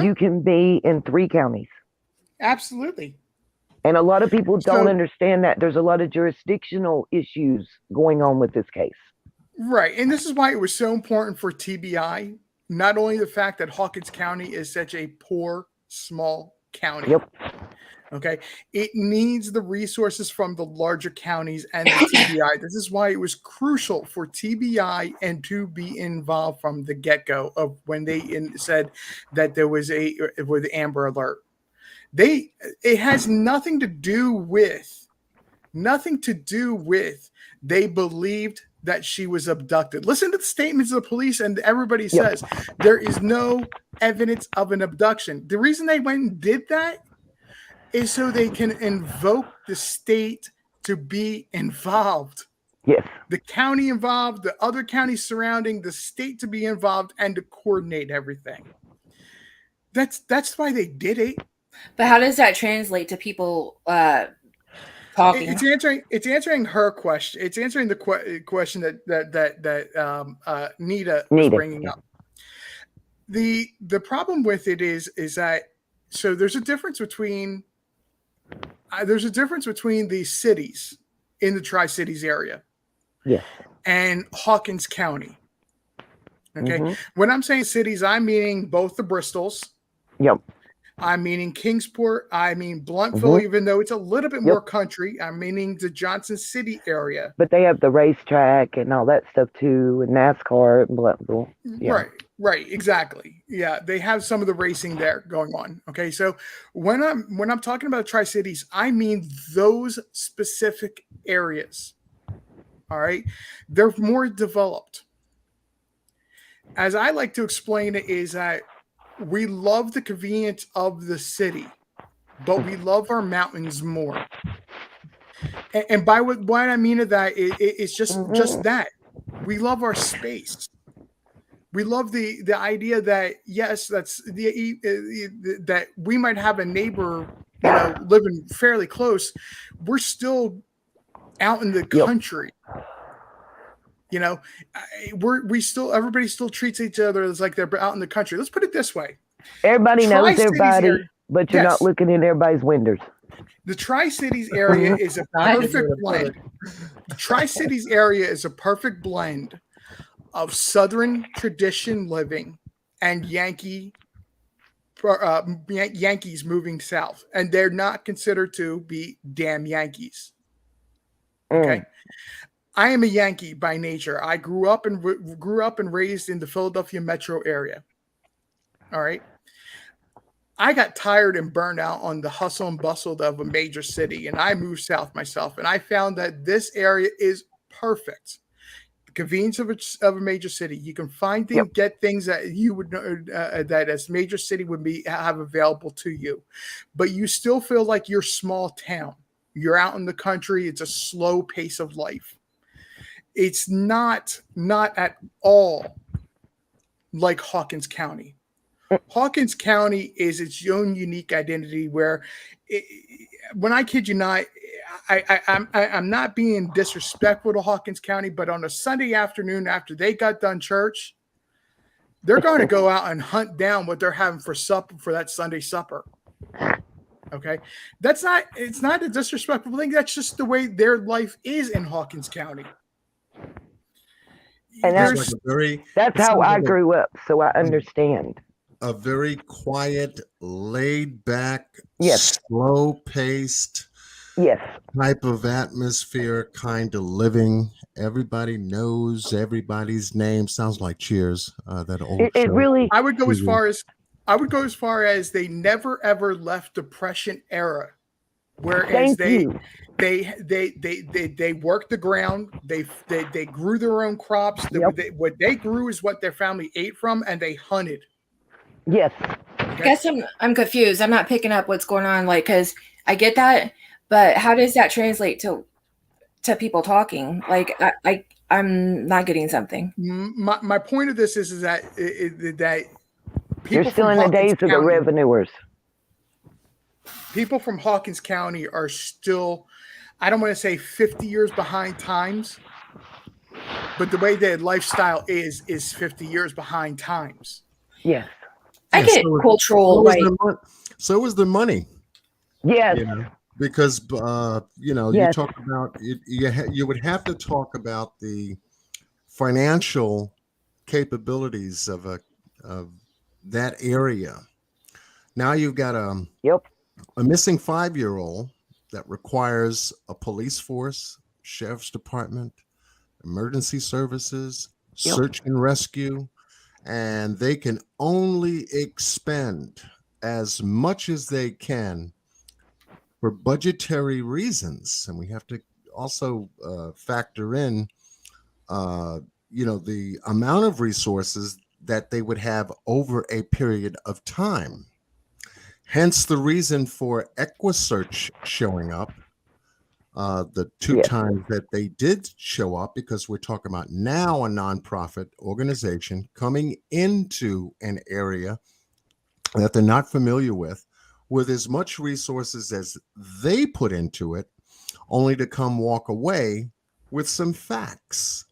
you can be in 3 counties.
Absolutely.
And a lot of people don't understand that there's a lot of jurisdictional issues going on with this case.
Right. And this is why it was so important for TBI. Not only the fact that Hawkins County is such a poor, small county.
Yep.
Okay. It needs the resources from the larger counties and the TBI. This is why it was crucial for TBI and to be involved from the get-go of when they said that there was with Amber Alert. It has nothing to do with they believed that she was abducted. Listen to the statements of the police, and everybody says there is no evidence of an abduction. The reason they went and did that is so they can invoke the state to be involved.
Yes.
The county involved, the other counties surrounding, the state to be involved and to coordinate everything. That's why they did it.
But how does that translate to people talking?
It's answering her question. It's answering the question that Nita was bringing up. The problem with it is that so there's a difference between the cities in the Tri-Cities area, and Hawkins County. Okay, when I'm saying cities, I'm meaning both the Bristols.
Yep.
I'm meaning Kingsport. I mean Blountville, even though it's a little bit more country. I'm meaning the Johnson City area.
But they have the racetrack and all that stuff too, and NASCAR and Blountville. Yeah.
Right, exactly. Yeah, they have some of the racing there going on. Okay, so when I'm talking about Tri-Cities, I mean those specific areas. All right, they're more developed. As I like to explain it, is that we love the convenience of the city, but we love our mountains more. And by what I mean of that, it's just that we love our space. We love the idea that yes, that's that we might have a neighbor, living fairly close. We're still out in the country. Everybody still treats each other as like they're out in the country. Let's put it this way. Everybody
knows everybody, but you're not looking in everybody's windows.
The Tri-Cities area is a perfect blend. The Tri-Cities area is a perfect blend of Southern tradition living and Yankees moving south. And they're not considered to be damn Yankees. Okay. I am a Yankee by nature. I grew up and raised in the Philadelphia metro area. All right. I got tired and burned out on the hustle and bustle of a major city, and I moved south myself. And I found that this area is perfect. The convenience of a major city, you can find things, get things that you would that as major city would have available to you, but you still feel like you're small town. You're out in the country. It's a slow pace of life. It's not at all like Hawkins County. Hawkins County is its own unique identity where, when I kid you not, I'm not being disrespectful to Hawkins County, but on a Sunday afternoon after they got done church, they're going to go out and hunt down what they're having for supper for that Sunday supper. Okay. It's not a disrespectful thing. That's just the way their life is in Hawkins County.
And that's how I grew up, so I understand.
A very quiet, laid back,
yes,
slow-paced,
yes,
type of atmosphere, kind of living. Everybody knows everybody's name. Sounds like Cheers. That old show.
It really.
I would go as far as they never ever left Depression era, whereas they worked the ground. They grew their own crops. What they grew is what their family ate from, and they hunted.
Yes.
I guess I'm confused. I'm not picking up what's going on. Like, because I get that, but how does that translate to people talking? Like, I'm not getting something.
My point of this is that people
you're still in the days of the revenuers.
People from Hawkins County are still, I don't want to say 50 years behind times, but the way their lifestyle is 50 years behind times.
Yes.
I get cultural,
so is the money.
Yes.
Because you talk about it, you would have to talk about the financial capabilities of that area. Now you've got a missing 5-year-old that requires a police force, sheriff's department, emergency services, search and rescue. And they can only expend as much as they can for budgetary reasons. And we have to also factor in, the amount of resources that they would have over a period of time. Hence the reason for EquiSearch showing up. The two times that they did show up, because we're talking about now a nonprofit organization coming into an area that they're not familiar with as much resources as they put into it, only to come walk away with some facts.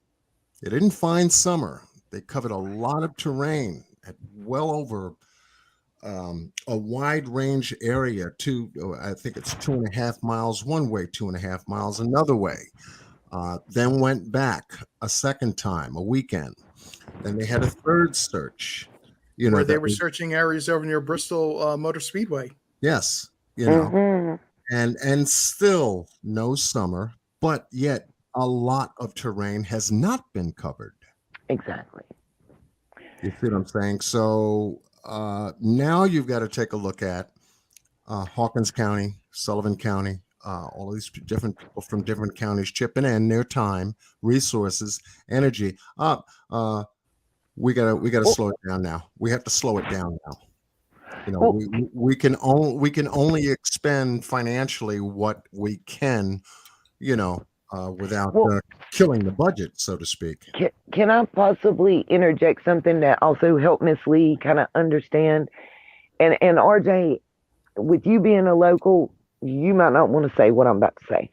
They didn't find summer. They covered a lot of terrain at well over a wide range area. I think it's 2.5 miles one way, 2.5 miles another way. Then went back a second time, a weekend. Then they had a third search.
Where they were searching areas over near Bristol Motor Speedway.
Yes, and still no summer, but yet a lot of terrain has not been covered.
Exactly.
You see what I'm saying? So now you've got to take a look at Hawkins County, Sullivan County, all of these different people from different counties chipping in their time, resources, energy. We gotta slow it down now. We have to slow it down now. We can only expend financially what we can, without killing the budget, so to speak.
Can I possibly interject something that also helped Miss Lee kind of understand? And RJ, with you being a local, you might not want to say what I'm about to say.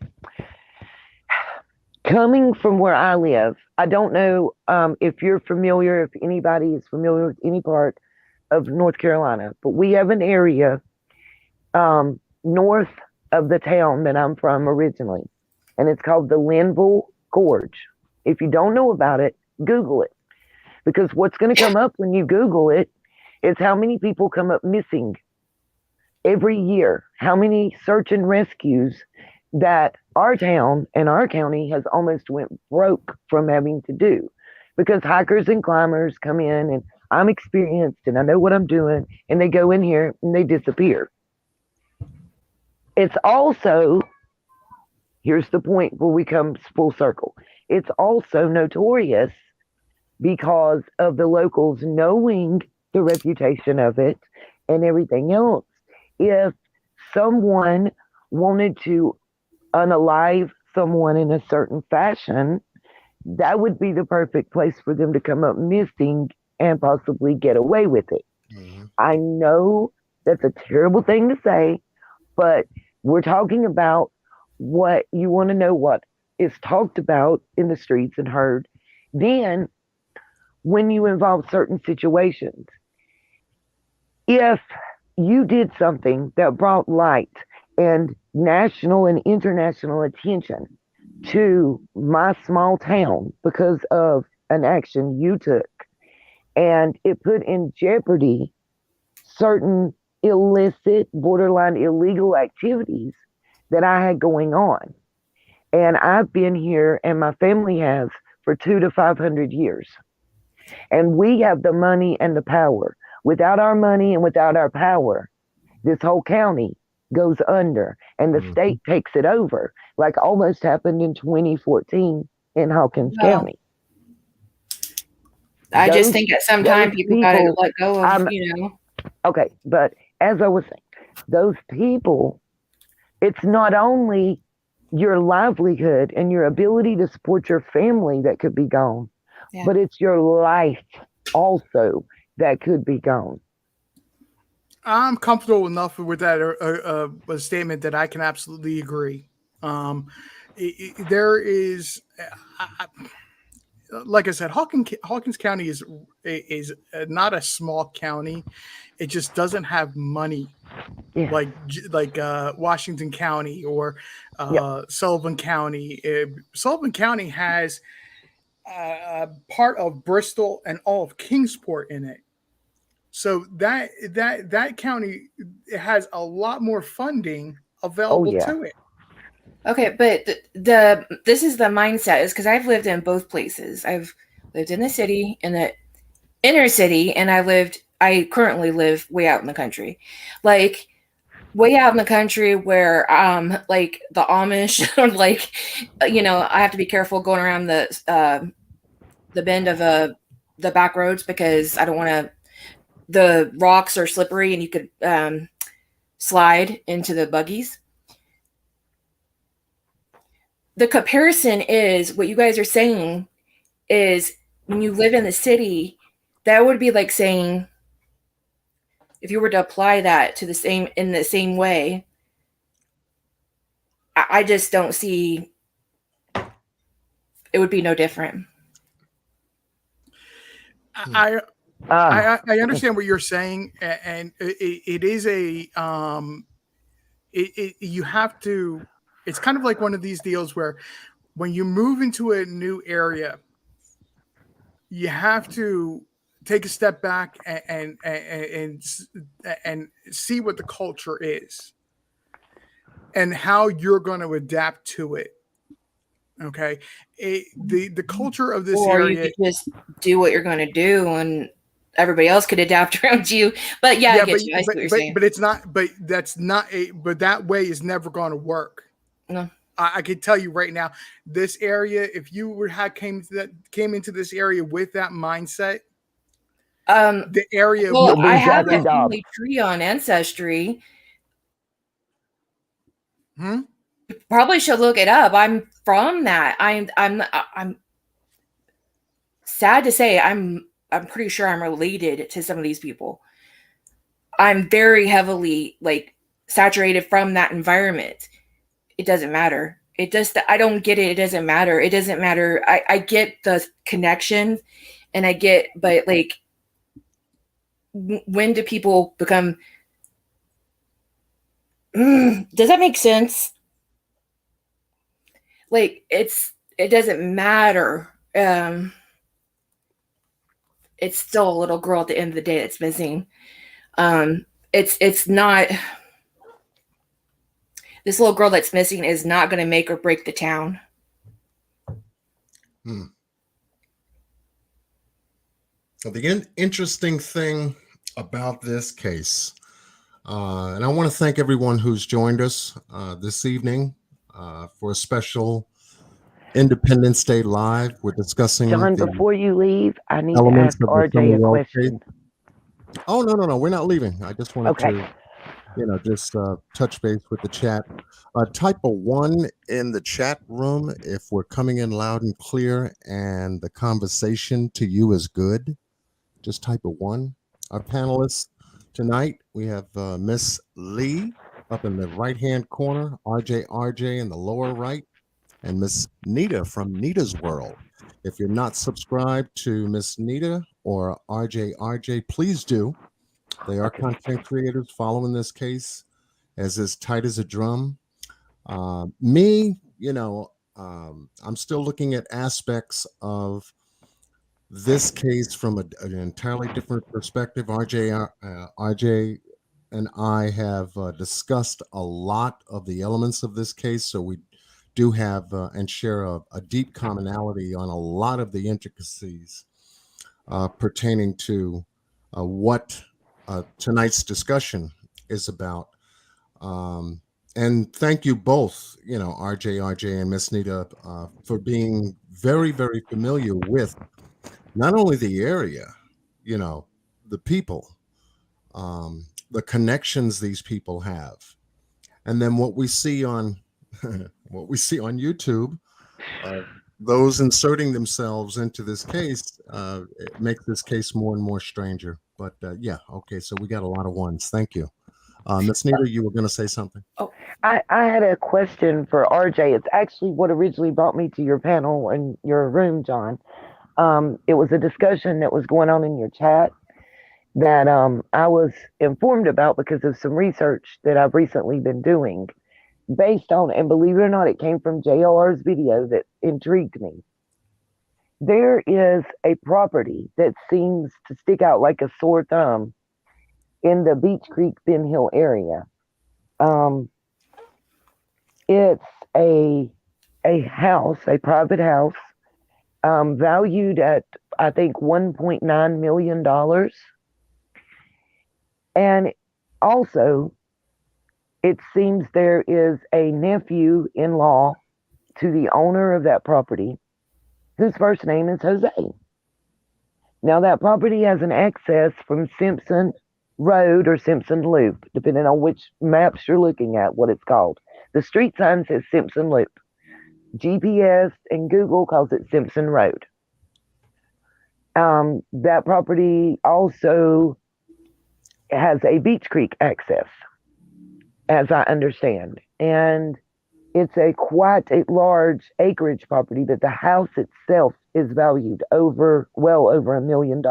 Coming from where I live, I don't know if you're familiar, if anybody is familiar with any part of North Carolina, but we have an area north of the town that I'm from originally, and it's called the Linville Gorge. If you don't know about it, Google it, because what's going to come up when you Google it is how many people come up missing every year, how many search and rescues that our town and our county has almost went broke from having to do, because hikers and climbers come in, and I'm experienced and I know what I'm doing, and they go in here and they disappear. It's also, here's the point where we come full circle. It's also notorious because of the locals knowing the reputation of it and everything else. If someone wanted to unalive someone in a certain fashion, that would be the perfect place for them to come up missing and possibly get away with it.
Mhm.
I know that's a terrible thing to say, but we're talking about what you want to know, what is talked about in the streets and heard. Then, when you involve certain situations, if you did something that brought light and national and international attention to my small town because of an action you took, and it put in jeopardy certain illicit, borderline illegal activities that I had going on. And I've been here, and my family has, for 200 to 500 years. And we have the money and the power. Without our money and without our power, this whole county goes under, and the state takes it over, like almost happened in 2014 in Hawkins
No.
County.
I just
Those-
think at some time
those
people got to
people-
let go of,
I'm-
you know.
Okay, but as I was saying, those people, it's not only your livelihood and your ability to support your family that could be gone,
Yeah.
but it's your life also that could be gone.
I'm comfortable enough with that a statement that I can absolutely agree. There is, like I said, Hawkins County is not a small county. It just doesn't have money
Yeah.
like Washington County or Sullivan County. Sullivan County has part of Bristol and all of Kingsport in it. So that county has a lot more funding available
yeah.
to it.
Okay, but this is the mindset, is because I've lived in both places. I've lived in the city, in the inner city, and I currently live way out in the country. Like way out in the country where like the Amish or like, you know, I have to be careful going around the bend of the back roads because I don't want to, the rocks are slippery and you could slide into the buggies. The comparison is what you guys are saying is when you live in the city, that would be like saying, if you were to apply that to in the same way, I just don't see, it would be no different.
I understand what you're saying, and it is a you have to. It's kind of like one of these deals where when you move into a new area, you have to take a step back and see what the culture is and how you're going to adapt to it. Okay, the culture of this
Or
area.
you could just do what you're going to do, and everybody else could adapt around you. But yeah, I get you. I see what you're saying.
But it's not. But that's not a. But that way is never going to work.
No.
I can tell you right now, this area. If you came into this area with that mindset, the area.
Well, I have
Jackie
a
Dog.
family tree on Ancestry. Probably should look it up. I'm from that. I'm sad to say I'm pretty sure I'm related to some of these people. I'm very heavily like saturated from that environment. It doesn't matter. It just, I don't get it. It doesn't matter. It doesn't matter. I get the connection and I get, but like, when do people become, does that make sense? Like it doesn't matter. It's still a little girl at the end of the day that's missing. It's not, this little girl that's missing is not going to make or break the town.
Well, the interesting thing about this case, and I want to thank everyone who's joined us this evening for a special Independence Day Live. We're discussing
John,
the
before you leave, I need to
elements
ask
of the
RJ a
Summerall
question.
case. Oh, no, we're not leaving. I just wanted
Okay.
to, just touch base with the chat. Type a 1 in the chat room if we're coming in loud and clear and the conversation to you is good. Just type a 1. Our panelists tonight, we have Miss Lee up in the right-hand corner, RJ in the lower right, and Miss Nita from Nita's World. If you're not subscribed to Miss Nita or RJ, please do. They are content creators following this case as tight as a drum. Me, I'm still looking at aspects of this case from an entirely different perspective. RJ and I have discussed a lot of the elements of this case, so we do have and share a deep commonality on a lot of the intricacies pertaining to what tonight's discussion is about. And thank you both, RJ, and Miss Nita, for being very, very familiar with not only the area, the people, the connections these people have, and then what we see on YouTube. Those inserting themselves into this case it makes this case more and more stranger. But yeah, okay, so we got a lot of ones. Thank you. Miss Nita, you were going to say something?
Oh,
I had a question for RJ. It's actually what originally brought me to your panel and your room, John. It was a discussion that was going on in your chat that I was informed about because of some research that I've recently been doing based on, and believe it or not, it came from JLR's video that intrigued me. There is a property that seems to stick out like a sore thumb in the Beach Creek, Ben Hill area. It's a house, a private house, valued at, I think, $1.9 million. And also, it seems there is a nephew-in-law to the owner of that property, whose first name is Jose. Now, that property has an access from Simpson Road or Simpson Loop, depending on which maps you're looking at, what it's called. The street sign says Simpson Loop. GPS and Google calls it Simpson Road. That property also has a Beach Creek access, as I understand. And it's quite a large acreage property, but the house itself is valued well over $1 million.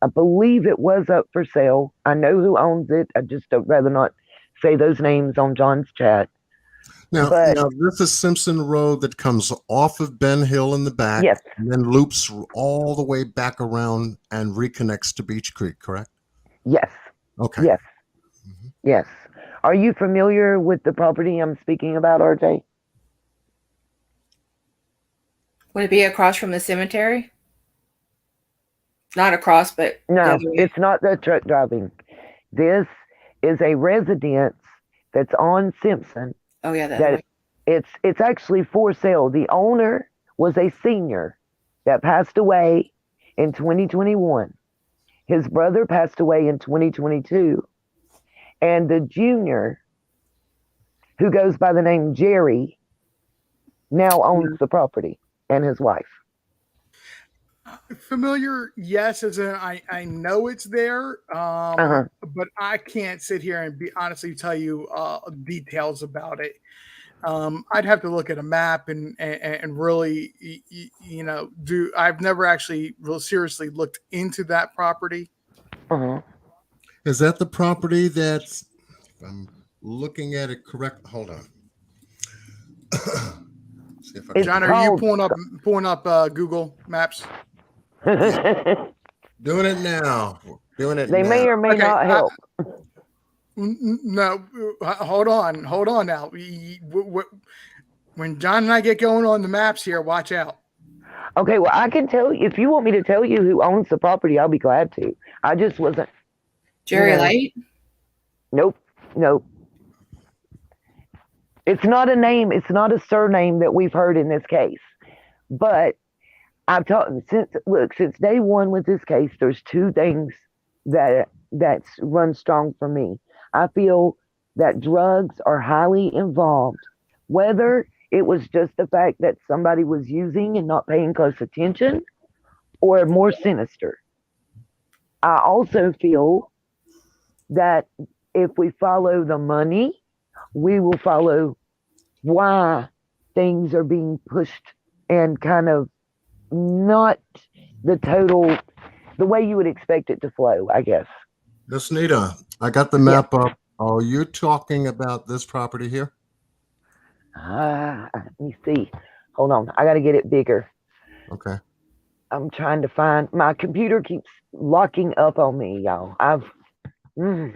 I believe it was up for sale. I know who owns it. I just don't rather not say those names on John's chat.
Now, this is Simpson Road that comes off of Ben Hill in the back,
yes,
and then loops all the way back around and reconnects to Beach Creek, correct?
Yes.
Okay.
Yes. Mm-hmm. Yes. Are you familiar with the property I'm speaking about, RJ?
would it be across from the cemetery? Not across, but
no, it's not the truck driving. This is a residence that's on Simpson.
Oh yeah, that
it's actually for sale. The owner was a senior that passed away in 2021. His brother passed away in 2022. And the junior, who goes by the name Jerry, now owns the property, and his wife.
Familiar, yes, as in I know it's there, but I can't sit here and honestly tell you details about it. I'd have to look at a map and really, I've never actually real seriously looked into that property.
Is that the property that's, if I'm looking at it correct, hold on.
See if John, are you pulling up Google Maps?
Doing it now.
They may or may not help.
No, hold on now. When John and I get going on the maps here, watch out.
Okay, well, I can tell you if you want me to tell you who owns the property. I'll be glad to. I just wasn't.
Jerry
You know.
Light.
Nope. Nope. It's not a name. It's not a surname that we've heard in this case. But I've talked since day one with this case. There's two things that's run strong for me. I feel that drugs are highly involved, whether it was just the fact that somebody was using and not paying close attention, or more sinister. I also feel that if we follow the money, we will follow why things are being pushed and kind of not the way you would expect it to flow, I guess.
Miss Nita, I got the map up. Are you talking about this property here?
Let me see. Hold on. I got to get it bigger.
Okay.
I'm trying to find. My computer keeps locking up on me, y'all. I'm trying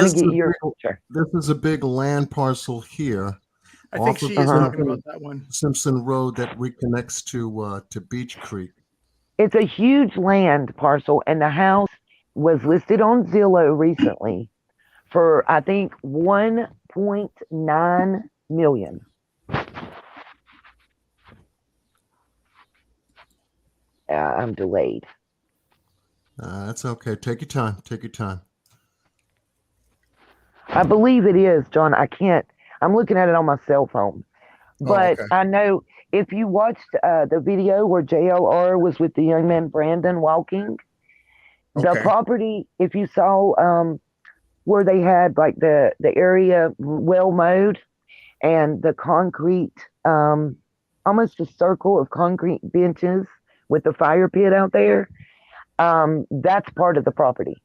to get your picture.
This is a big land parcel here.
I think she is talking about that one.
Simpson Road that reconnects to Beach Creek.
It's a huge land parcel, and the house was listed on Zillow recently for, I think, $1.9 million. I'm delayed.
That's okay. Take your time. Take your time.
I believe it is, John. I'm looking at it on my cell phone. But
okay.
I know if you watched the video where JLR was with the young man Brandon walking, the property, if you saw where they had like the area well mowed and the concrete, almost a circle of concrete benches with the fire pit out there, that's part of the property.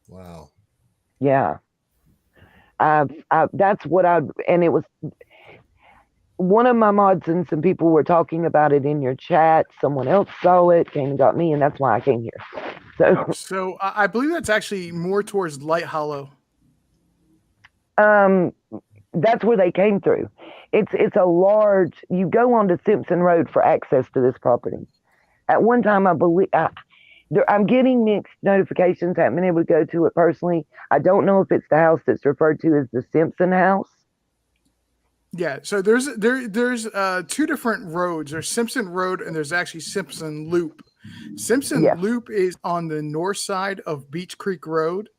Wow.
Yeah. That's what and it was one of my mods and some people were talking about it in your chat. Someone else saw it, came and got me, and that's why I came here.
So I believe that's actually more towards Light Hollow.
That's where they came through. It's a large. You go onto Simpson Road for access to this property. At one time, I believe I'm getting mixed notifications. I haven't been able to go to it personally. I don't know if it's the house that's referred to as the Simpson house.
Yeah, so there's two different roads. There's Simpson Road and there's actually Simpson Loop. Simpson Loop is on the north side of Beach Creek Road.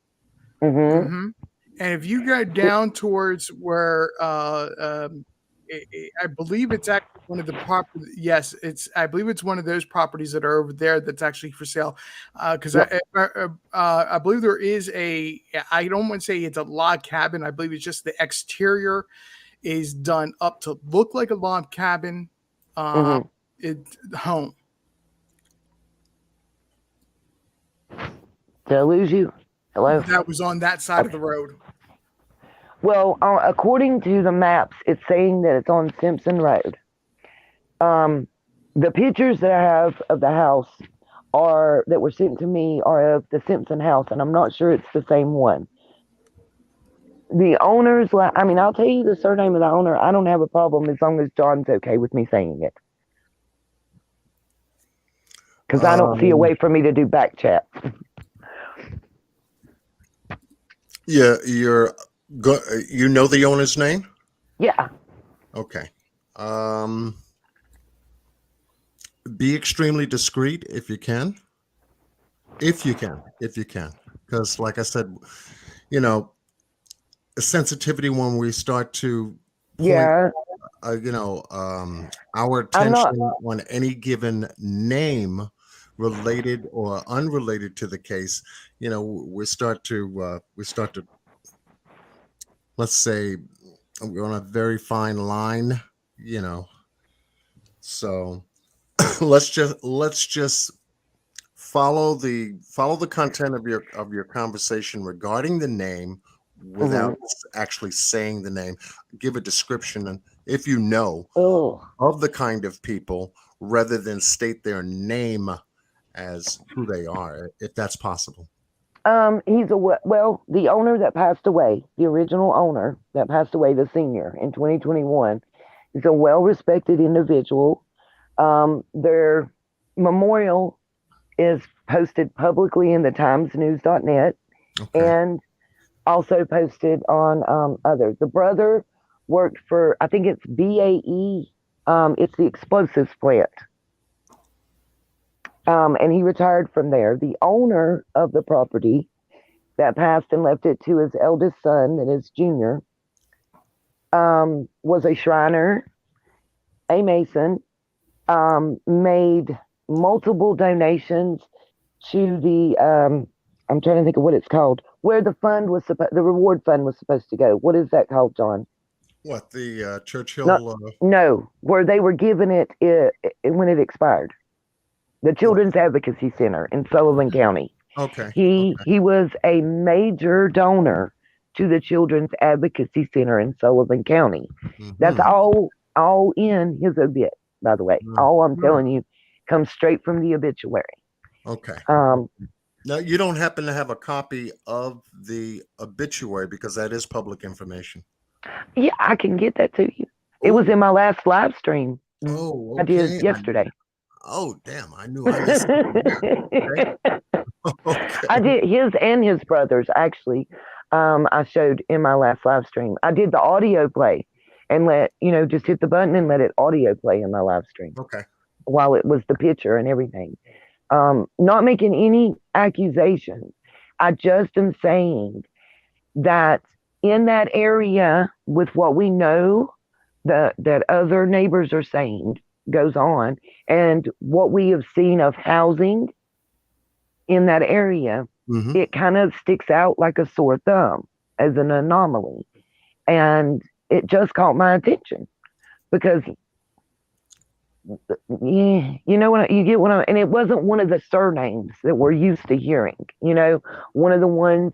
Mm-hmm.
Mm-hmm. And if you go down towards where I believe it's actually one of the properties. Yes, I believe it's one of those properties that are over there that's actually for sale. Because I believe there is I don't want to say it's a log cabin. I believe it's just the exterior is done up to look like a log cabin. It's home.
Did I lose you? Hello?
That was on that side of the road.
Well, according to the maps, it's saying that it's on Simpson Road. The pictures that I have of the house that were sent to me are of the Simpson house, and I'm not sure it's the same one. The owner's, I'll tell you the surname of the owner. I don't have a problem as long as John's okay with me saying it. Because I don't see a way for me to do back chat.
Yeah, you know the owner's name?
Yeah.
Okay. Be extremely discreet if you can. If you can. Because like I said, sensitivity when we start to point, our attention on any given name related or unrelated to the case, we start to let's say we're on a very fine line, so let's just follow the content of your conversation regarding the name without actually saying the name. Give a description, and if you know of the kind of people, rather than state their name as who they are, if that's possible.
He's the owner that passed away, the original owner that passed away, the senior in 2021, is a well-respected individual. Their memorial is posted publicly in the timesnews.net
Okay.
and also posted on others. The brother worked for, I think it's BAE, it's the explosives plant. And he retired from there. The owner of the property that passed and left it to his eldest son, that is Junior, was a Shriner, a Mason, made multiple donations to the, I'm trying to think of what it's called, where the reward fund was supposed to go. What is that called, John?
What, the Churchill?
No, where they were given it when it expired. The Children's Advocacy Center in Sullivan County.
Okay.
He was a major donor to the Children's Advocacy Center in Sullivan County.
Mm-hmm.
That's all in his obit, by the way.
Mm-hmm.
All I'm telling you comes straight from the obituary.
Okay. Now, you don't happen to have a copy of the obituary because that is public information.
Yeah, I can get that to you. It was in my last live stream.
Oh, okay.
I did yesterday.
Oh, damn. I knew I missed it. Okay.
I did his and his brother's, actually. I showed in my last live stream. I did the audio play and just hit the button and let it audio play in my live stream.
Okay.
While it was the picture and everything. Not making any accusations. I just am saying that in that area, with what we know that other neighbors are saying goes on, and what we have seen of housing in that area,
Mm-hmm.
it kind of sticks out like a sore thumb as an anomaly. And it just caught my attention because, yeah, you know what, you get what and it wasn't one of the surnames that we're used to hearing, one of the ones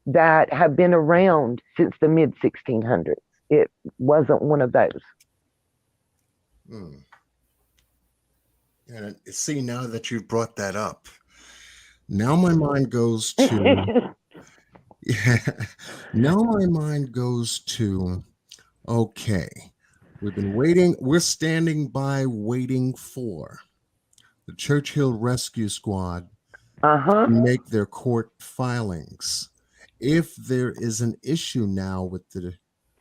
that have been around since the mid 1600s. It wasn't one of those.
And see, now that you've brought that up, now my mind goes to okay, we're standing by waiting for the Churchill Rescue Squad to make their court filings. If there is an issue now with the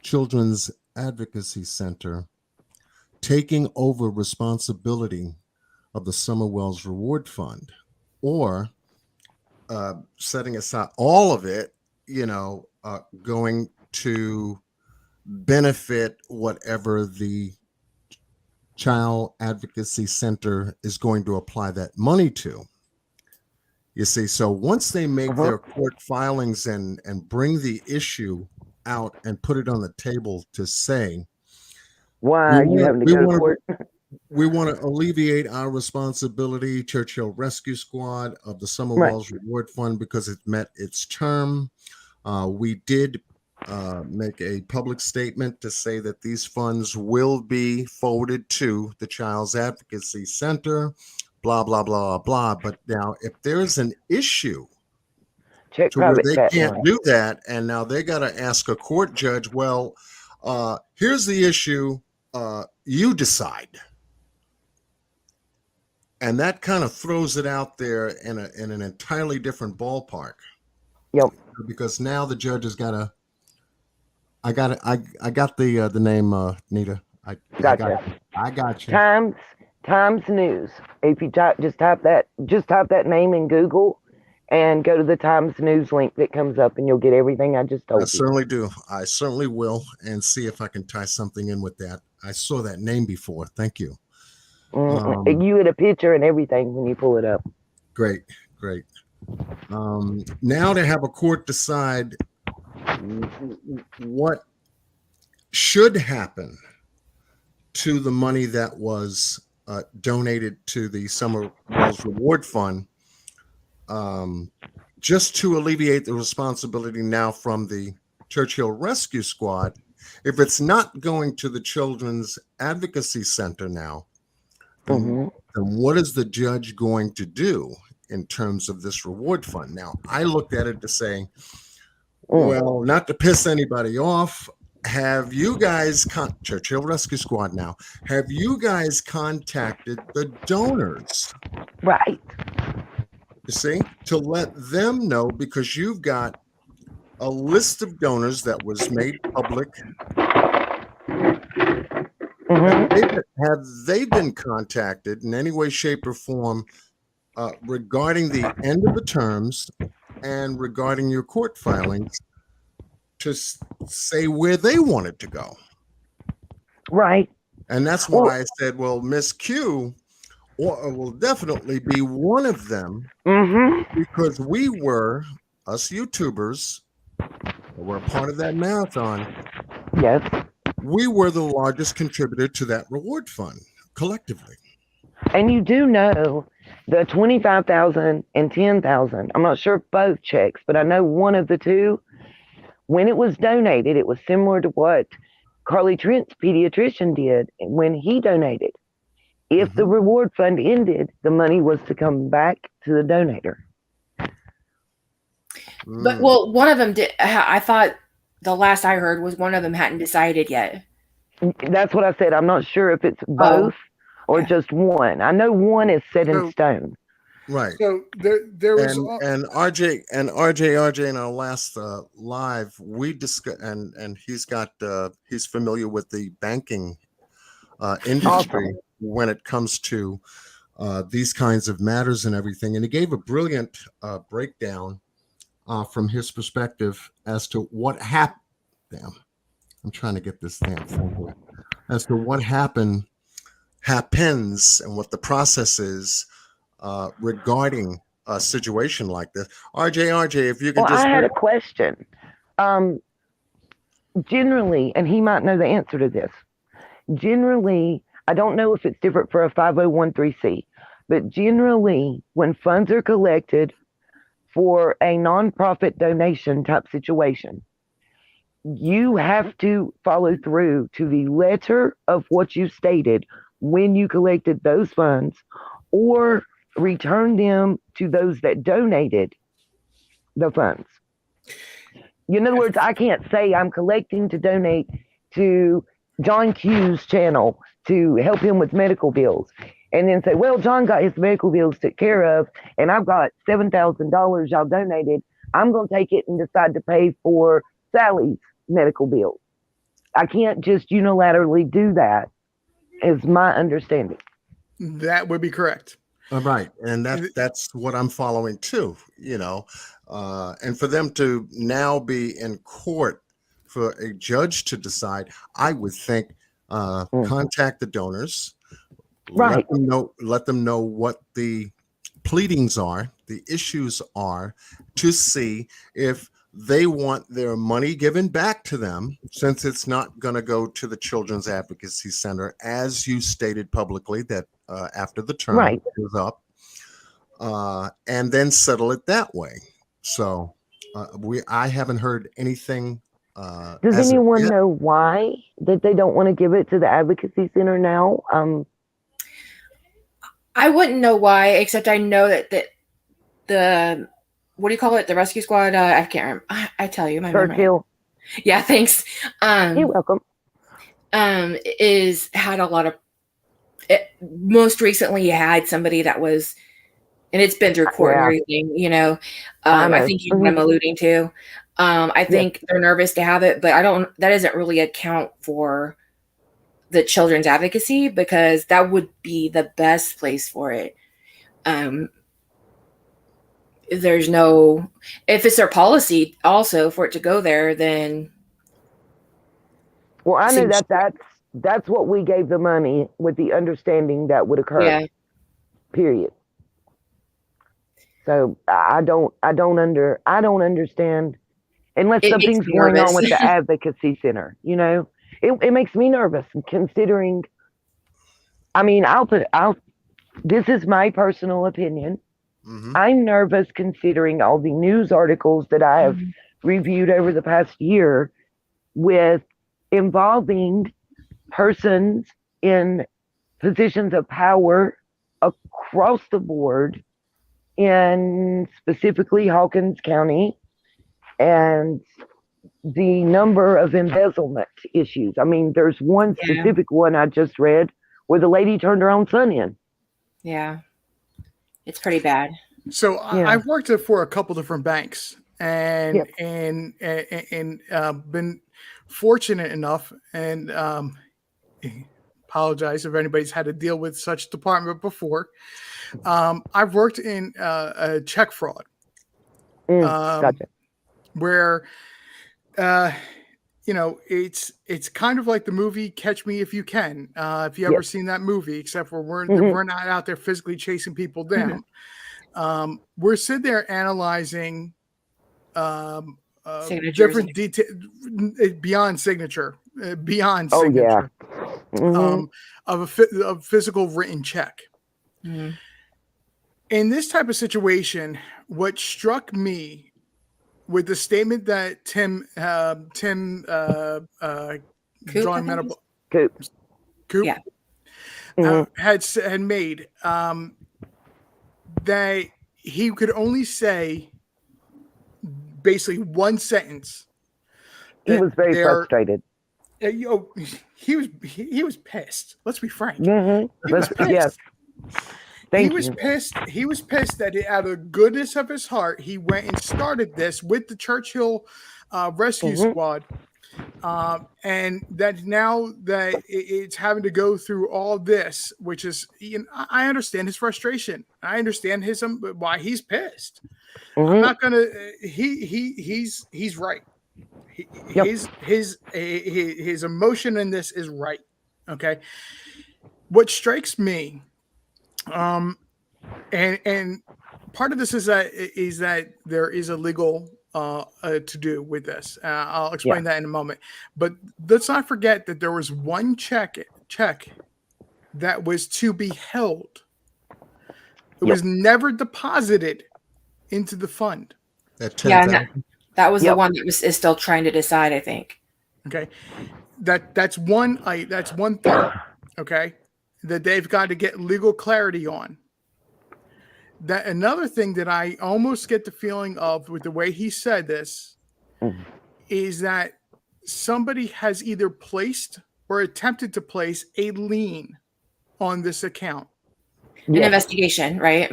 Children's Advocacy Center taking over responsibility of the Summer Wells Reward Fund, or setting aside all of it, going to benefit whatever the Child Advocacy Center is going to apply that money to. You see, so once they make their court filings and bring the issue out and put it on the table to say,
why are you having to go to court?
We want to alleviate our responsibility, Churchill Rescue Squad, of the Summer Wells Reward Fund, because it met its term. We did make a public statement to say that these funds will be forwarded to the Child's Advocacy Center, blah, blah, blah, blah. But now, if there's an issue to where they can't do that, and now they got to ask a court judge, well, here's the issue, you decide. And that kind of throws it out there in an entirely different ballpark.
Yep.
Because now the judge has got to. I got the name, Nita. I got you.
Times News. If you just type that name in Google, and go to the Times News link that comes up, and you'll get everything I just told you.
I certainly do. I certainly will, and see if I can tie something in with that. I saw that name before. Thank you.
You had a picture and everything when you pull it up.
Great. Now to have a court decide what should happen to the money that was donated to the Summer Wells Reward Fund, just to alleviate the responsibility now from the Churchill Rescue Squad. If it's not going to the Children's Advocacy Center now, then what is the judge going to do? in terms of this reward fund. Now, I looked at it to say, well, not to piss anybody off, have you guys, Churchill Rescue Squad now, have you guys contacted the donors?
Right.
You see, to let them know, because you've got a list of donors that was made public. Have they been contacted in any way, shape, or form regarding the end of the terms and regarding your court filings to say where they wanted to go? Right. And that's why I said, well, Miss Q will definitely be one of them, because we were, us YouTubers, we're a part of that marathon. Yes. We were the largest contributor to that reward fund collectively.
And you do know the 25,000 and 10,000. I'm not sure both checks, but I know one of the two, when it was donated, it was similar to what Carly Trent's pediatrician did when he donated. If the reward fund ended, the money was to come back to the donator.
But well, one of them did. I thought the last I heard was one of them hadn't decided yet.
That's what I said. I'm not sure if it's both or just one. I know one is set in stone.
Right.
So there was
and RJ in our last live, we discussed, and he's familiar with the banking industry when it comes to these kinds of matters and everything, and he gave a brilliant breakdown from his perspective as to what happened. Damn, I'm trying to get this damn thing here. As to what happens, and what the process is regarding a situation like this. RJ, if you could
I had a question. Generally, and he might know the answer to this. Generally, I don't know if it's different for a 501(c), but generally, when funds are collected for a nonprofit donation type situation, you have to follow through to the letter of what you stated when you collected those funds, or return them to those that donated the funds. In other words, I can't say I'm collecting to donate to John Q's channel to help him with medical bills, and then say, well, John got his medical bills taken care of, and I've got $7,000 y'all donated. I'm going to take it and decide to pay for Sally's medical bills. I can't just unilaterally do that, is my understanding.
That would be correct.
Right. And that's what I'm following too, and for them to now be in court for a judge to decide, I would think, contact the donors, right? Let them know what the pleadings are, the issues are, to see if they want their money given back to them, since it's not going to go to the Children's Advocacy Center, as you stated publicly that after the term is up, and then settle it that way. So I haven't heard anything.
Does anyone know why that they don't want to give it to the Advocacy Center now?
I wouldn't know why, except I know that the what do you call it? The rescue squad? I can't remember. I tell you, my memory. Yeah, thanks.
You're welcome.
Is had a lot of. Most recently, had somebody that was, and it's been through court and everything. I think you know what I'm alluding to. I think they're nervous to have it, but that doesn't really account for the children's advocacy, because that would be the best place for it. There's no, if it's their policy also for it to go there, then.
Well, I know that's what we gave the money, with the understanding that would occur. Yeah. Period. So I don't understand, unless something's going on with the Advocacy Center. It makes me nervous, considering. I mean, this is my personal opinion. I'm nervous considering all the news articles that I have reviewed over the past year, with involving persons in positions of power across the board in specifically Hawkins County, and the number of embezzlement issues. I mean, there's one
Yeah.
specific one I just read where the lady turned her own son in.
Yeah. It's pretty bad.
So
Yeah.
I've worked for a couple different banks, and
Yep.
and been fortunate enough, and apologize if anybody's had to deal with such department before. I've worked in a check fraud,
Gotcha.
where it's kind of like the movie Catch Me If You Can. If you ever
Yep.
seen that movie, except for we're
Mhm.
not out there physically chasing people down. We're sitting there analyzing
Signatures
different detail beyond signature, beyond
Oh,
signature,
yeah. Mhm.
of a physical written check.
Mhm.
In this type of situation, what struck me with the statement that Tim
Coop,
drawing
I think
medical
Coop.
Coop
Yeah.
Mhm.
had made, that he could only say basically one sentence.
He was very
they're-
frustrated.
He was pissed. Let's be frank.
Mhm.
He was pissed.
Yes. Thank
he was
you.
pissed. He was pissed that out of the goodness of his heart, he went and started this with the Churchill Rescue
Mhm.
Squad. And that now that it's having to go through all this, which is, I understand his frustration. I understand why he's pissed. I'm
Mhm.
not gonna. He's right.
Yep.
His emotion in this is right. Okay. What strikes me, and part of this is that there is a legal to do with this. I'll explain that in a moment. But let's not forget that there was one check that was to be held. It was never deposited into the fund.
At
Yeah,
10,000.
that was the
Yep.
one that is still trying to decide, I think.
Okay, that's one thing. Okay, that they've got to get legal clarity on. That another thing that I almost get the feeling of with the way he said this is that somebody has either placed or attempted to place a lien on this account.
An investigation, right?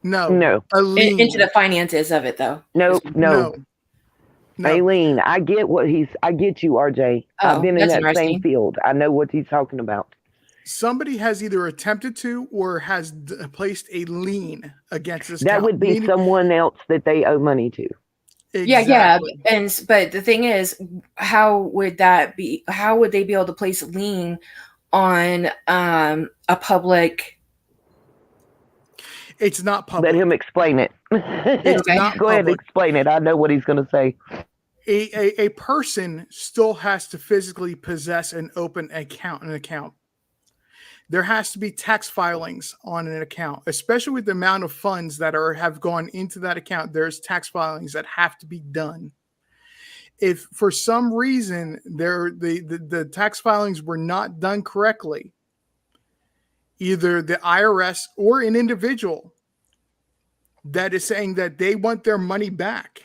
No.
A lien.
Into the finances of it, though.
No.
Aileen, I get you, RJ. I've been in
that's
that same
interesting.
field. I know what he's talking about.
Somebody has either attempted to or has placed a lien against this
That
account.
would be someone else that they owe money to.
Exactly.
Yeah. But the thing is, how would they be able to place a lien on a public?
It's not public.
Let him explain it.
It's not
Go ahead and
public.
explain it. I know what he's going to say.
A person still has to physically possess and open an account. There has to be tax filings on an account, especially with the amount of funds that have gone into that account. There's tax filings that have to be done. If for some reason the tax filings were not done correctly, either the IRS or an individual that is saying that they want their money back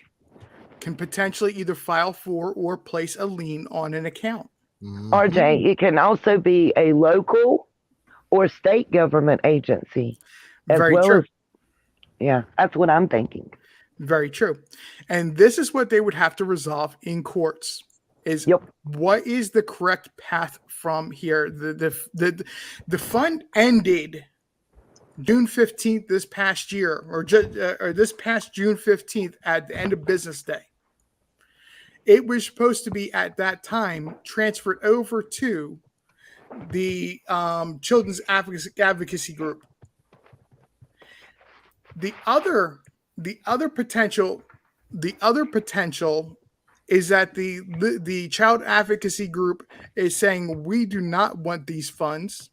can potentially either file for or place a lien on an account.
RJ, it can also be a local or state government agency.
Very true.
Yeah, that's what I'm thinking.
Very true. And this is what they would have to resolve in courts is what is the correct path from here? The fund ended June 15th this past year, or this past June 15th at the end of business day. It was supposed to be at that time transferred over to the Children's Advocacy Group. The other potential is that the Child Advocacy Group is saying we do not want these funds,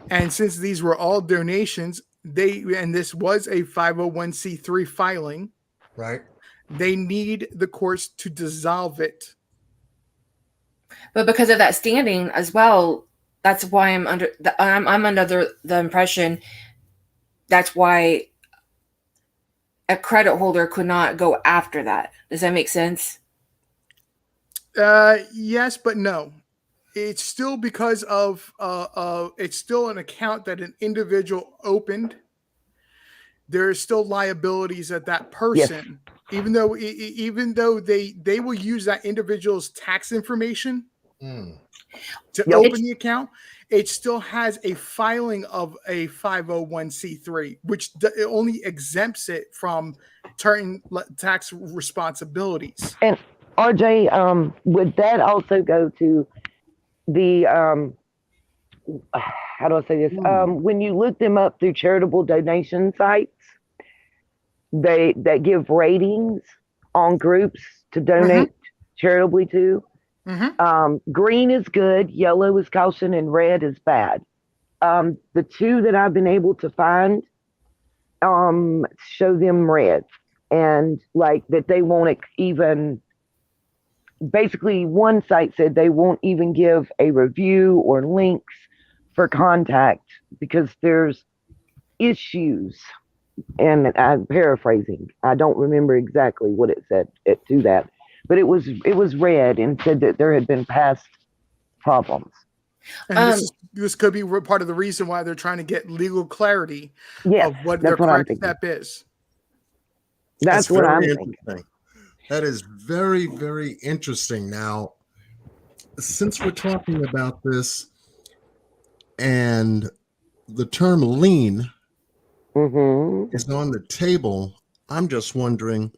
and since these were all donations, and this was a 501c3 filing,
right?
They need the courts to dissolve it.
But because of that standing as well, that's why I'm under the impression that's why a credit holder could not go after that. Does that make sense?
Yes, but no. It's still because of it's still an account that an individual opened. There is still liabilities that person, even though they will use that individual's tax information to open the account. It still has a filing of a 501c3, which it only exempts it from certain tax responsibilities.
And RJ, would that also go to the how do I say this? When you look them up through charitable donation sites, that give ratings on groups to donate charitably to. Green is good, yellow is caution, and red is bad. The two that I've been able to find show them red, and like that they won't even. Basically, one site said they won't even give a review or links for contact because there's issues. And I'm paraphrasing. I don't remember exactly what it said to that, but it was red and said that there had been past problems.
And this could be part of the reason why they're trying to get legal clarity of what their correct step is.
That's what I'm thinking.
That is very, very interesting. Now, since we're talking about this and the term lien is on the table, I'm just wondering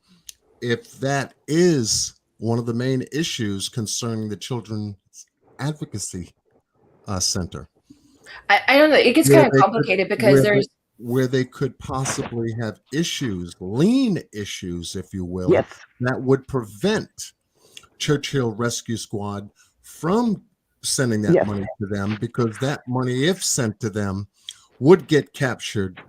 if that is one of the main issues concerning the Children's Advocacy Center.
I don't know. It gets kind of complicated because
where they could possibly have issues, lien issues, if you will, that would prevent Churchill Rescue Squad from sending that money to them, because that money, if sent to them, would get captured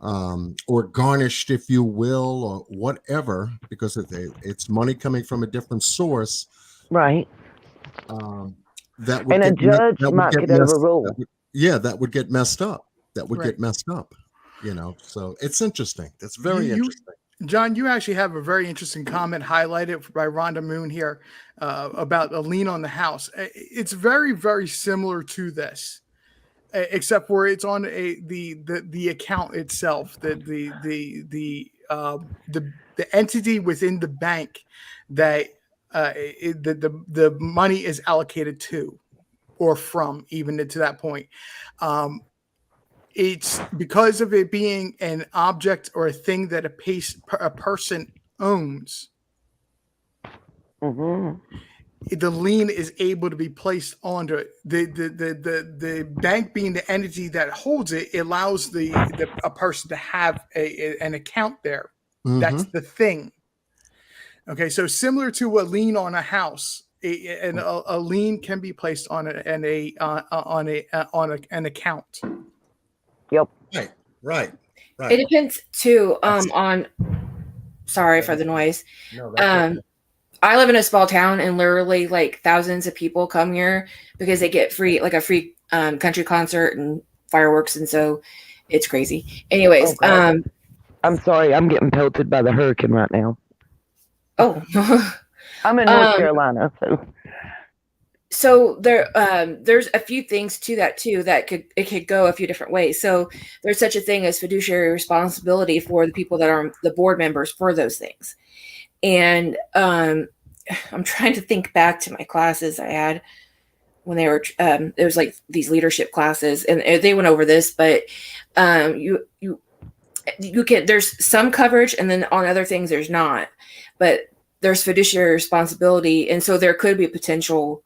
or garnished, if you will, or whatever, because it's money coming from a different source.
Right.
That would
and a judge might get overruled.
That would get messed up. That would get messed up. So it's interesting. It's very interesting.
John, you actually have a very interesting comment highlighted by Rhonda Moon here about a lien on the house. It's very, very similar to this, except where it's on the account itself, the entity within the bank that the money is allocated to or from, even to that point. It's because of it being an object or a thing that a person owns. The lien is able to be placed onto it. The bank being the entity that holds it, allows a person to have an account there. That's the thing. Okay, so similar to a lien on a house, a lien can be placed on an account.
Yep.
Right.
It depends too on. Sorry for the noise.
No,
I live in a small town, and literally like thousands of people come here because they get free country concert and fireworks, and so it's crazy. Anyways,
I'm sorry, I'm getting pelted by the hurricane right now.
Oh,
I'm in North Carolina,
so there's a few things to that too that could go a few different ways. So there's such a thing as fiduciary responsibility for the people that are the board members for those things. And I'm trying to think back to my classes I had when they were there was like these leadership classes, and they went over this, but you can, there's some coverage, and then on other things there's not, but there's fiduciary responsibility, and so there could be potential.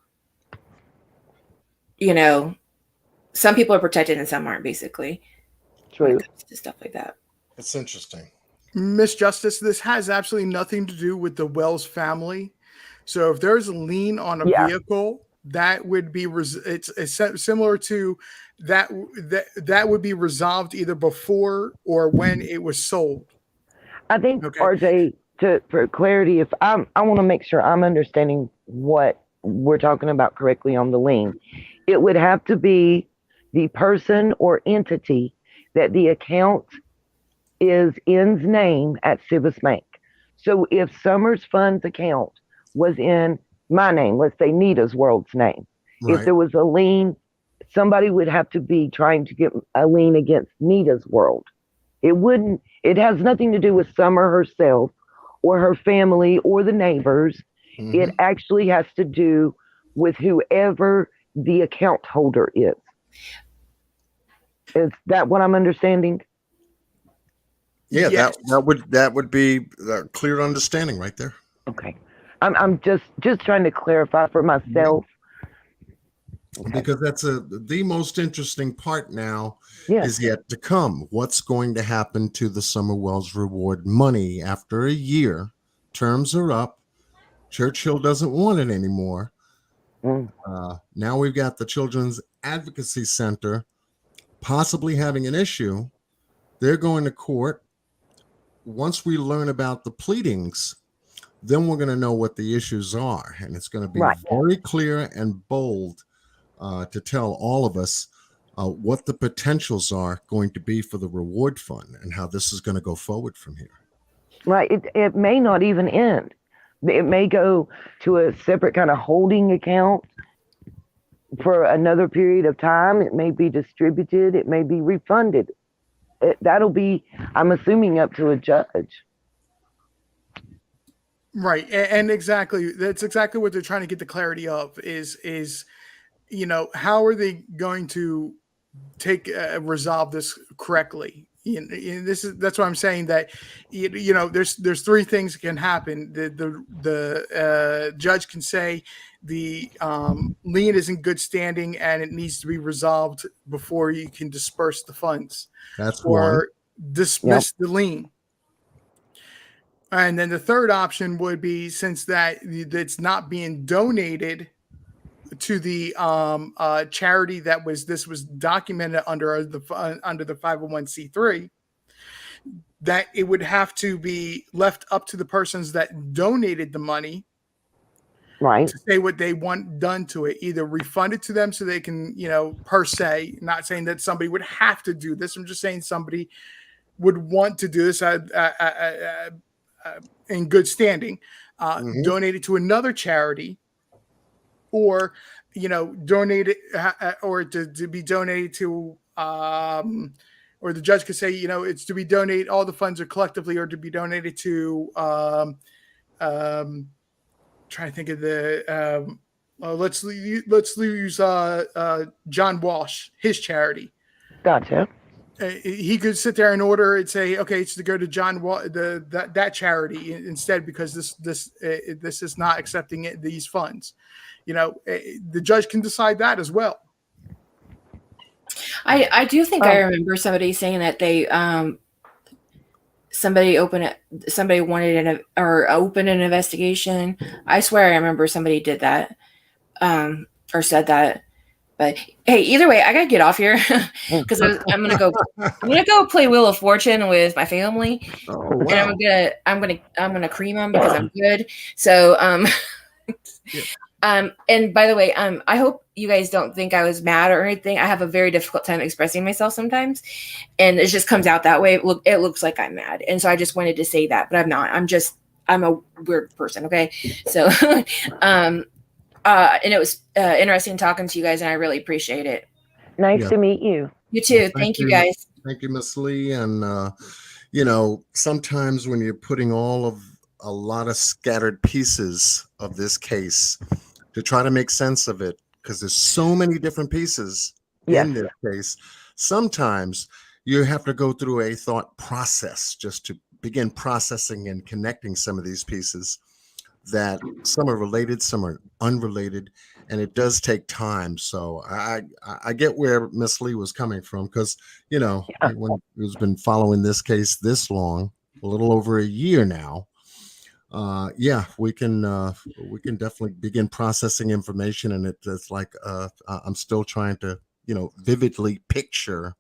Some people are protected and some aren't, basically.
True.
Stuff like that.
It's interesting.
Miss Justice, this has absolutely nothing to do with the Wells family. So if there's a lien on a vehicle, that would be it's similar to that would be resolved either before or when it was sold.
I think, RJ, for clarity, if I want to make sure I'm understanding what we're talking about correctly on the lien, it would have to be the person or entity that the account is N's name at Civis Bank. So if Summer's funds account was in my name, let's say Nita's World's name, if
Right.
there was a lien, somebody would have to be trying to get a lien against Nita's World. It has nothing to do with Summer herself or her family or the neighbors.
Mhm.
It actually has to do with whoever the account holder is. Is that what I'm understanding?
Yeah,
Yes.
that would be a clear understanding right there.
Okay. I'm just trying to clarify for myself. Okay.
Because that's the most interesting part now
Yes.
is yet to come. What's going to happen to the Summer Wells reward money after a year? Terms are up. Churchill doesn't want it anymore.
Mm.
Now we've got the Children's Advocacy Center possibly having an issue. They're going to court. Once we learn about the pleadings, then we're going to know what the issues are. And it's going to be
Right.
very clear and bold to tell all of us what the potentials are going to be for the reward fund and how this is going to go forward from here.
Right. It may not even end. It may go to a separate kind of holding account for another period of time. It may be distributed. It may be refunded. That'll be, I'm assuming, up to a judge.
Right. And exactly, that's exactly what they're trying to get the clarity of is, how are they going to resolve this correctly? That's what I'm saying, that there's three things that can happen. The judge can say the lien is in good standing and it needs to be resolved before you can disperse the funds.
That's
or dismiss
Yep.
the lien. And then the third option would be, since that it's not being donated to the charity that this was documented under the 501c3, that it would have to be left up to the persons that donated the money,
Right.
to say what they want done to it, either refund it to them so they can, per se, not saying that somebody would have to do this. I'm just saying somebody would want to do this in good standing, donate it to another charity, or donate it, or to be donated to, or the judge could say, it's to be donated, all the funds are collectively, or to be donated to, trying to think of the, let's use John Walsh, his charity.
Gotcha.
He could sit there and order and say, okay, it's to go to John that charity instead, because this is not accepting these funds. The judge can decide that as well.
I do think I remember somebody saying that they somebody wanted open an investigation. I swear I remember somebody did that or said that. But hey, either way, I gotta get off here because I'm gonna go play Wheel of Fortune with my family, and I'm gonna cream them because I'm good. So and by the way, I hope you guys don't think I was mad or anything. I have a very difficult time expressing myself sometimes, and it just comes out that way. It looks like I'm mad, and so I just wanted to say that, but I'm not. I'm a weird person. Okay, so and it was interesting talking to you guys, and I really appreciate it.
Nice to meet you.
You too. Well, thank you, guys.
Thank you, Miss Lee. And sometimes when you're putting a lot of scattered pieces of this case to try to make sense of it, because there's so many different pieces in this case, sometimes you have to go through a thought process just to begin processing and connecting some of these pieces, that some are related, some are unrelated, and it does take time. So I get where Miss Lee was coming from, because when who's been following this case this long, a little over a year now, we can definitely begin processing information, and it's like I'm still trying to vividly picture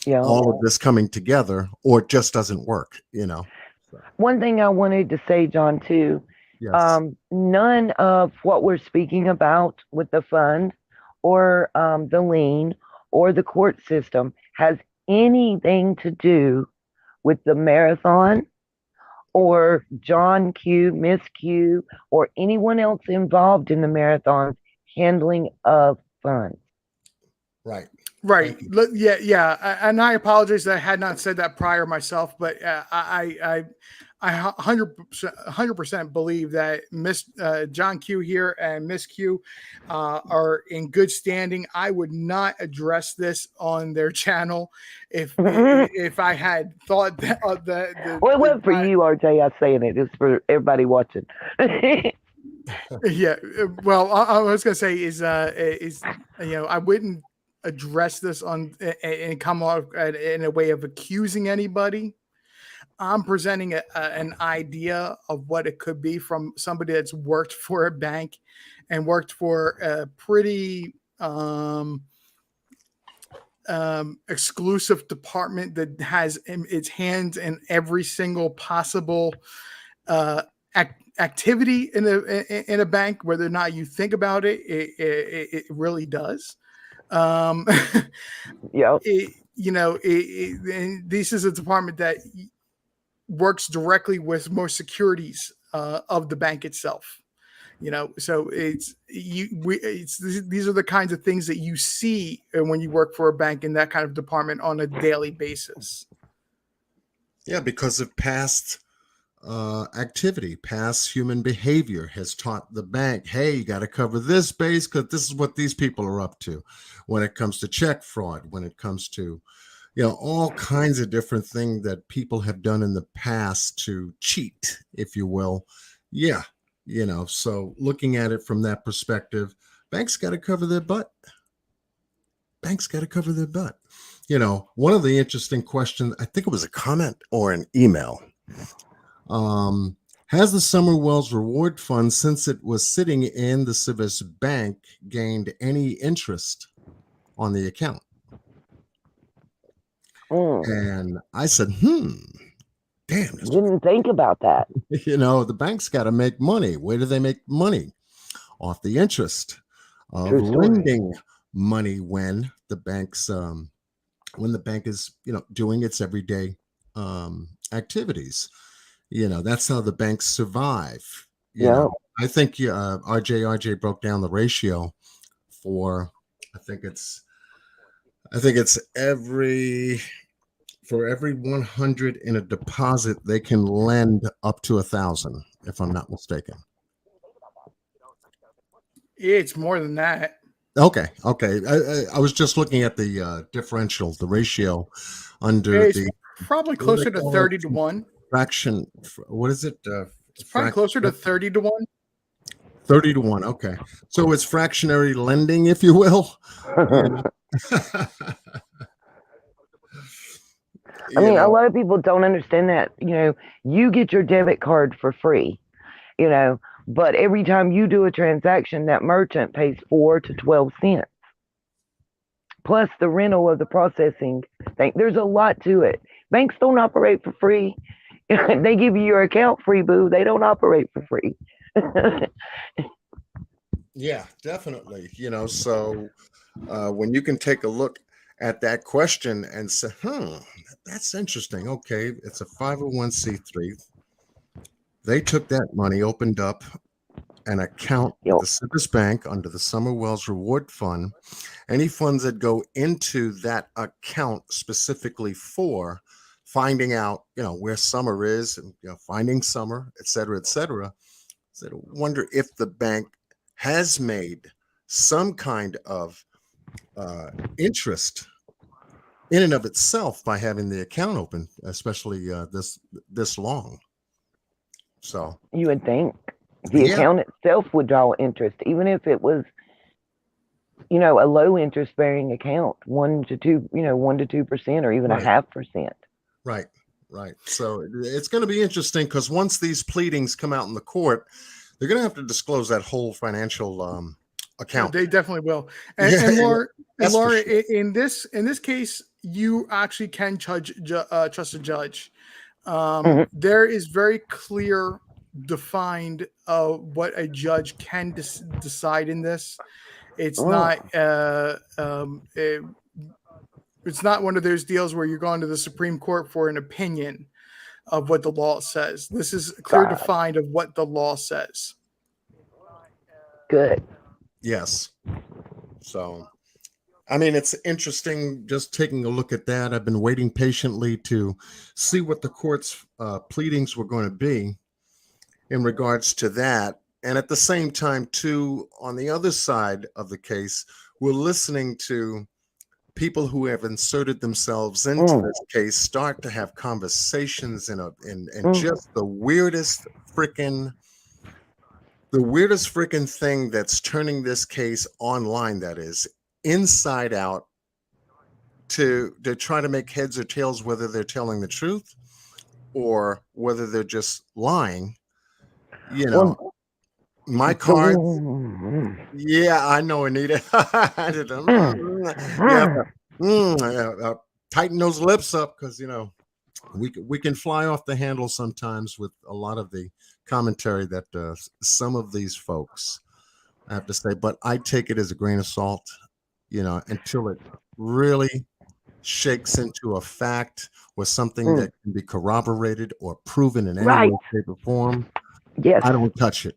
all of this coming together, or it just doesn't work.
One thing I wanted to say, John, too. Yes. None of what we're speaking about with the fund or the lien or the court system has anything to do with the marathon or John Q, Miss Q, or anyone else involved in the marathon's handling of funds.
Right.
Right. Yeah. And I apologize that I had not said that prior myself, but I 100% believe that Miss John Q here and Miss Q are in good standing. I would not address this on their channel if I had thought that.
Well, it wasn't for you, RJ. I'm saying it. It's for everybody watching.
Yeah. Well, I was gonna say is I wouldn't address this on and come off in a way of accusing anybody. I'm presenting an idea of what it could be from somebody that's worked for a bank and worked for a pretty exclusive department that has its hands in every single possible activity in a bank, whether or not you think about it. It really does.
Yep.
This is a department that works directly with more securities of the bank itself. So these are the kinds of things that you see when you work for a bank in that kind of department on a daily basis.
Yeah, because of past activity, past human behavior has taught the bank, hey, you got to cover this base because this is what these people are up to when it comes to check fraud, when it comes to, all kinds of different things that people have done in the past to cheat, if you will. Yeah. So looking at it from that perspective, banks got to cover their butt. Banks got to cover their butt. One of the interesting questions, I think it was a comment or an email. Has the Summer Wells Reward Fund, since it was sitting in the Civis Bank, gained any interest on the account? And I said, damn.
Didn't think about that.
The bank's got to make money. Where do they make money? Off the interest of lending money when the bank's when the bank is doing its everyday activities. That's how the banks survive. I think RJ broke down the ratio for I think it's for every 100 in a deposit, they can lend up to 1,000, if I'm not mistaken.
It's more than that.
Okay. I was just looking at the differential, the ratio under
it's probably closer to 30 to 1.
Fraction. What is it?
It's probably closer to 30 to 1.
30 to 1. Okay. So it's fractionary lending, if you will.
I mean, a lot of people don't understand that. You get your debit card for free, but every time you do a transaction, that merchant pays 4 to 12 cents. Plus the rental of the processing thing. There's a lot to it. Banks don't operate for free. They give you your account free, boo. They don't operate for free.
Yeah, definitely. So when you can take a look at that question and say, that's interesting. Okay, it's a 501c3. They took that money, opened up an account with the Civis Bank under the Summer Wells Reward Fund. Any funds that go into that account specifically for finding out, where Summer is and finding Summer, et cetera, et cetera. So I wonder if the bank has made some kind of interest in and of itself by having the account open, especially this long. So
you would think the account itself would draw interest, even if it was, a low interest bearing account, 1 to 2%, or even 0.5%.
Right. So it's going to be interesting because once these pleadings come out in the court, they're going to have to disclose that whole financial account.
They definitely will. And Laura, sure. in this case, you actually can trust a judge. There is very clear defined what a judge can decide in this. It's not It's not one of those deals where you're going to the Supreme Court for an opinion of what the law says. This is clear
God.
defined of what the law says.
Good.
Yes. So, I mean, it's interesting just taking a look at that. I've been waiting patiently to see what the court's pleadings were going to be in regards to that. And at the same time, too, on the other side of the case, we're listening to people who have inserted themselves into this case start to have conversations in just the weirdest freaking thing that's turning this case online, that is inside out, to try to make heads or tails whether they're telling the truth or whether they're just lying. You know, my cards. Yeah, I know, Anita. Tighten those lips up, because we can fly off the handle sometimes with a lot of the commentary that some of these folks have to say. But I take it as a grain of salt, until it really shakes into a fact or something that can be corroborated or proven in any way, shape, or form.
Yes.
I don't touch it.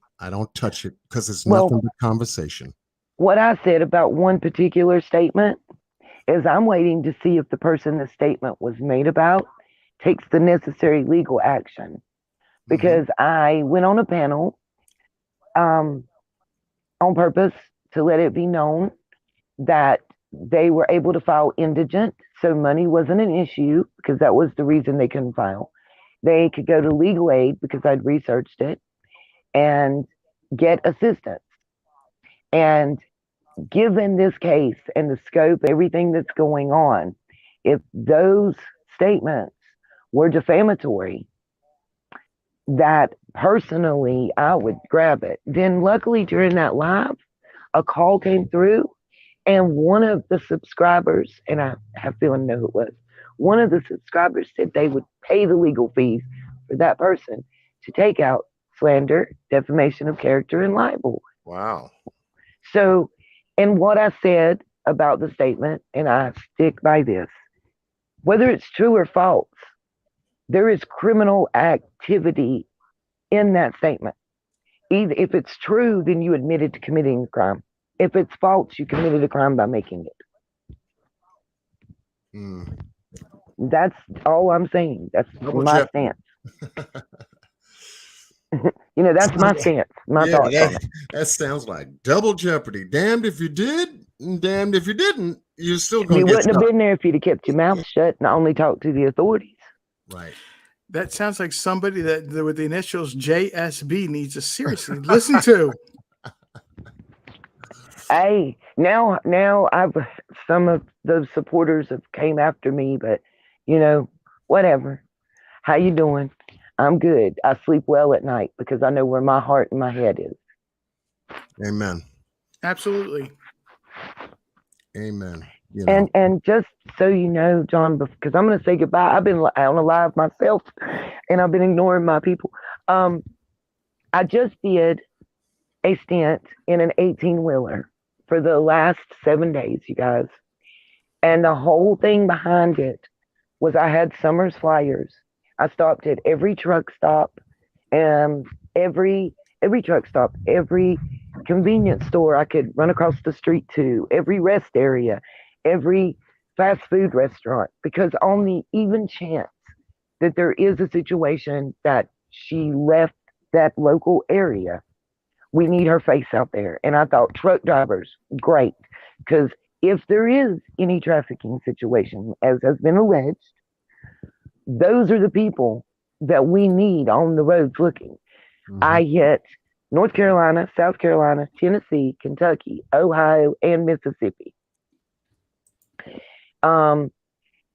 Because it's nothing but conversation.
What I said about one particular statement is I'm waiting to see if the person the statement was made about takes the necessary legal action. Because I went on a panel on purpose to let it be known that they were able to file indigent, so money wasn't an issue, because that was the reason they couldn't file. They could go to legal aid because I'd researched it and get assistance. And given this case and the scope, everything that's going on, if those statements were defamatory, that personally I would grab it. Then luckily during that live, a call came through, and one of the subscribers, and I have a feeling know who it was, one of the subscribers said they would pay the legal fees for that person to take out slander, defamation of character, and libel.
Wow.
So, and what I said about the statement, and I stick by this, whether it's true or false, there is criminal activity in that statement. Either if it's true, then you admitted to committing a crime. If it's false, you committed a crime by making it. That's all I'm saying. That's my stance. That's my stance. My thoughts on it.
That sounds like double jeopardy. Damned if you did, and damned if you didn't. You're still going to
You
get
wouldn't have been there if you'd have kept your mouth shut and only talked to the authorities.
Right.
That sounds like somebody that with the initials JSB needs to seriously listen to.
Hey, now I've some of those supporters have came after me, but whatever. How you doing? I'm good. I sleep well at night because I know where my heart and my head is.
Amen.
Absolutely.
Amen.
And just so you know, John, because I'm going to say goodbye. I've been on a live myself, and I've been ignoring my people. I just did a stint in an 18-wheeler for the last 7 days, you guys. And the whole thing behind it was I had Summers flyers. I stopped at every truck stop, every truck stop, every convenience store I could run across the street to, every rest area, every fast food restaurant, because on the even chance that there is a situation that she left that local area, we need her face out there. And I thought truck drivers, great, because if there is any trafficking situation, as has been alleged, those are the people that we need on the roads looking. I hit North Carolina, South Carolina, Tennessee, Kentucky, Ohio, and Mississippi.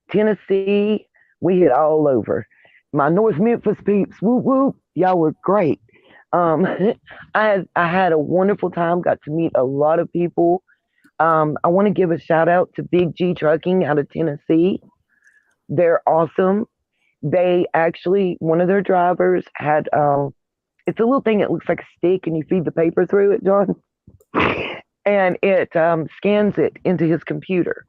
Tennessee, we hit all over. My North Memphis peeps, whoop whoop, y'all were great. I had a wonderful time, got to meet a lot of people. I want to give a shout out to Big G Trucking out of Tennessee. They're awesome. They actually, one of their drivers had, it's a little thing that looks like a stick and you feed the paper through it, John. And it scans it into his computer.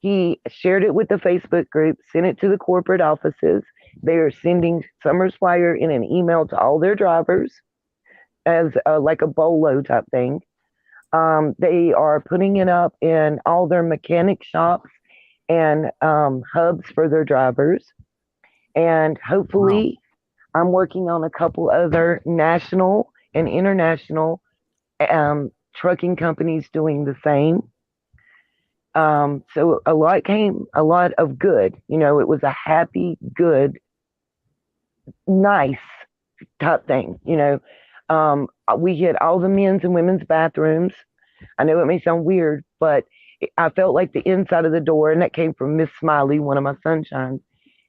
He shared it with the Facebook group, sent it to the corporate offices. They are sending Summer's flyer in an email to all their drivers as like a bolo type thing. They are putting it up in all their mechanic shops and hubs for their drivers. And hopefully, I'm working on a couple other national and international trucking companies doing the same. So a lot of good. You know, it was a happy, good, nice type thing. You know, we hit all the men's and women's bathrooms. I know it may sound weird, but I felt like the inside of the door, and that came from Miss Smiley, one of my sunshines.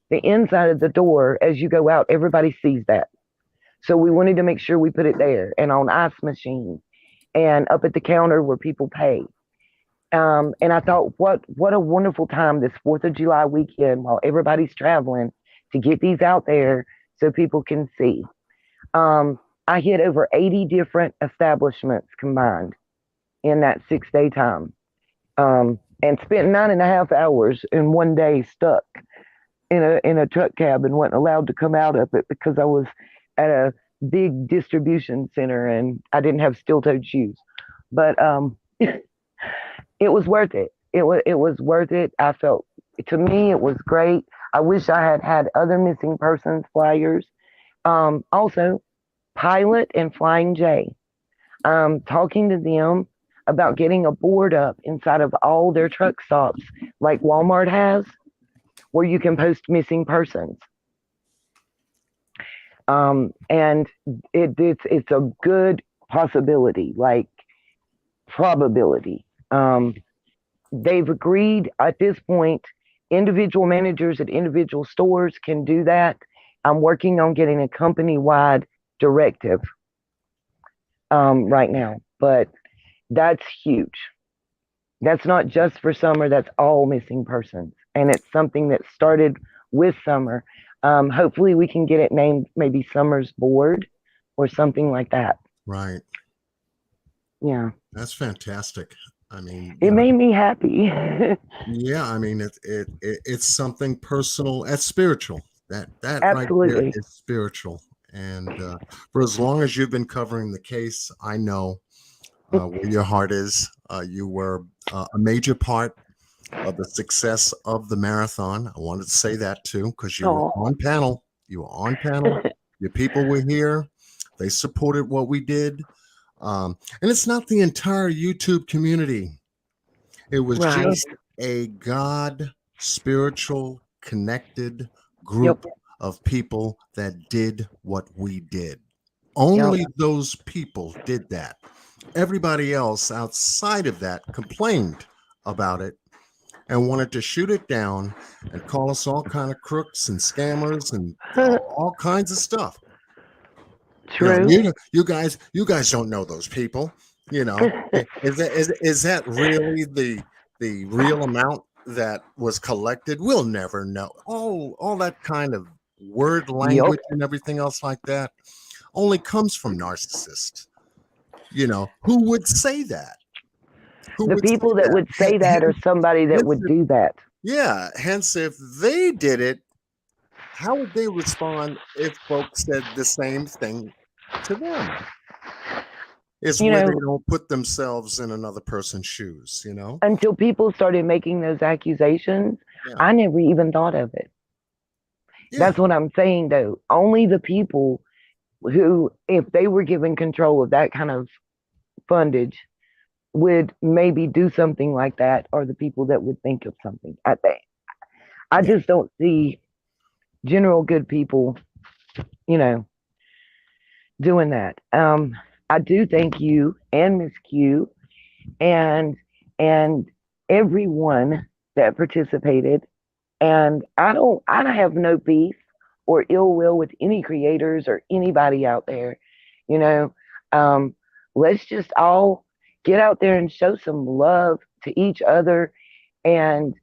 The inside of the door, as you go out, everybody sees that. So we wanted to make sure we put it there and on ice machines and up at the counter where people pay. And I thought, what a wonderful time this 4th of July weekend while everybody's traveling to get these out there so people can see. I hit over 80 different establishments combined in that 6-day time, and spent 9.5 hours in one day stuck in a truck cab and wasn't allowed to come out of it because I was at a big distribution center and I didn't have steel-toed shoes. But it was worth it. It was worth it. I felt, to me, it was great. I wish I had had other missing persons flyers. Also, Pilot and Flying J. Talking to them about getting a board up inside of all their truck stops, like Walmart has, where you can post missing persons. And it's a good possibility, like probability. They've agreed at this point, individual managers at individual stores can do that. I'm working on getting a company-wide directive right now, but that's huge. That's not just for Summer, that's all missing persons. And it's something that started with Summer. Hopefully we can get it named maybe Summer's Board or something like that.
Right.
Yeah.
That's fantastic. I mean,
it made me happy.
Yeah, I mean, it's something personal and spiritual. That
Absolutely.
right there is spiritual. And for as long as you've been covering the case, I know where your heart is. You were a major part of the success of the marathon. I wanted to say that too, because you were on panel. You were on panel. Your people were here. They supported what we did. And it's not the entire YouTube community. It was just a God, spiritual, connected group of people that did what we did. Only those people did that. Everybody else outside of that complained about it and wanted to shoot it down and call us all kind of crooks and scammers and all kinds of stuff.
True.
You guys don't know those people. You know, is that really the real amount that was collected? We'll never know. All that kind of word language and everything else like that only comes from narcissists. You know, who would say that?
The people that would say that are somebody that would do that.
Yeah. Hence, if they did it, how would they respond if folks said the same thing to them? It's where they don't put themselves in another person's shoes, you know?
Until people started making those accusations, I never even thought of it. Yeah. That's what I'm saying, though. Only the people who, if they were given control of that kind of fundage, would maybe do something like that, or the people that would think of something. I just don't see general good people, you know, doing that. I do thank you and Miss Q and everyone that participated. And I have no beef or ill will with any creators or anybody out there. You know, let's just all get out there and show some love to each other and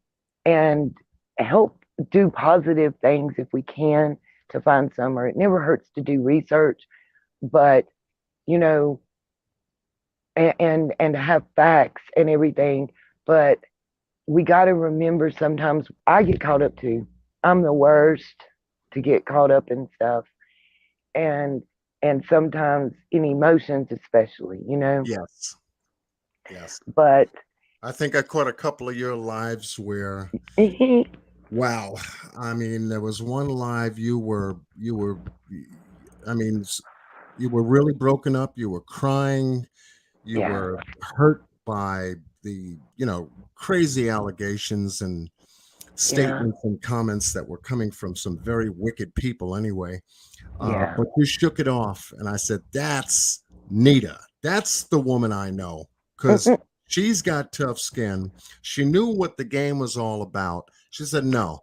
help do positive things if we can to find Summer. It never hurts to do research, but you know, and have facts and everything, but we got to remember sometimes I get caught up too. I'm the worst to get caught up in stuff. And sometimes in emotions especially,
Yes. Yes.
But
I think I caught a couple of your lives where, wow. I mean, there was one live I mean, you were really broken up. You were crying. You
yeah,
were hurt by the, crazy allegations and
yeah,
statements and comments that were coming from some very wicked people anyway.
yeah.
But you shook it off. And I said, that's Nita. That's the woman I know. Because she's got tough skin. She knew what the game was all about. She said, no,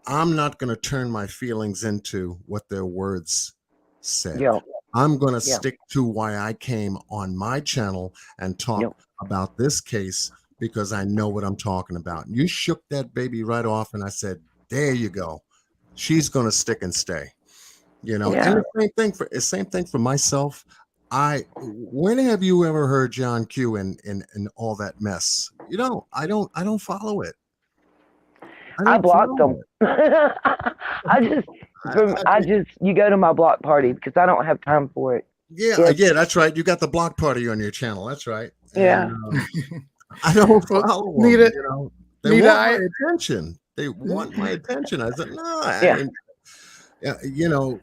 I'm not going to turn my feelings into what their words said.
Yep,
I'm going to
yep,
stick to why I came on my channel and talk
yep.
about this case because I know what I'm talking about. And you shook that baby right off, and I said, there you go. She's going to stick and stay. And
Yeah.
the same thing for myself. When have you ever heard John Q in all that mess? I don't follow it.
I blocked
follow
them.
it.
I just you go to my block party because I don't have time for it.
Yeah, that's right. You got the block party on your channel. That's right.
Yeah.
And, I don't follow them.
Nita,
They
Nita,
want my attention. They want my attention. I said, no,
Yeah.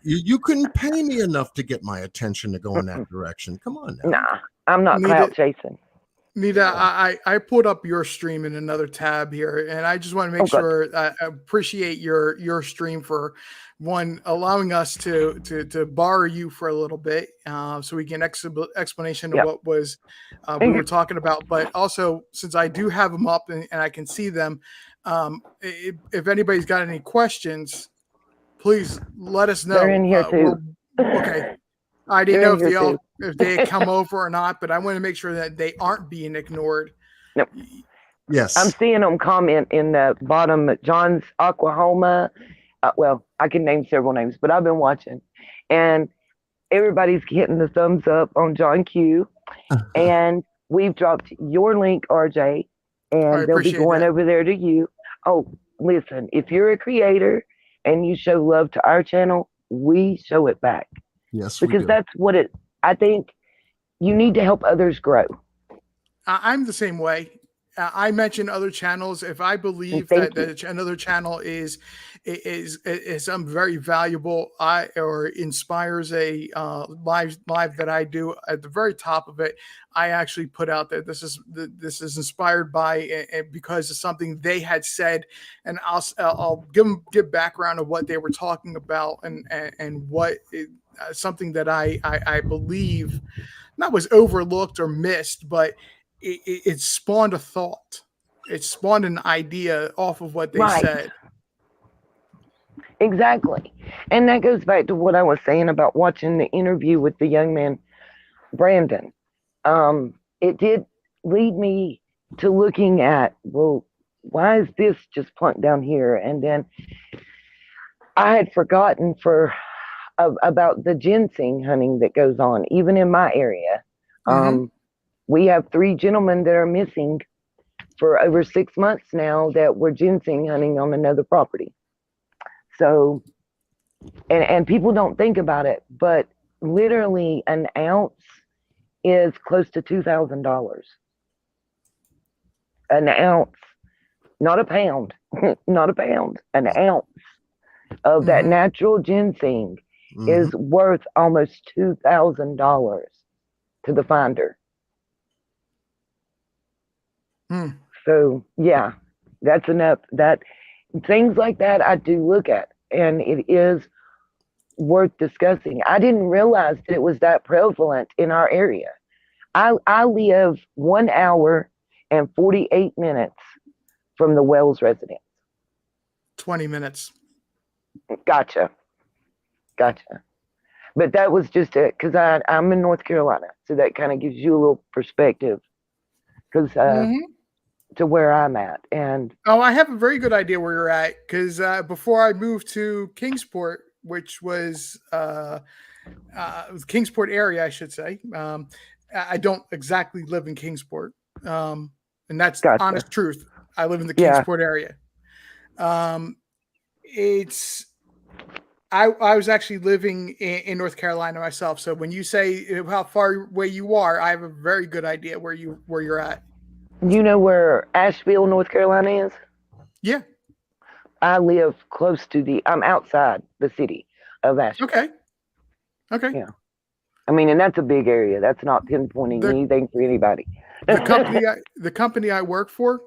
you couldn't pay me enough to get my attention to go in that direction. Come on now.
Nah, I'm not clout chasing.
Nita, I pulled up your stream in another tab here, and I just want to make sure I appreciate your stream for one allowing us to borrow you for a little bit, so we get an explanation of what was we were talking about. But also, since I do have them up and I can see them, if anybody's got any questions, please let us know.
They're in here too.
Okay. I didn't know if they had come over or not, but I want to make sure that they aren't being ignored.
Nope.
Yes.
I'm seeing them comment in the bottom. John's Oklahoma. Well, I can name several names, but I've been watching. And everybody's hitting the thumbs up on John Q. And we've dropped your link, RJ. And they'll be going over there to you. Oh, listen, if you're a creator and you show love to our channel, we show it back.
Yes,
because that's what I think you need to help others grow.
I'm the same way. I mention other channels if I believe that another channel is very valuable or inspires a live that I do. At the very top of it, I actually put out that this is inspired by because of something they had said, and I'll give background of what they were talking about and what something that I believe not was overlooked or missed, but it spawned a thought. It spawned an idea off of what they said.
Exactly. And that goes back to what I was saying about watching the interview with the young man, Brandon. It did lead me to looking at, well, why is this just plunked down here? And then I had forgotten about the ginseng hunting that goes on, even in my area. We have 3 gentlemen that are missing for over 6 months now that were ginseng hunting on another property. So, and people don't think about it, but literally an ounce is close to $2,000. An ounce, not a pound, not a pound, an ounce of that natural ginseng is worth almost $2,000 to the finder. So yeah, that's enough. That things like that I do look at, and it is worth discussing. I didn't realize that it was that prevalent in our area. I live 1 hour and 48 minutes from the Wells residence.
20 minutes.
Gotcha. But that was just it, because I'm in North Carolina, so that kind of gives you a little perspective. Because to where I'm at. And
I have a very good idea where you're at, because before I moved to Kingsport, which was Kingsport area, I should say. I don't exactly live in Kingsport, and that's honest truth. I live in the
Yeah.
Kingsport area. It's I was actually living in North Carolina myself. So when you say how far away you are, I have a very good idea where you're at.
You know where Asheville, North Carolina is?
Yeah.
I live close to I'm outside the city of Asheville.
Okay. Okay.
Yeah. I mean, and that's a big area. That's not pinpointing anything for anybody.
The company I work for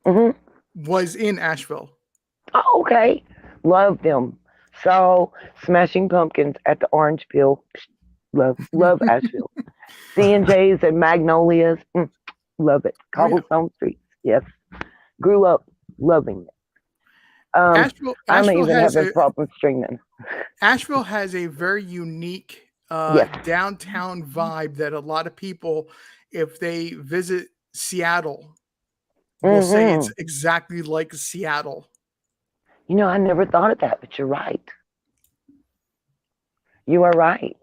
Mhm.
was in Asheville.
Oh, okay. Love them. So, Smashing Pumpkins at the Orange Peel. Love Asheville. C&J's and Magnolias. Love it.
Oh, yeah.
Cobblestone Streets. Yes. Grew up loving it.
Asheville
I may even
has
have a problem streaming.
Asheville has a very unique
Yes.
downtown vibe that a lot of people, if they visit Seattle, will say it's exactly like Seattle.
You know, I never thought of that, but you're right. You are right.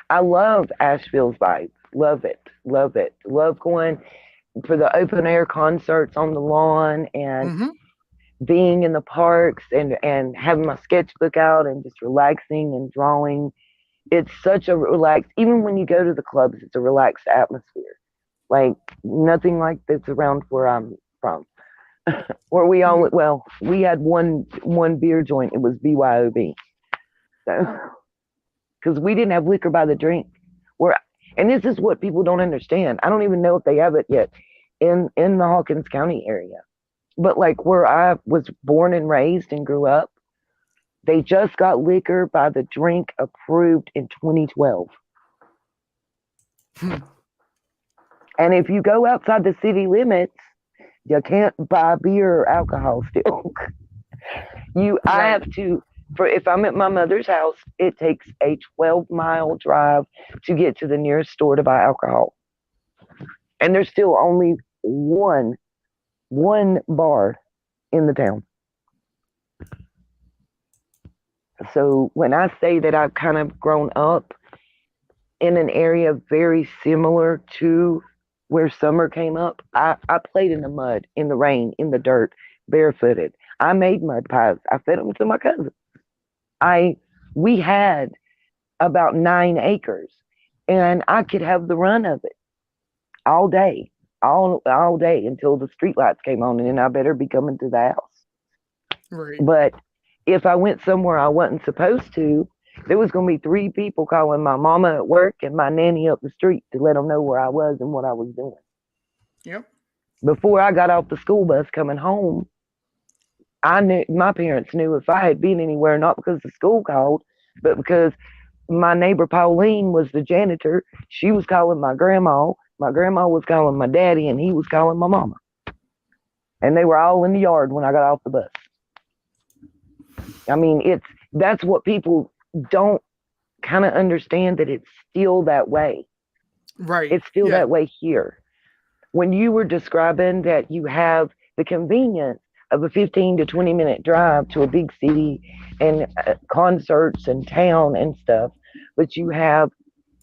I love Asheville's vibe. Love it. Love it. Love going for the open air concerts on the lawn and being in the parks and having my sketchbook out and just relaxing and drawing. It's such a relaxed, even when you go to the clubs, it's a relaxed atmosphere. Like nothing like this around where I'm from. Where we had one beer joint. It was BYOB. So, because we didn't have liquor by the drink. And this is what people don't understand. I don't even know if they have it yet in the Hawkins County area. But like where I was born and raised and grew up, they just got liquor by the drink approved in 2012. And if you go outside the city limits, you can't buy beer or alcohol still. I have to, if I'm at my mother's house, it takes a 12-mile drive to get to the nearest store to buy alcohol. And there's still only one bar in the town. So when I say that I've kind of grown up in an area very similar to where summer came up, I played in the mud, in the rain, in the dirt, barefooted. I made mud pies. I fed them to my cousins. We had about 9 acres, and I could have the run of it all day until the street lights came on, and then I better be coming to the house.
Right.
But if I went somewhere I wasn't supposed to, there was going to be 3 people calling my mama at work and my nanny up the street to let them know where I was and what I was doing.
Yep.
Before I got off the school bus coming home, I knew my parents knew if I had been anywhere, not because the school called, but because my neighbor Pauline was the janitor. She was calling my grandma. My grandma was calling my daddy, and he was calling my mama. And they were all in the yard when I got off the bus. I mean, that's what people don't kind of understand, that it's still that way.
Right.
It's still that way here. When you were describing that you have the convenience of a 15 to 20 minute drive to a big city and concerts and town and stuff, but you have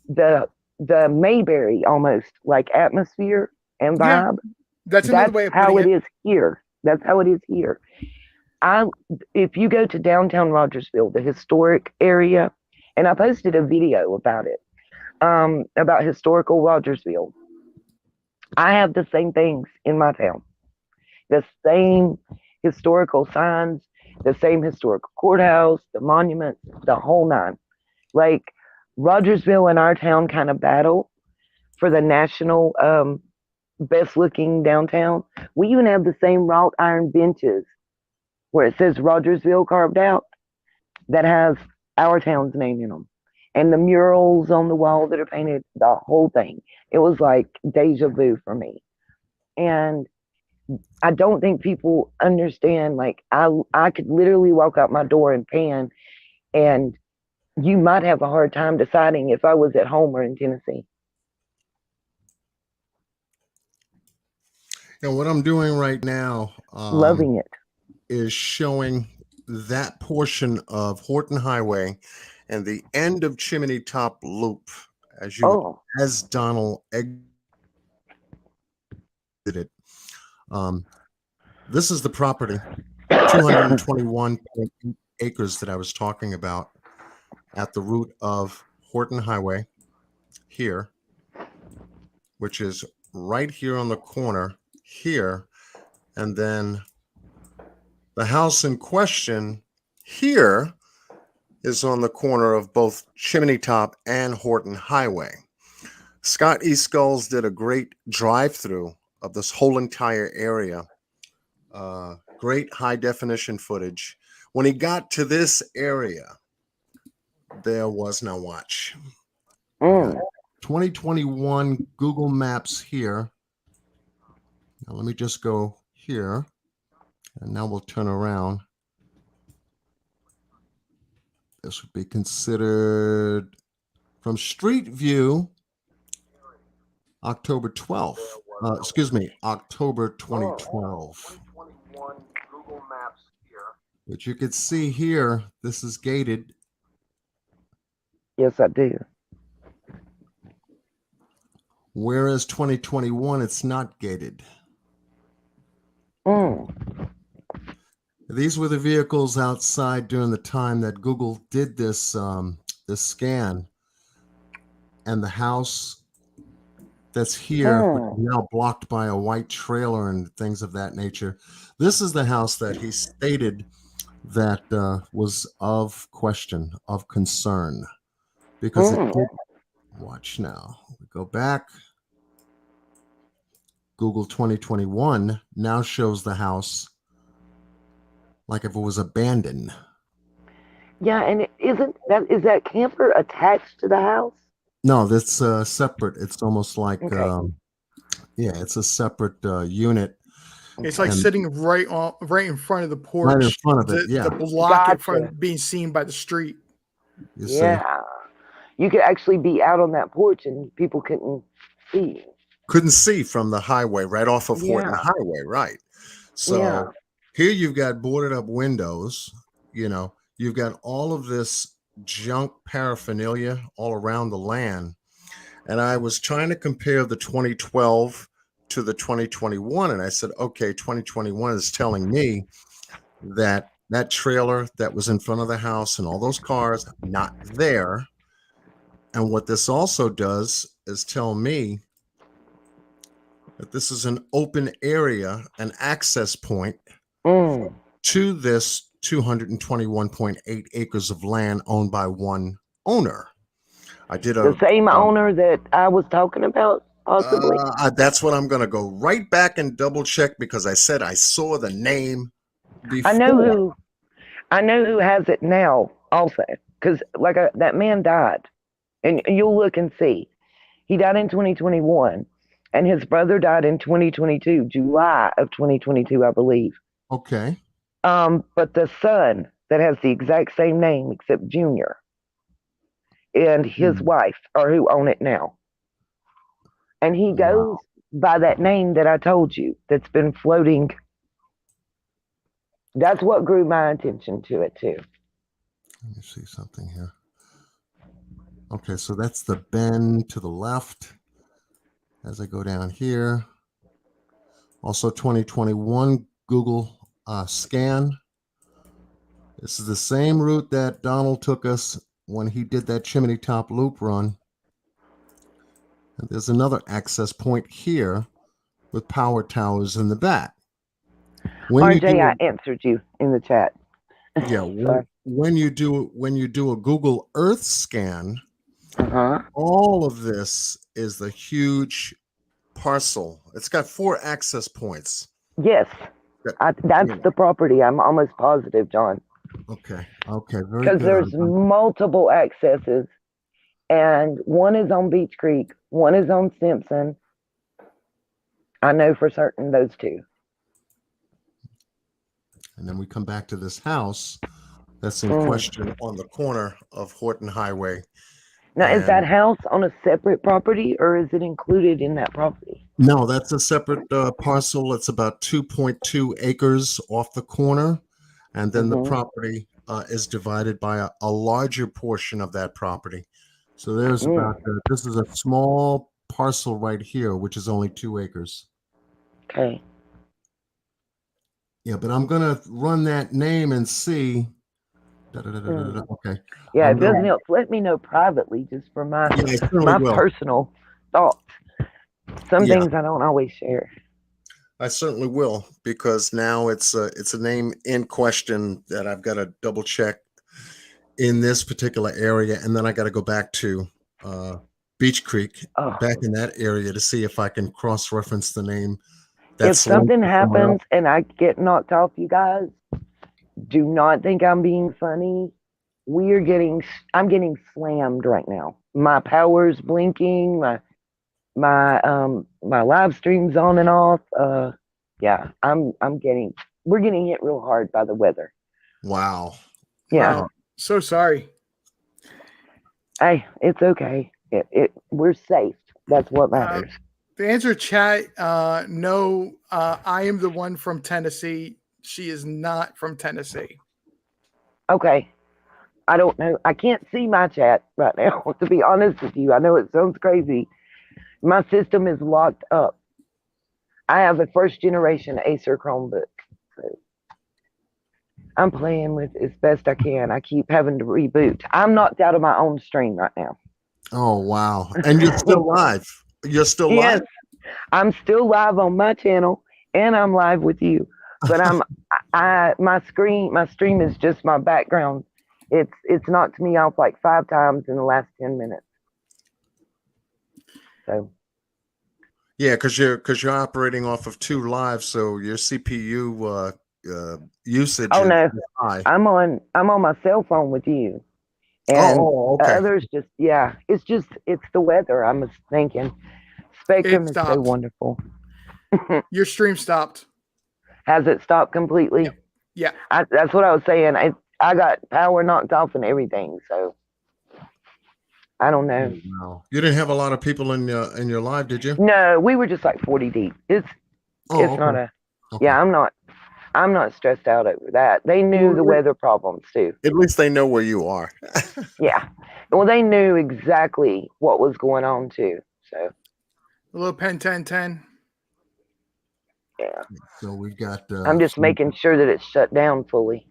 the Mayberry almost like atmosphere and vibe.
Yeah, that's another way of
how
putting
it is here. That's how it is here. If you go to downtown Rogersville, the historic area, and I posted a video about it, about historical Rogersville. I have the same things in my town. The same historical signs, the same historical courthouse, the monuments, the whole 9. Like Rogersville and our town kind of battle for the national best looking downtown. We even have the same wrought iron benches where it says Rogersville carved out that has our town's name in them. And the murals on the wall that are painted, the whole thing. It was like deja vu for me. And I don't think people understand, like I could literally walk out my door in Pan and you might have a hard time deciding if I was at home or in Tennessee.
And what I'm doing right now,
loving it,
is showing that portion of Horton Highway and the end of Chimney Top Loop as Donald exited. This is the property, 221 acres that I was talking about at the root of Horton Highway here, which is right here on the corner here. And then the house in question here is on the corner of both Chimney Top and Horton Highway. Scott E. Skulls did a great drive-through of this whole entire area. Great high definition footage. When he got to this area, there was no watch. 2021 Google Maps here. Now let me just go here, and now we'll turn around. This would be considered from Street View, October 12th. October 2012. But you can see here, this is gated.
Yes, I do.
Whereas 2021, it's not gated. These were the vehicles outside during the time that Google did this this scan, and the house that's here now blocked by a white trailer and things of that nature. This is the house that he stated that was of question, of concern, because it did. Watch now. We go back. Google 2021 now shows the house like if it was abandoned.
Yeah, and is that camper attached to the house?
No, that's separate. It's almost like it's a separate unit.
It's like sitting right in front of the porch,
right in front of it,
to block it from being seen by the street.
You see?
You could actually be out on that porch and people couldn't see.
Couldn't see from the highway, right off of Horton Highway, right? So here you've got boarded up windows. You've got all of this junk paraphernalia all around the land. And I was trying to compare the 2012 to the 2021. And I said, okay, 2021 is telling me that trailer that was in front of the house and all those cars, not there. And what this also does is tell me that this is an open area, an access point to this 221.8 acres of land owned by one owner. I did
the same owner that I was talking about, possibly.
That's what I'm going to go right back and double check, because I said I saw the name before.
I know who has it now, also, because that man died, and you'll look and see. He died in 2021, and his brother died in 2022, July of 2022, I believe.
Okay.
But the son that has the exact same name except Junior, and his wife are who own it now. And he goes by that name that I told you that's been floating. That's what drew my attention to it too.
Let me see something here. Okay, so that's the bend to the left as I go down here. Also 2021 Google scan. This is the same route that Donald took us when he did that chimney top loop run. And there's another access point here with power towers in the back.
RJ, I answered you in the chat.
Yeah, when you do a Google Earth scan, all of this is the huge parcel. It's got 4 access points.
Yes, that's the property. I'm almost positive, John.
Okay, very good.
Because there's multiple accesses, and one is on Beach Creek, one is on Simpson. I know for certain those 2.
And then we come back to this house that's in question on the corner of Horton Highway.
Now, is that house on a separate property, or is it included in that property?
No, that's a separate parcel. It's about 2.2 acres off the corner. And then the property is divided by a larger portion of that property. So there's this is a small parcel right here, which is only 2 acres.
Okay.
Yeah, but I'm gonna run that name and see. Okay.
Yeah,
I'm
if it doesn't
gonna,
help, let me know privately just for
yeah, I certainly
my
will.
personal thoughts. Some
Yeah,
things I don't always share.
I certainly will, because now it's a name in question that I've got to double check in this particular area, and then I got to go back to uh, Beach Creek,
Oh,
back in that area, to see if I can cross reference the name
if
that's linked
something
to someone
happens
else.
and I get knocked off, you guys, do not think I'm being funny. I'm getting slammed right now. My power's blinking. My live stream's on and off. Yeah, we're getting hit real hard by the weather.
Wow.
Yeah.
Wow. So sorry.
Hey, it's okay. We're safe. That's what matters.
The answer, chat, no, I am the one from Tennessee. She is not from Tennessee.
Okay. I don't know. I can't see my chat right now, to be honest with you. I know it sounds crazy. My system is locked up. I have a first generation Acer Chromebook. So I'm playing with as best I can. I keep having to reboot. I'm knocked out of my own stream right now.
Oh, wow. And you're still live. You're still
Yes,
live?
I'm still live on my channel and I'm live with you. But my stream is just my background. It's knocked me off like 5 times in the last 10 minutes. So
Yeah, because you're operating off of two lives, so your CPU usage
oh
is
no,
high.
I'm on my cell phone with you. And
Okay.
others just it's the weather. I'm thinking Spectrum
It
is so
stopped.
wonderful.
Your stream stopped.
Has it stopped completely?
Yeah.
That's what I was saying. I got power knocked off and everything, so I don't know.
Wow. You didn't have a lot of people in your live, did you?
No, we were just like 40 deep. It's
Oh,
not
okay.
a
Okay.
yeah. I'm not stressed out over that. They knew the
Well,
weather problems too.
at least they know where you are.
Yeah. Well, they knew exactly what was going on too. So
A little pen 1010.
yeah,
So we've got
I'm just making sure that it's shut down fully.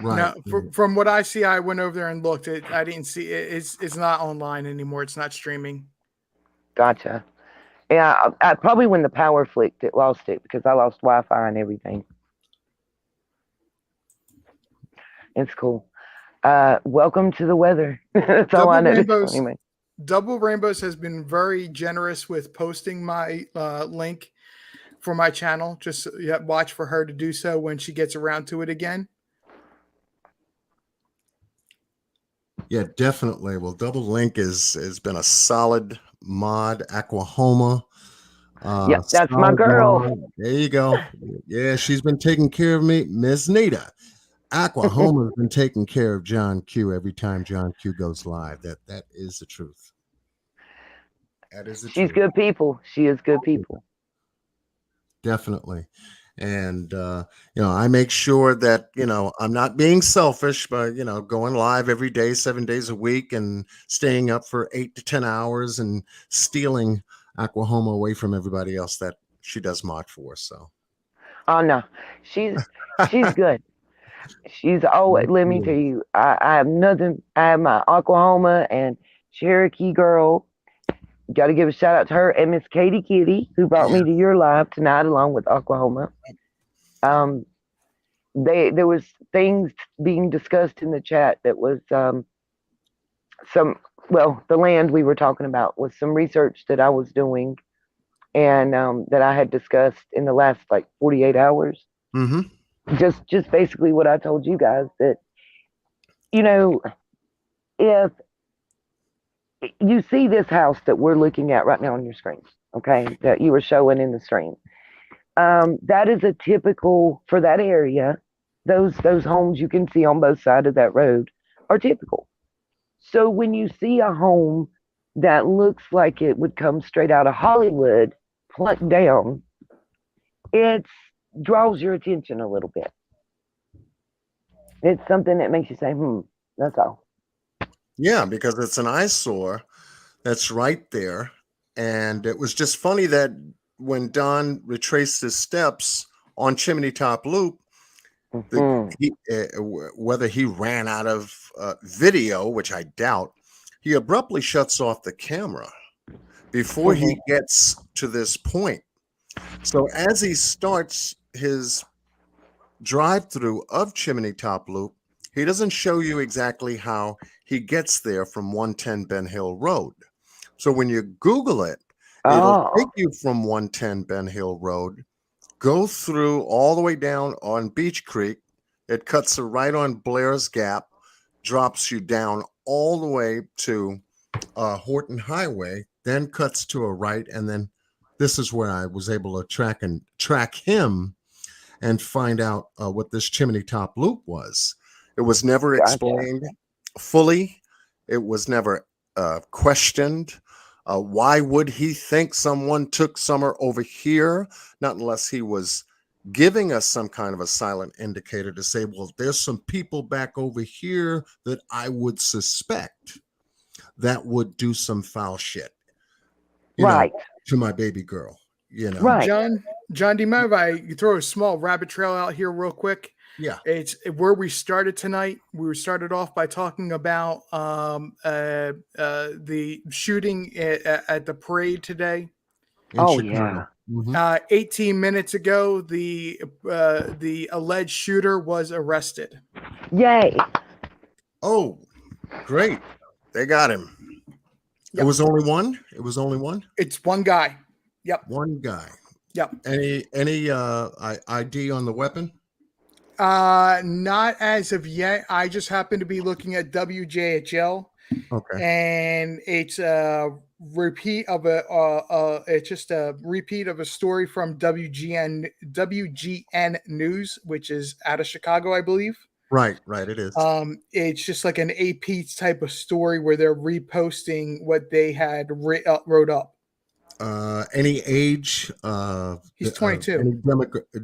right.
No, from what I see, I went over there and looked. I didn't see it. It's not online anymore. It's not streaming.
Gotcha. Yeah, I probably when the power flicked, it lost it because I lost Wi-Fi and everything. It's cool. Welcome to the weather. That's all I know. Anyway.
Double Rainbows has been very generous with posting my link for my channel. Just watch for her to do so when she gets around to it again.
Yeah, definitely. Well, Double Link has been a solid mod. Aquahoma.
Yep, that's my girl.
Mod. There you go. Yeah, she's been taking care of me. Miss Nita. Aquahoma's been taking care of John Q every time John Q goes live. That is the truth. That is the
She's
truth.
good people. She is good people.
Definitely. And I make sure that I'm not being selfish, but going live every day, 7 days a week, and staying up for 8 to 10 hours and stealing Aquahoma away from everybody else that she does mod for. So
Oh no, she's good. She's always. Let me tell you, I have nothing. I have my Oklahoma and Cherokee girl. Got to give a shout out to her and Miss Katie Kitty, who brought me to your live tonight, along with Oklahoma. There was things being discussed in the chat that was the land we were talking about was some research that I was doing and that I had discussed in the last like 48 hours.
Mm-hmm.
Just basically what I told you guys, that if you see this house that we're looking at right now on your screen, okay, that you were showing in the stream, that is a typical for that area. Those homes you can see on both sides of that road are typical. So when you see a home that looks like it would come straight out of Hollywood, plucked down, it draws your attention a little bit. It's something that makes you say, that's all.
Yeah, because it's an eyesore that's right there. And it was just funny that when Don retraced his steps on Chimney Top Loop,
Mhm.
Whether he ran out of video, which I doubt, he abruptly shuts off the camera before he gets to this point. So as he starts his drive-through of Chimney Top Loop, he doesn't show you exactly how he gets there from 110 Ben Hill Road. So when you Google it, it'll take
Oh,
you from 110 Ben Hill Road, go through all the way down on Beach Creek. It cuts right on Blair's Gap, drops you down all the way to Horton Highway, then cuts to a right, and then this is where I was able to track him and find out what this chimney top loop was. It was never
gotcha.
explained fully. It was never questioned. Why would he think someone took Summer over here? Not unless he was giving us some kind of a silent indicator to say, well, there's some people back over here that I would suspect that would do some foul shit,
Right.
to my baby girl,
Right.
John, do you mind if I throw a small rabbit trail out here real quick?
Yeah.
It's where we started tonight. We started off by talking about the shooting at the parade today.
In
Oh,
Chicago.
yeah.
18 minutes ago, the alleged shooter was arrested.
Yay.
Oh, great. They got him.
Yep.
It was only one? It was only one?
It's one guy. Yep.
One guy.
Yep.
Any ID on the weapon?
Not as of yet. I just happen to be looking at WJHL.
Okay.
And it's a repeat of it's just a repeat of a story from WGN News, which is out of Chicago, I believe.
Right, it is.
It's just like an AP type of story where they're reposting what they had wrote up.
Any age?
He's 22.
Any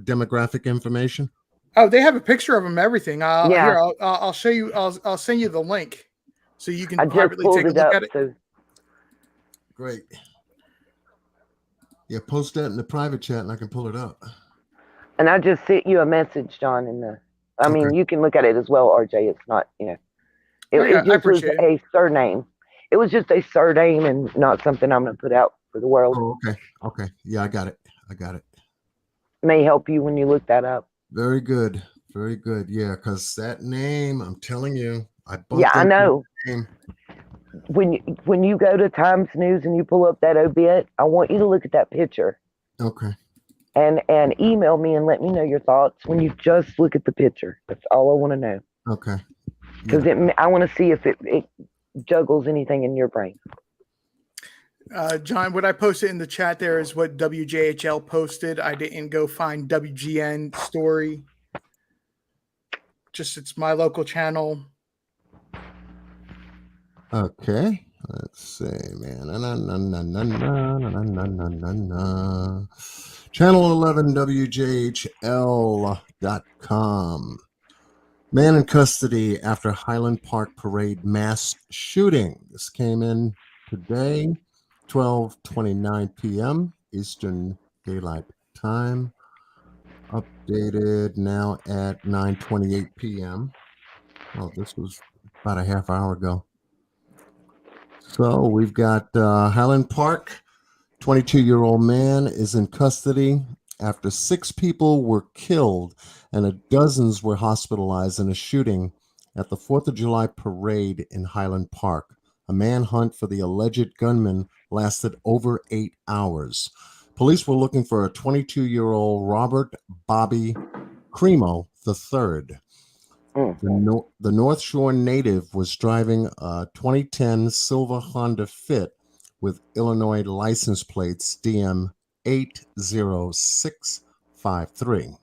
demographic information?
Oh, they have a picture of him. Everything.
Yeah.
Here, I'll show you. I'll send you the link so you can
I just
privately
pulled
take a
it
look
up.
at it.
So
Great. Yeah, post that in the private chat and I can pull it up.
and I just sent you a message, John, in the I mean,
Okay.
you can look at it as well, RJ. It's not, It
Yeah, I
just was
appreciate it.
a surname. It was just a surname and not something I'm going to put out for the world.
Oh, okay. Yeah, I got it.
May help you when you look that up.
Very good. Yeah, because that name, I'm telling you, I bumped
Yeah, I
into
know.
that name.
When you go to Times News and you pull up that obit, I want you to look at that picture
Okay.
and email me and let me know your thoughts when you just look at the picture. That's all I want to know.
Okay.
Because I want to see if it juggles anything in your brain.
John, what I posted in the chat there is what WJHL posted. I didn't go find WGN story. Just it's my local channel.
Okay. Let's see, man. Channel 11 WJHL.com. Man in custody after Highland Park Parade mass shooting. This came in today, 12:29 p.m. Eastern Daylight Time. Updated now at 9:28 p.m. Oh, this was about a half hour ago. So we've got Highland Park. 22-year-old man is in custody after 6 people were killed and dozens were hospitalized in a shooting at the 4th of July parade in Highland Park. A manhunt for the alleged gunman lasted over 8 hours. Police were looking for a 22-year-old Robert Bobby Cremo III. The North Shore native was driving a 2010 silver Honda Fit with Illinois license plates DM 80653.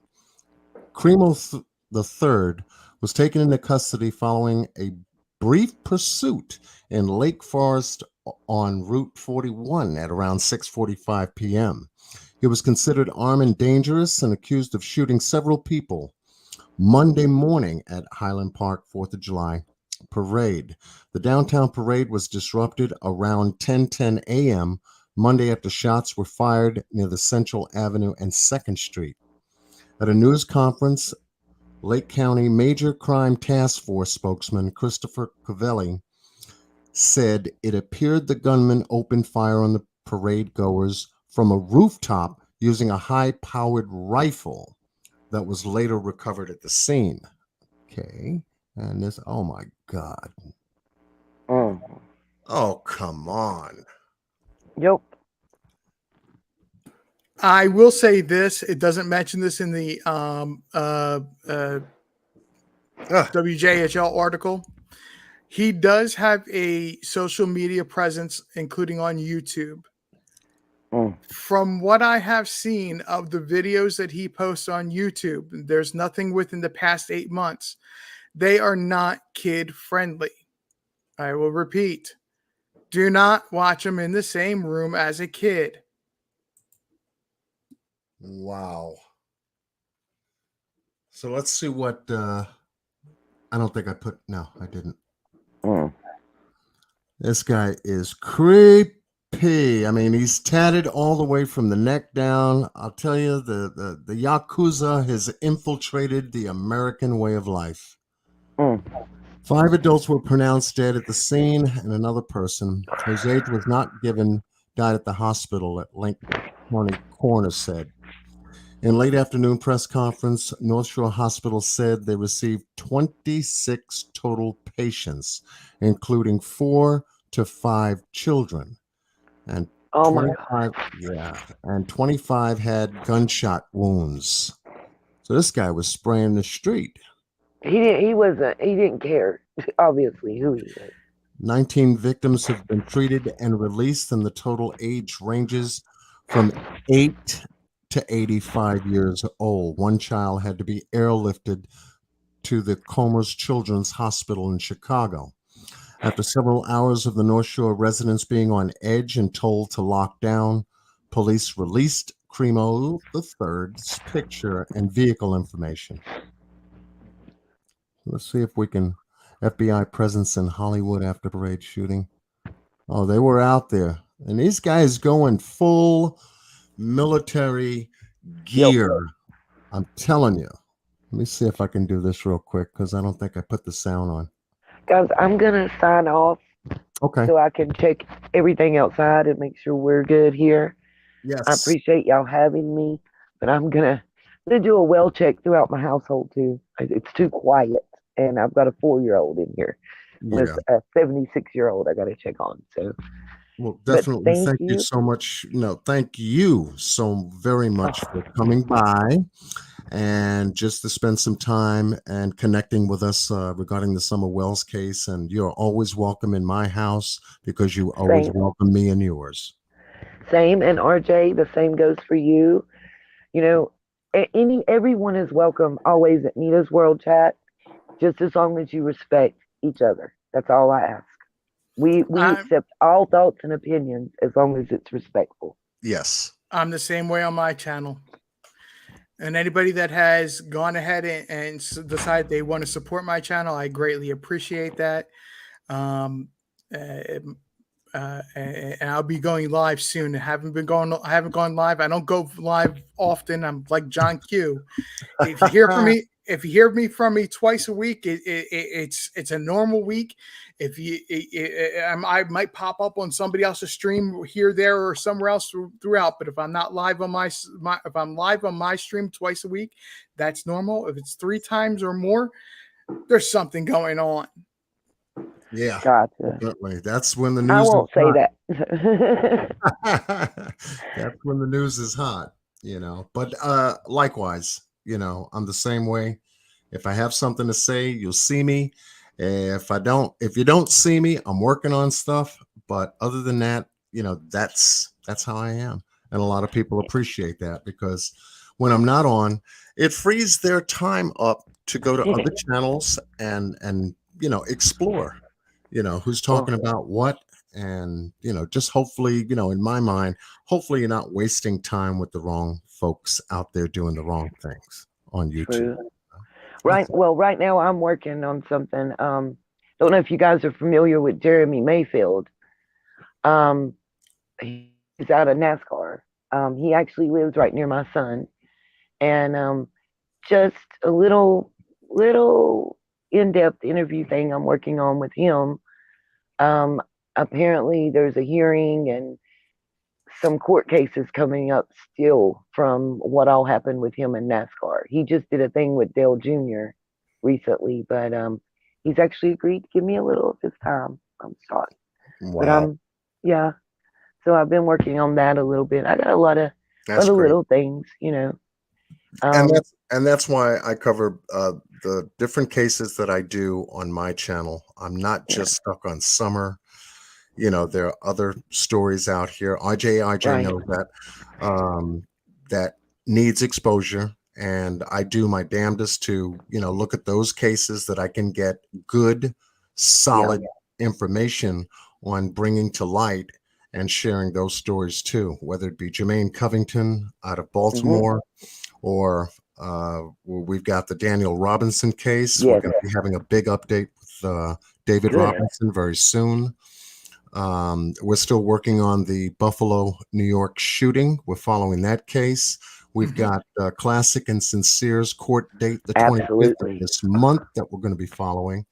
Cremo III was taken into custody following a brief pursuit in Lake Forest on Route 41 at around 6:45 p.m. He was considered armed and dangerous and accused of shooting several people Monday morning at Highland Park 4th of July parade. The downtown parade was disrupted around 10:10 a.m. Monday after shots were fired near the Central Avenue and 2nd Street. At a news conference Lake County Major Crime Task Force spokesman Christopher Cavelli said it appeared the gunman opened fire on the parade goers from a rooftop using a high-powered rifle that was later recovered at the scene. Okay. And this, oh my God.
Mm.
Oh, come on.
Yep.
I will say this: it doesn't mention this in the WJHL article. He does have a social media presence, including on YouTube.
Mm.
From what I have seen of the videos that he posts on YouTube, there's nothing within the past 8 months. They are not kid friendly. I will repeat. Do not watch them in the same room as a kid.
Wow. So let's see what I don't think I put, no, I didn't.
Mm.
This guy is creepy. I mean, he's tatted all the way from the neck down. I'll tell you, the Yakuza has infiltrated the American way of life.
Mm.
5 adults were pronounced dead at the scene, and another person, whose age was not given, died at the hospital at Lake County Coroner said. In late afternoon press conference, North Shore Hospital said they received 26 total patients, including 4 to 5 children, and
Oh my
25, yeah, and 25 had gunshot wounds. So this guy was spraying the street.
He didn't care, obviously, who he is.
19 victims have been treated and released, and the total age ranges from 8 to 85 years old. One child had to be airlifted to the Comer's Children's Hospital in Chicago. After several hours of the North Shore residents being on edge and told to lock down, police released Cremo III's picture and vehicle information. Let's see if we can. FBI presence in Hollywood after parade shooting. Oh, they were out there. And these guys going full military gear. I'm telling you. Let me see if I can do this real quick because I don't think I put the sound on.
Guys, I'm going to sign off
Okay.
so I can check everything outside and make sure we're good here.
Yes.
I appreciate y'all having me, but I'm going to do a well check throughout my household too. It's too quiet, and I've got a 4-year-old in here with a 76-year-old I got to check on. So,
well, definitely.
thank
Thank you
you
so much. No, thank you so very much for coming by and just to spend some time and connecting with us regarding the Summer Wells case. And you're always welcome in my house because you always
Same.
welcome me in yours.
Same, and RJ, the same goes for you. You know, everyone is welcome always at Nita's World Chat, just as long as you respect each other. That's all I ask. We accept all thoughts and opinions as long as it's respectful.
Yes.
I'm the same way on my channel. And anybody that has gone ahead and decided they want to support my channel, I greatly appreciate that. And I'll be going live soon. I haven't gone live. I don't go live often. I'm like John Q. If you hear from me twice a week, it's a normal week. I might pop up on somebody else's stream here, there, or somewhere else throughout. But if I'm not live on if I'm live on my stream twice a week, that's normal. If it's 3 times or more, there's something going on.
Yeah,
Gotcha.
definitely. That's when the news.
I won't say that.
That's when the news is hot, But likewise, I'm the same way. If I have something to say, you'll see me. If you don't see me, I'm working on stuff. But other than that, that's how I am, and a lot of people appreciate that because when I'm not on, it frees their time up to go to other channels and explore. Who's talking about what, and just hopefully, in my mind, hopefully you're not wasting time with the wrong folks out there doing the wrong things on YouTube.
True. Right. Well, right now I'm working on something. Don't know if you guys are familiar with Jeremy Mayfield. He's out of NASCAR. He actually lives right near my son, and just a little little in-depth interview thing I'm working on with him. Apparently, there's a hearing and some court cases coming up still from what all happened with him in NASCAR. He just did a thing with Dale Jr. recently, but he's actually agreed to give me a little of his time. I'm sorry, but
Wow.
yeah. So I've been working on that a little bit. I got a lot of
That's great.
little things, you know.
And that's why I cover the different cases that I do on my channel. I'm not just stuck on summer. You know, there are other stories out here. IJ
Right.
knows that that needs exposure, and I do my damnedest to, you know, look at those cases that I can get good, solid information on, bringing to light and sharing those stories too, whether it be Jermaine Covington out of Baltimore, or we've got the Daniel Robinson case. We're
Yes.
going to be having a big update with David
Good.
Robinson very soon. We're still working on the Buffalo, New York shooting. We're following that case. We've got Classic and Sincere's court date, the 25th of
Absolutely.
this month, that we're going to be following.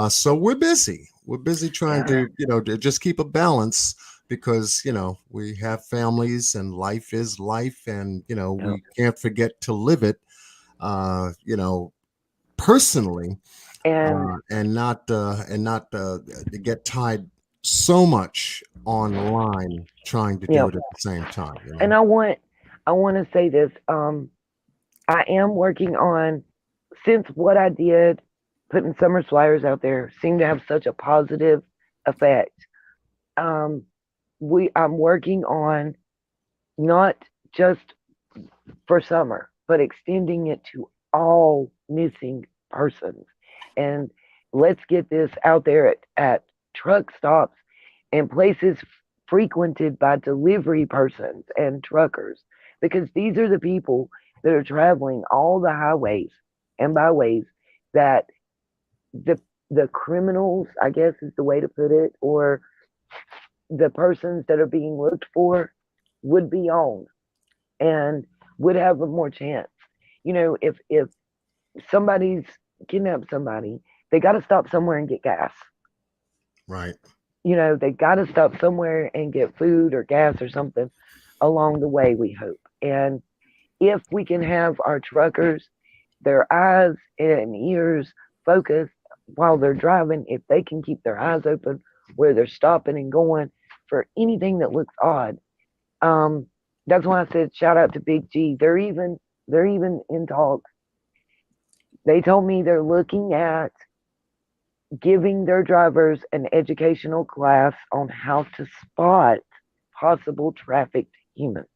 So we're busy. We're busy trying to, you know, to just keep a balance, because, you know, we have families and life is life, and, you know, we can't forget to live it, you know, personally, and not get tied so much online trying to do it at the same time. You know?
And I want to say this. I am working on, since what I did, putting summer flyers out there seemed to have such a positive effect. I'm working on not just for summer, but extending it to all missing persons. And let's get this out there at truck stops and places frequented by delivery persons and truckers, because these are the people that are traveling all the highways and byways that the criminals, I guess is the way to put it, or the persons that are being looked for would be on and would have a more chance. You know, if somebody's kidnapped somebody, they got to stop somewhere and get gas.
Right.
You know, they got to stop somewhere and get food or gas or something along the way, we hope. And if we can have our truckers, their eyes and ears focused while they're driving, if they can keep their eyes open where they're stopping and going for anything that looks odd, that's why I said shout out to Big G. They're even in talks. They told me they're looking at giving their drivers an educational class on how to spot possible trafficked humans.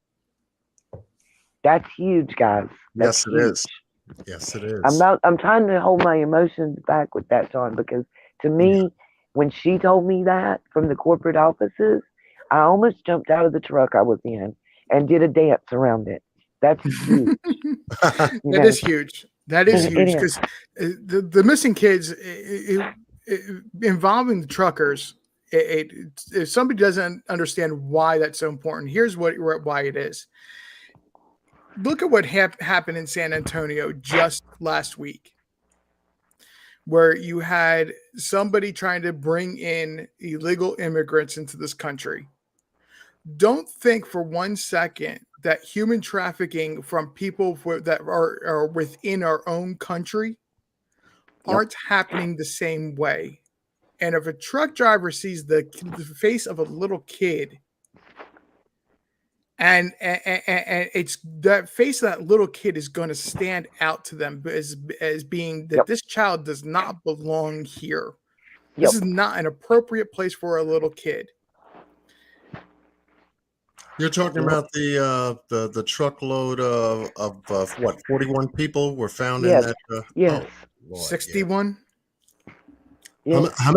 That's huge, guys. That's
yes, it
huge.
is. Yes, it is.
I'm trying to hold my emotions back with that, John, because to me, when she told me that from the corporate offices, I almost jumped out of the truck I was in and did a dance around it. That's huge.
That is huge. That is huge, because the missing kids involving the truckers. If somebody doesn't understand why that's so important, here's why it is. Look at what happened in San Antonio just last week, where you had somebody trying to bring in illegal immigrants into this country. Don't think for 1 second that human trafficking from people that are within our own country aren't happening the same way. And if a truck driver sees the face of a little kid, and it's that face of that little kid is going to stand out to them as being that this child does not belong here. This is not an appropriate place for a little kid.
You're talking about the truckload of what, 41 people were found in that?
Yes.
Oh, Lord,
61.
Yes. How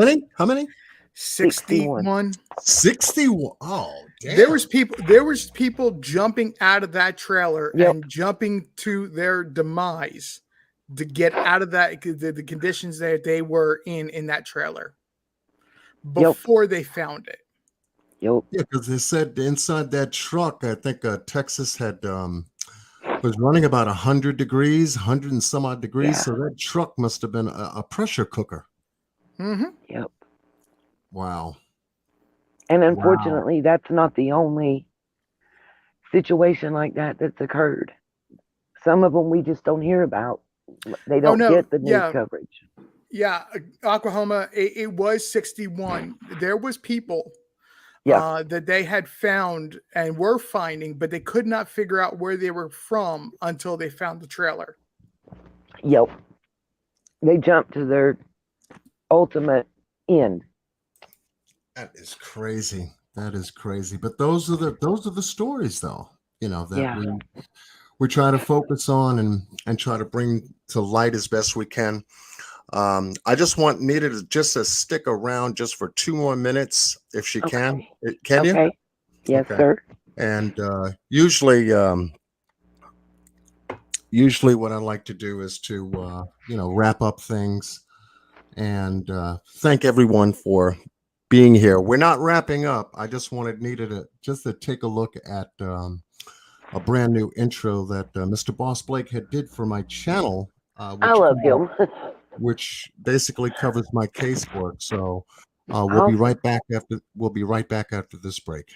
many?
61.
61. Oh, damn.
There was people jumping out of that trailer and jumping to their demise to get out of that the conditions that they were in that trailer before they found it.
Yeah, because they said inside that truck, I think Texas had was running about 100 degrees, 100 and some odd degrees.
Yeah.
So that truck must have been a pressure cooker.
Mm-hmm.
Yep.
Wow.
And unfortunately, that's not the only situation like that that's occurred. Some of them we just don't hear about. They don't get the news coverage.
Yeah, Oklahoma, it was 61. There was people that they had found and were finding, but they could not figure out where they were from until they found the trailer.
Yep. They jumped to their ultimate end.
That is crazy. That is crazy. But those are the stories, though. You know that we try to focus on and try to bring to light as best we can. I just want Nita to stick around just for 2 more minutes, if she can. Can you?
Yes, sir.
And usually what I like to do is to wrap up things and thank everyone for being here. We're not wrapping up. I just wanted Nita to take a look at a brand new intro that Mr. Boss Blake did for my channel.
I love him.
Which basically covers my casework. So we'll be right back after this break.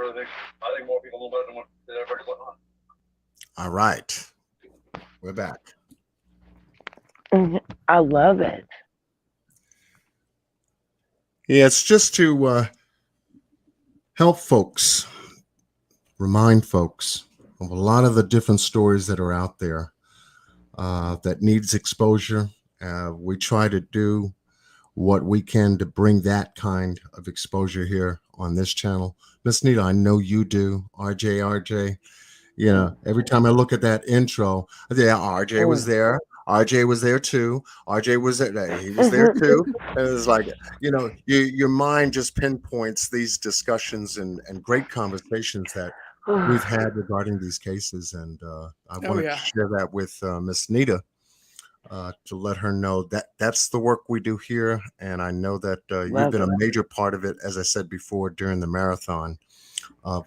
I think more people know better than what they're ever going on.
All right. We're back.
I love it.
Yeah, it's just to help folks, remind folks of a lot of the different stories that are out there that needs exposure. We try to do what we can to bring that kind of exposure here on this channel. Miss Nita, I know you do. RJ, you know, every time I look at that intro, yeah, RJ was there. RJ was there too. RJ was there. He was there too. And it's like, you know, your mind just pinpoints these discussions and great conversations that we've had regarding these cases. And I wanted to share that with Miss Nita to let her know that that's the work we do here. And I know that you've been a major part of it, as I said before, during the marathon of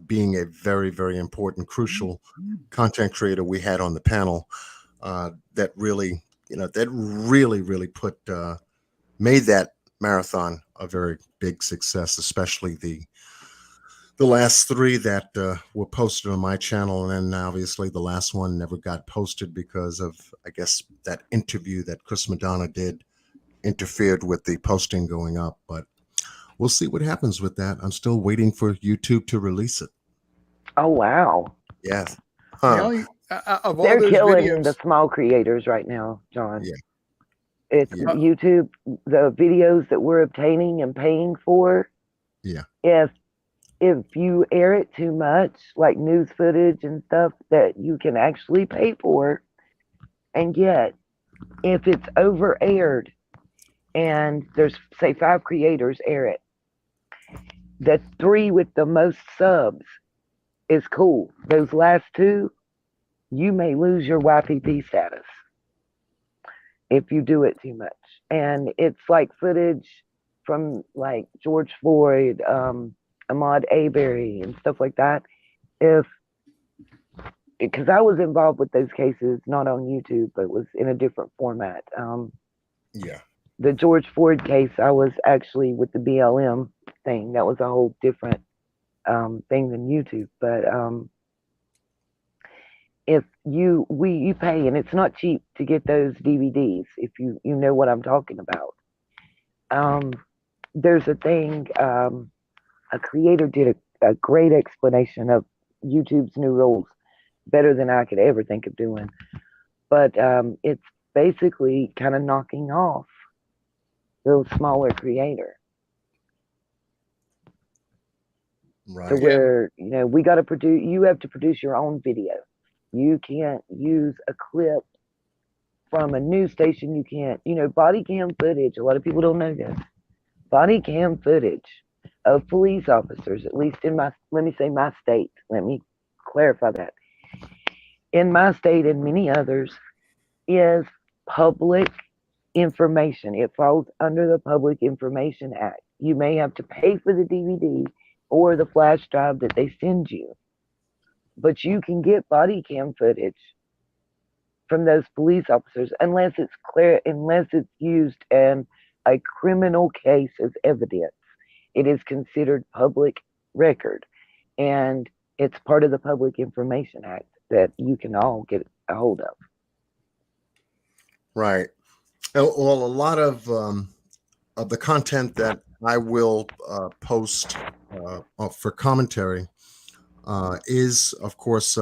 being a very, very important, crucial content creator we had on the panel that really, you know, that really put made that marathon a very big success, especially the last three that were posted on my channel. And then obviously the last one never got posted because of, I guess, that interview that Chris Madonna did interfered with the posting going up. But we'll see what happens with that. I'm still waiting for YouTube to release it.
Oh, wow.
Yes.
Of all
They're
those
killing
videos,
the small creators right now, John.
Yeah.
It's YouTube, the videos that we're obtaining and paying for.
Yeah.
If you air it too much, like news footage and stuff that you can actually pay for, and yet if it's over aired and there's, say, 5 creators air it, the 3 with the most subs is cool. Those last 2, you may lose your YPP status if you do it too much. And it's like footage from like George Floyd, Ahmaud Arbery and stuff like that. Because I was involved with those cases, not on YouTube, but was in a different format. The George Floyd case, I was actually with the BLM thing. That was a whole different thing than YouTube. But if you pay, and it's not cheap to get those DVDs, if you know what I'm talking about. There's a thing, a creator did a great explanation of YouTube's new rules, better than I could ever think of doing. But it's basically kind of knocking off the smaller creator.
Right.
So where, you know, we got to produce, you have to produce your own video. You can't use a clip from a news station. You can't, you know, body cam footage. A lot of people don't know this. Body cam footage of police officers, at least in my, let me say my state. Let me clarify that. In my state and many others is public information. It falls under the Public Information Act. You may have to pay for the DVD or the flash drive that they send you, but you can get body cam footage from those police officers unless it's clear, unless it's used in a criminal case as evidence. It is considered public record, and it's part of the Public Information Act that you can all get a hold of.
Right. Well, a lot of the content that I will post for commentary is, of course,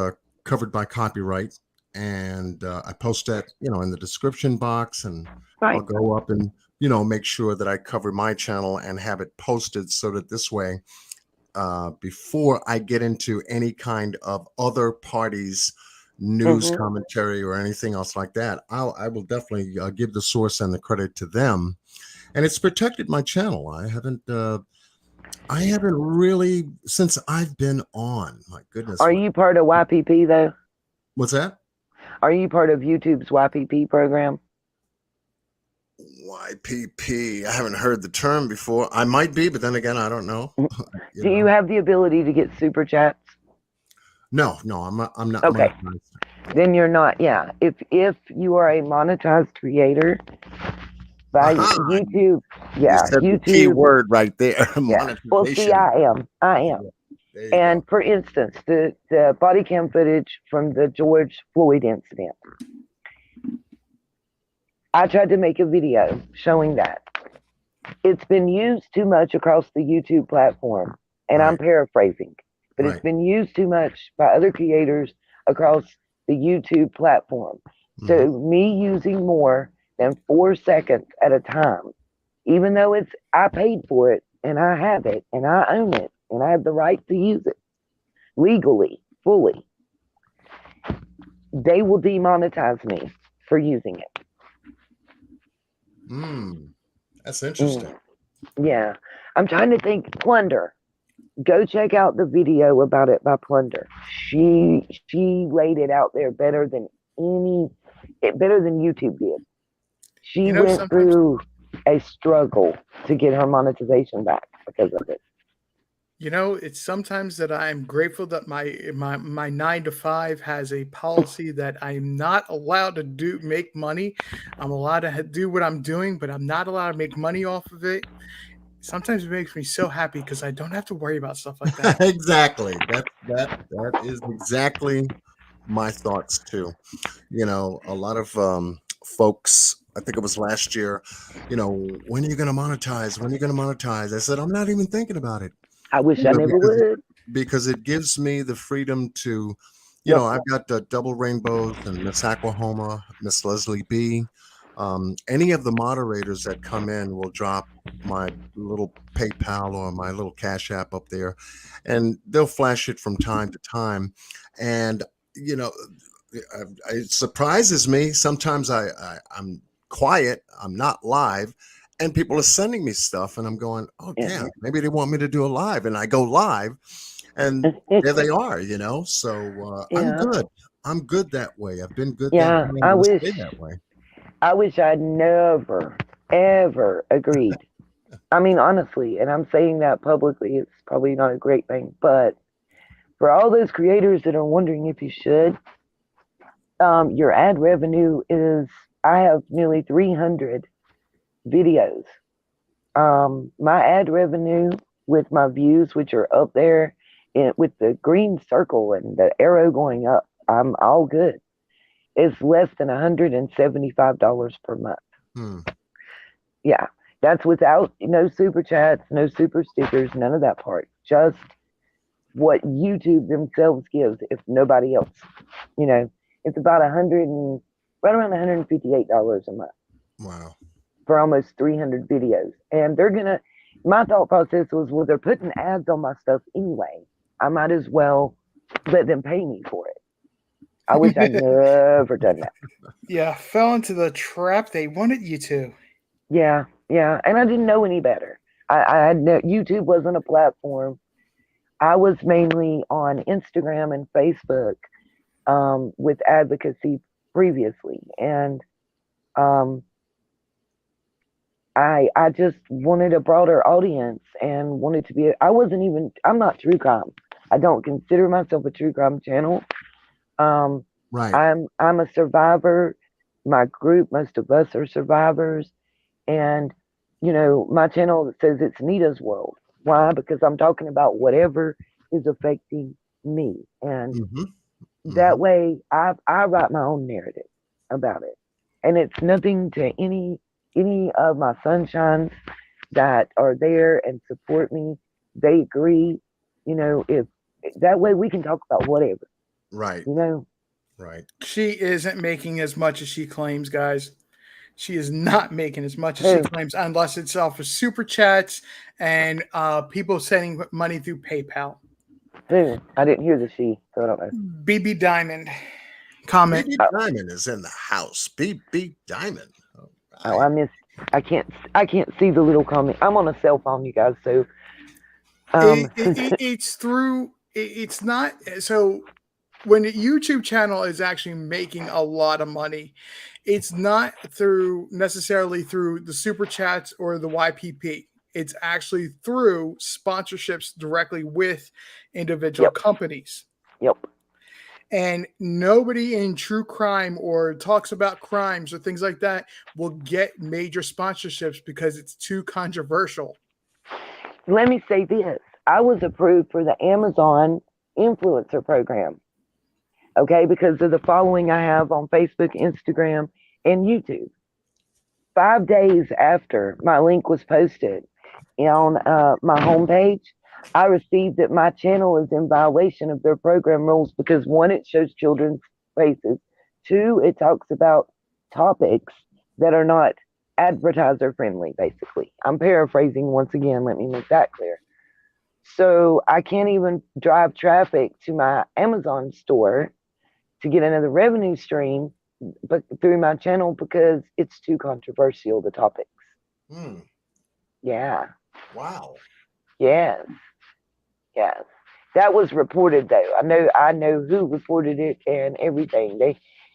covered by copyright, and I post that, you know, in the description box, and I'll go up and, you know, make sure that I cover my channel and have it posted so that this way, before I get into any kind of other parties' news commentary or anything else like that, I will definitely give the source and the credit to them, and it's protected my channel. I haven't really, since I've been on. My goodness.
Are you part of YPP though?
What's that?
Are you part of YouTube's YPP program?
YPP. I haven't heard the term before. I might be, but then again, I don't know.
Do you have the ability to get super chats?
No, I'm not.
Okay. Then you're not. Yeah. If you are a monetized creator, By
Aha.
YouTube,
You
yeah,
said the key
YouTube.
word right there.
Yeah. Well, see,
Monetization.
I am.
There you
And
go.
for instance, the body cam footage from the George Floyd incident, I tried to make a video showing that. It's been used too much across the YouTube platform, and I'm
Right.
paraphrasing, but it's
Right.
been used too much by other creators across the YouTube platform.
Mhm.
So me using more than 4 seconds at a time, even though I paid for it and I have it and I own it and I have the right to use it legally, fully, they will demonetize me for using it.
That's interesting.
Yeah. I'm trying to think. Plunder. Go check out the video about it by Plunder. She laid it out there better than YouTube did. She
You know,
went
sometimes
through a struggle to get her monetization back because of it.
You know, it's sometimes that I'm grateful that my 9 to 5 has a policy that I'm not allowed to make money. I'm allowed to do what I'm doing, but I'm not allowed to make money off of it. Sometimes it makes me so happy because I don't have to worry about stuff like that.
Exactly. That is exactly my thoughts too. You know, a lot of folks, I think it was last year, you know, when are you going to monetize? When are you going to monetize? I said, I'm not even thinking about it.
I wish
You
I
know,
never would.
because it gives me the freedom to, you
Yep.
know, I've got Double Rainbows and Miss Aquahoma, Miss Leslie B. Any of the moderators that come in will drop my little PayPal or my little Cash App up there, and they'll flash it from time to time. And you know, it surprises me. Sometimes I'm quiet, I'm not live, and people are sending me stuff, and I'm going, oh
Yeah.
damn, maybe they want me to do a live, and I go live, and there they are, you know. So I'm
Yeah.
good. I'm good that way. I've been good that
Yeah.
way. I'm going to stay that way.
I wish I'd never, ever agreed. I mean, honestly, and I'm saying that publicly, it's probably not a great thing, but for all those creators that are wondering if you should, your ad revenue is, I have nearly 300 videos. My ad revenue with my views, which are up there with the green circle and the arrow going up, I'm all good. It's less than $175 per month. Yeah, that's without no super chats, no super stickers, none of that part. Just what YouTube themselves gives, if nobody else. You know, it's about right around $158 a month.
Wow.
For almost 300 videos, and my thought process was, well, they're putting ads on my stuff anyway. I might as well let them pay me for it. I wish I'd never done that.
Yeah, fell into the trap they wanted you to.
Yeah, and I didn't know any better. YouTube wasn't a platform. I was mainly on Instagram and Facebook with advocacy previously, and I just wanted a broader audience and wanted to be. I'm not true crime. I don't consider myself a true crime channel.
Right.
I'm a survivor. My group, most of us are survivors, and you know, my channel says it's Nita's World. Why? Because I'm talking about whatever is affecting me, and that way I write my own narrative about it, and it's nothing to any of my sunshines that are there and support me. They agree, you know, if that way we can talk about whatever.
Right.
You know?
Right.
She isn't making as much as she claims, guys. She is not making as much as she claims, unless it's off of super chats and people sending money through PayPal.
I didn't hear the she, so I don't know.
BB Diamond comment.
BB Diamond is in the house. BB Diamond.
Oh, I can't see the little comment. I'm on a cell phone, you guys, so
it's through. It's not so. When a YouTube channel is actually making a lot of money, it's not necessarily through the super chats or the YPP. It's actually through sponsorships directly with individual companies.
Yep.
And nobody in true crime or talks about crimes or things like that will get major sponsorships because it's too controversial.
Let me say this. I was approved for the Amazon influencer program. Okay, because of the following I have on Facebook, Instagram, and YouTube. 5 days after my link was posted on my homepage, I received that my channel is in violation of their program rules because one, it shows children's faces. Two, it talks about topics that are not advertiser friendly, basically. I'm paraphrasing once again, let me make that clear. So I can't even drive traffic to my Amazon store to get another revenue stream but through my channel because it's too controversial, the topics. Yeah.
Wow.
Yes. Yes. That was reported though. I know who reported it and everything.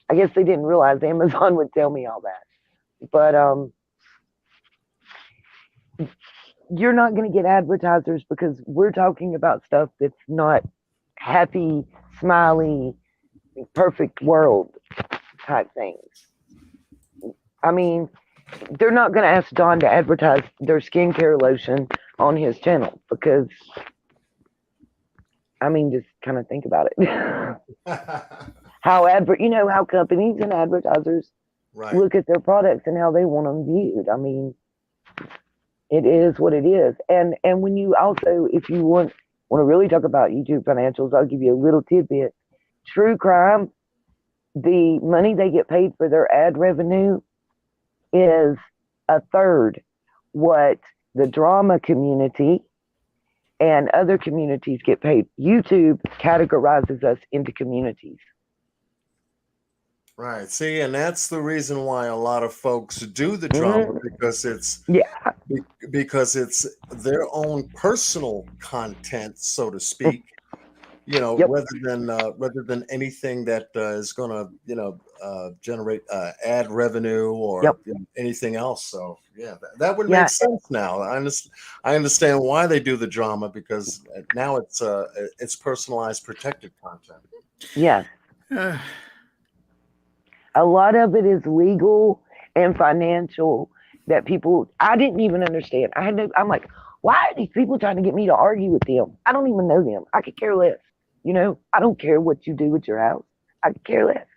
I guess they didn't realize Amazon would tell me all that. But you're not going to get advertisers because we're talking about stuff that's not happy, smiley, perfect world type things. I mean, they're not going to ask Don to advertise their skincare lotion on his channel because, I mean, just kind of think about it. How companies and advertisers look at their products and how they want them viewed. I mean, it is what it is. And when you also, if you want to really talk about YouTube financials, I'll give you a little tidbit. True crime, the money they get paid for their ad revenue is a third what the drama community and other communities get paid. YouTube categorizes us into communities.
Right. See, and that's the reason why a lot of folks do the drama because it's their own personal content, so to speak. Rather than anything that is going to generate ad revenue or anything else. So yeah, that would make sense now. I understand why they do the drama because now it's personalized, protected content.
Yes. A lot of it is legal and financial that people, I didn't even understand. I'm like, why are these people trying to get me to argue with them? I don't even know them. I could care less. I don't care what you do with your house. I could care less.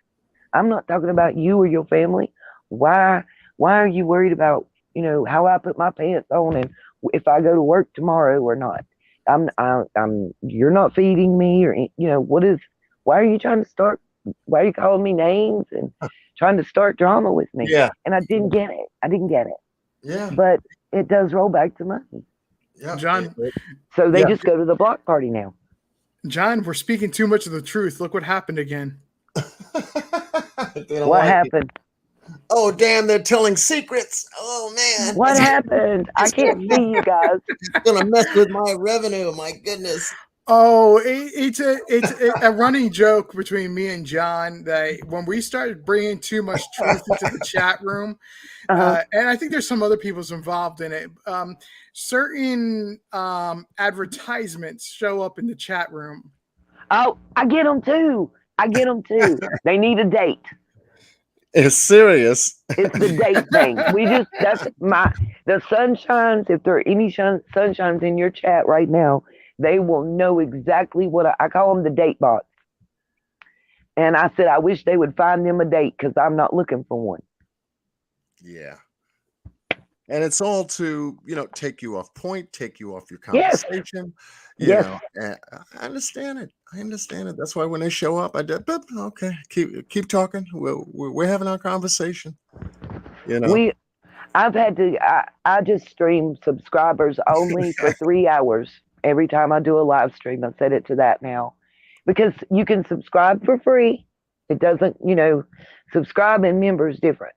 I'm not talking about you or your family. Why are you worried about, how I put my pants on and if I go to work tomorrow or not? You're not feeding me or, why are you trying to start? Why are you calling me names and trying to start drama with me?
Yeah.
And I didn't get it.
Yeah.
But it does roll back to money.
Yeah.
John.
So they just go to the block party now.
John, we're speaking too much of the truth. Look what happened again.
What happened?
Oh, damn, they're telling secrets. Oh, man.
What happened? I can't see you guys.
It's going to mess with my revenue. My goodness.
Oh, it's a running joke between me and John that when we started bringing too much truth into the chat room, and I think there's some other people's involved in it, certain advertisements show up in the chat room.
Oh, I get them too. They need a date.
It's serious.
It's the date thing. The sunshines, if there are any sunshines in your chat right now, they will know exactly what I call them the date bots. And I said, I wish they would find them a date because I'm not looking for one.
Yeah. And it's all to, take you off point, take you off your conversation.
Yes.
And I understand it. That's why when they show up, I did, okay, keep talking. We're having our conversation.
I've had to, I just stream subscribers only for 3 hours. Every time I do a live stream, I've set it to that now because you can subscribe for free. It doesn't, subscribe and member is different.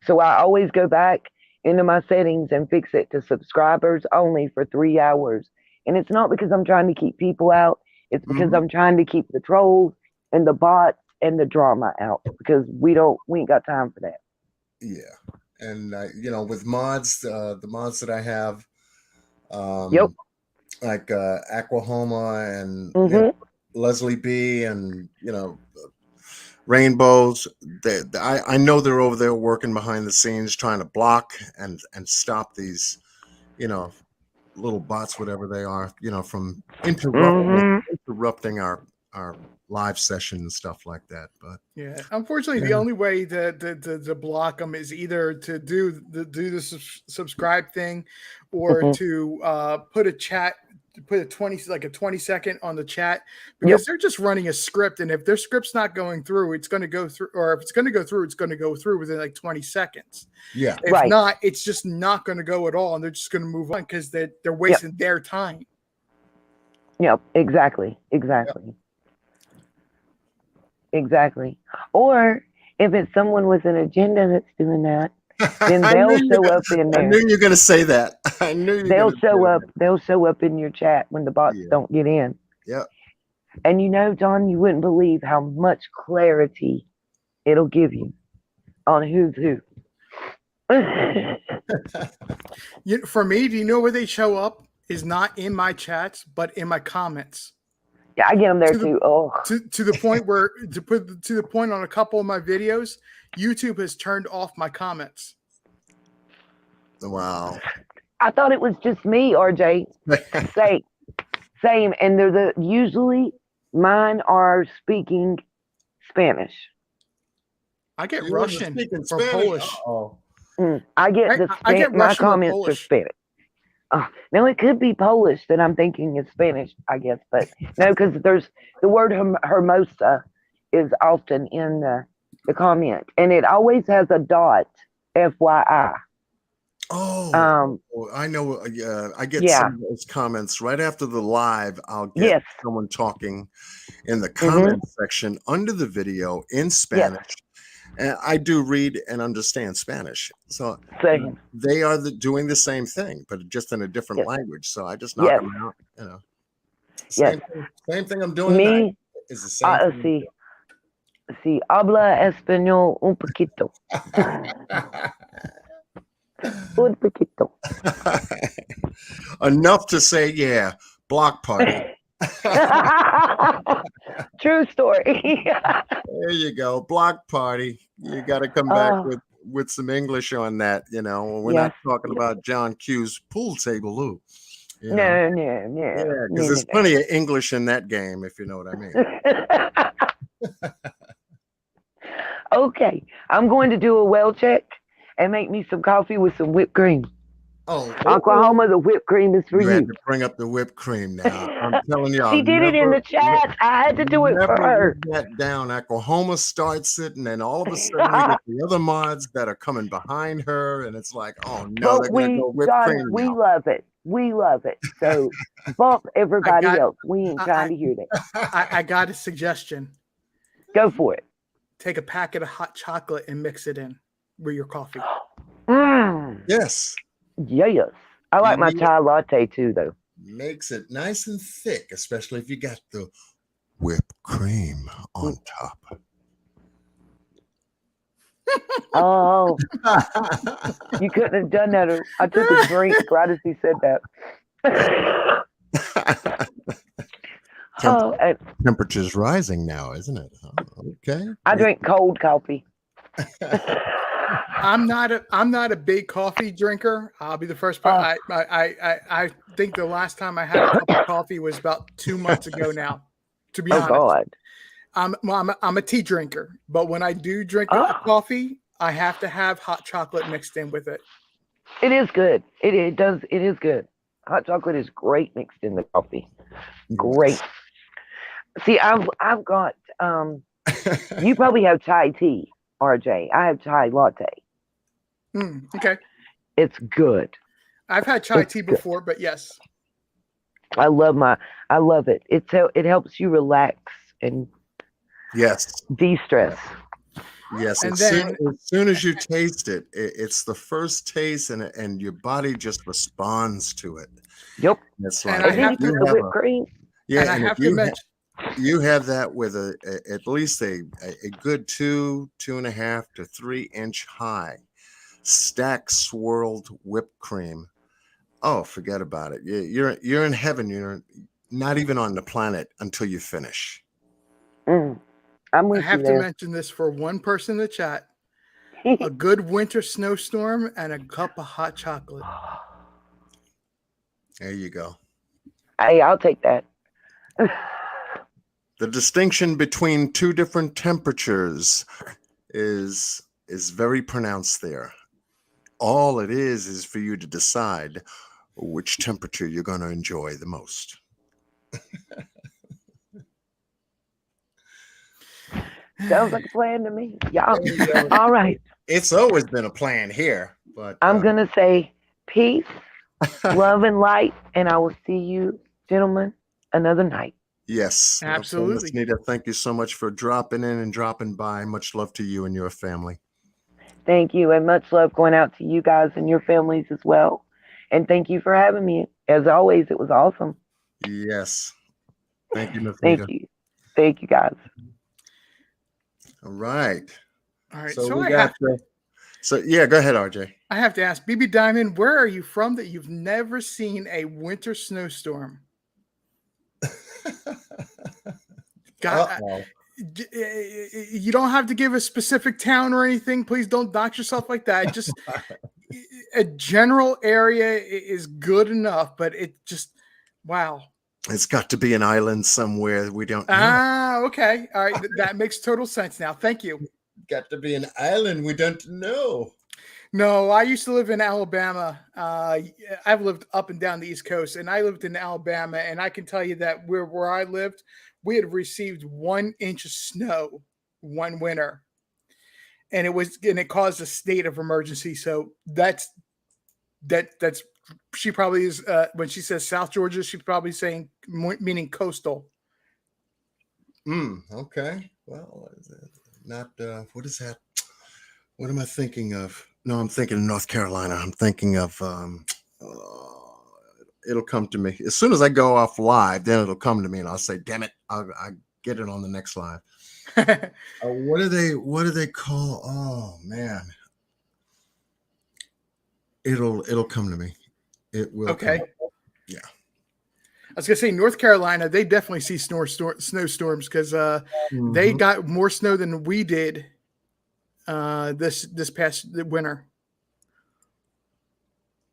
So I always go back into my settings and fix it to subscribers only for 3 hours. And it's not because I'm trying to keep people out. It's because I'm trying to keep the trolls and the bots and the drama out because we ain't got time for that.
Yeah. And, with mods, the mods that I have, like Aquahoma and Leslie B and Rainbows. I know they're over there working behind the scenes trying to block and stop these, little bots, whatever they are, from interrupting our live session and stuff like that. But
yeah, unfortunately, the only way to block them is either to do the subscribe thing, or to put a chat, put a 20-second on the chat, because they're just running a script, and if their script's not going through, it's going to go through, or if it's going to go through, it's going to go through within like 20 seconds.
Yeah,
if not, it's just not going to go at all, and they're just going to move on because they're wasting their time.
Yep, exactly. Or if it's someone with an agenda that's doing that, then they'll show up in there.
I knew you were going to say that. I knew you
they'll show up. They'll show up in your chat when the bots don't get in.
Yep.
And John, you wouldn't believe how much clarity it'll give you on who's who.
For me, do you know where they show up? Is not in my chats, but in my comments.
Yeah, I get them there too.
To the point where to the point on a couple of my videos, YouTube has turned off my comments.
Wow.
I thought it was just me, RJ. Same. And they're usually mine are speaking Spanish.
I get Russian or Polish.
I get my
Russian
comments are Spanish. Now it could be Polish that I'm thinking is Spanish, I guess, but no, because there's the word hermosa is often in the comment, and it always has a dot, FYI.
I know. I get some of those comments right after the live. I'll get someone talking in the comment section under the video in Spanish. And I do read and understand Spanish, so they are doing the same thing, but just in a different language. So I just knock them out. Same thing I'm doing tonight is the same thing.
Sí, habla español un poquito. Un poquito.
Enough to say, block party.
True story.
There you go, block party. You got to come back with some English on that. We're not talking about John Q's pool table, Lou.
No.
Yeah, because there's plenty of English in that game, if you know what I mean.
Okay, I'm going to do a well check and make me some coffee with some whipped cream. Oklahoma, the whipped cream is for you.
You had to bring up the whipped cream now. I'm telling you.
She did it in the chat. I had to do it for her.
That down. Oklahoma starts it, and then all of a sudden we get the other mods that are coming behind her, and it's like, oh no, they're going to go whipped cream.
We love it. We love it. So bump everybody else. We ain't trying to hear that.
I got a suggestion.
Go for it.
Take a packet of hot chocolate and mix it in with your coffee.
Yes.
Yes. I like my chai latte too, though.
Makes it nice and thick, especially if you got the whipped cream on top.
Oh, you couldn't have done that. I took a drink right as he said that.
Temperature's rising now, isn't it? Okay.
I drink cold coffee.
I'm not a big coffee drinker. I'll be the first part. I think the last time I had a cup of coffee was about 2 months ago now, to be honest.
God.
I'm a tea drinker, but when I do drink a coffee, I have to have hot chocolate mixed in with it.
It is good. It is good. Hot chocolate is great mixed in the coffee. Great. See, I've got you probably have chai tea, RJ. I have chai latte.
Okay.
It's good.
I've had chai tea before, but yes.
I love it. It helps you relax and de-stress.
Yes, as soon as you taste it, it's the first taste, and your body just responds to it.
Yep.
It's like,
and I have
the whipped cream.
Yeah,
and I have to mention,
you have that with at least a good 2.5 to 3 inch high stacked swirled whipped cream. Oh, forget about it. You're in heaven. not even on the planet until you finish.
I'm
I
with
have
you
to
there.
mention this for one person in the chat. A good winter snowstorm and a cup of hot chocolate.
There you go.
Hey, I'll take that.
The distinction between two different temperatures is very pronounced there. All it is for you to decide which temperature you're going to enjoy the most.
Sounds like a plan to me. Yeah. All right.
It's always been a plan here, but
I'm going to say peace, love, and light, and I will see you, gentlemen, another night.
yes,
Absolutely.
Miss Nita, thank you so much for dropping in and dropping by. Much love to you and your family.
Thank you, and much love going out to you guys and your families as well. And thank you for having me. As always, it was awesome.
Yes. Thank you, Miss
Thank
Nita.
you. Thank you, guys.
All right.
All right.
So
So
we
I
got
have,
so yeah, go ahead, RJ.
I have to ask, BB Diamond, where are you from that you've never seen a winter snowstorm? God,
Uh-oh.
you don't have to give a specific town or anything. Please don't dox yourself like that. Just a general area is good enough, but it just, wow.
It's got to be an island somewhere we don't know.
Ah, okay. All right. That makes total sense now. Thank you.
Got to be an island we don't know.
No, I used to live in Alabama. I've lived up and down the East Coast, and I lived in Alabama, and I can tell you that where I lived, we had received 1 inch of snow one winter, and it caused a state of emergency. So that's she probably is when she says South Georgia, she's probably saying meaning coastal.
Okay. Well, not what is that? What am I thinking of? No, I'm thinking of North Carolina. I'm thinking of it'll come to me as soon as I go off live. Then it'll come to me, and I'll say, "Damn it, I'll get it on the next live." What do they call? Oh man, it'll come to me. It will.
Okay.
Yeah.
I was gonna say North Carolina, they definitely see snowstorms because they got more snow than we did this past winter.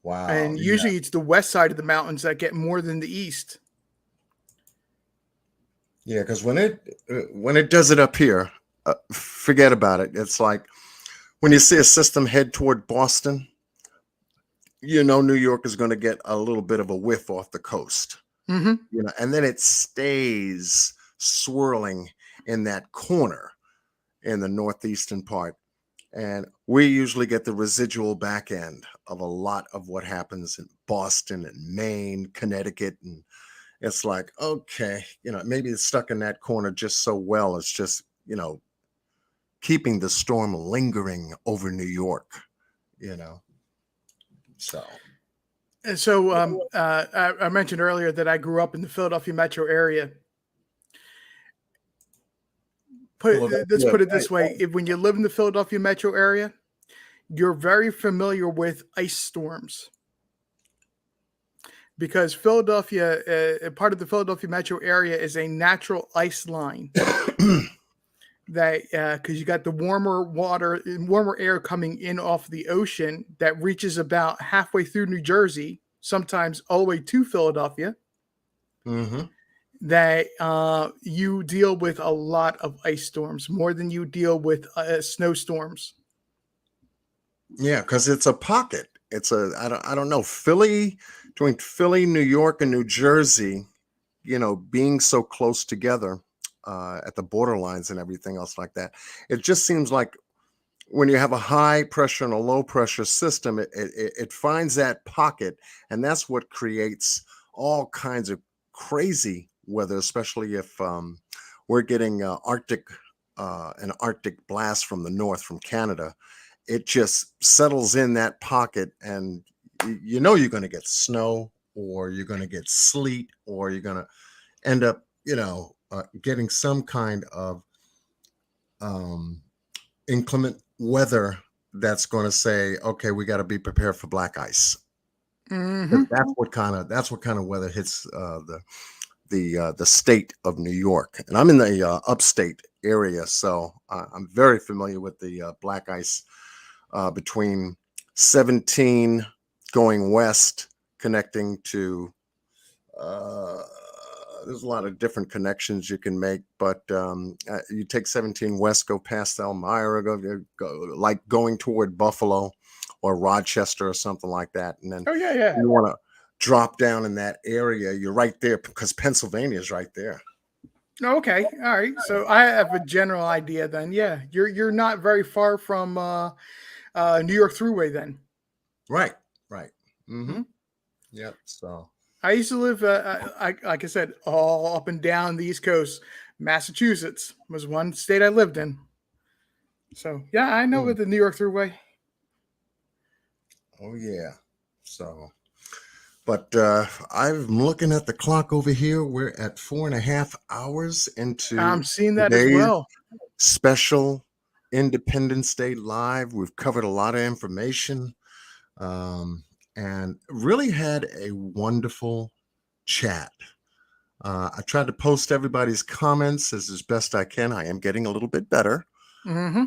Wow.
And usually it's the west side of the mountains that get more than the east.
Yeah, because when it does it up here, forget about it. It's like when you see a system head toward Boston, you know New York is going to get a little bit of a whiff off the coast.
Mm-hmm.
You know, and then it stays swirling in that corner in the northeastern part. And we usually get the residual back end of a lot of what happens in Boston and Maine, Connecticut. And it's like, okay, you know, maybe it's stuck in that corner just so well. It's just, you know, keeping the storm lingering over New York, you know. So.
And so I mentioned earlier that I grew up in the Philadelphia metro area. Let's put it this way. When you live in the Philadelphia metro area, you're very familiar with ice storms. Because Philadelphia, part of the Philadelphia metro area is a natural ice line. That because you got the warmer air coming in off the ocean that reaches about halfway through New Jersey, sometimes all the way to Philadelphia.
Mm-hmm.
That you deal with a lot of ice storms, more than you deal with snowstorms.
Yeah, because it's a pocket. It's I don't know, between Philly, New York, and New Jersey, you know, being so close together at the borderlines and everything else like that. It just seems like when you have a high pressure and a low pressure system, it finds that pocket, and that's what creates all kinds of crazy weather, especially if we're getting an Arctic blast from the north, from Canada. It just settles in that pocket, and you know you're going to get snow, or you're going to get sleet, or you're going to end up, you know, getting some kind of inclement weather that's going to say, okay, we got to be prepared for black ice.
Mm-hmm.
That's what kind of weather hits the state of New York, and I'm in the upstate area, so I'm very familiar with the black ice between 17 going west, connecting to. There's a lot of different connections you can make, but you take 17 west, go past Elmira, go like going toward Buffalo or Rochester or something like that, and then
Oh yeah, yeah.
you want to drop down in that area. You're right there because Pennsylvania is right there.
Okay, all right. So I have a general idea then. Yeah, you're not very far from New York Thruway then.
Right. Mm-hmm.
Mhm.
Yep. So
I used to live, like I said, all up and down the East Coast. Massachusetts was one state I lived in. So yeah, I know with the New York Thruway.
oh yeah. So, but I'm looking at the clock over here. We're at 4.5 hours into
I'm seeing that as
today's
well.
special Independence Day live. We've covered a lot of information, and really had a wonderful chat. I tried to post everybody's comments as best I can. I am getting a little bit better.
Mm-hmm.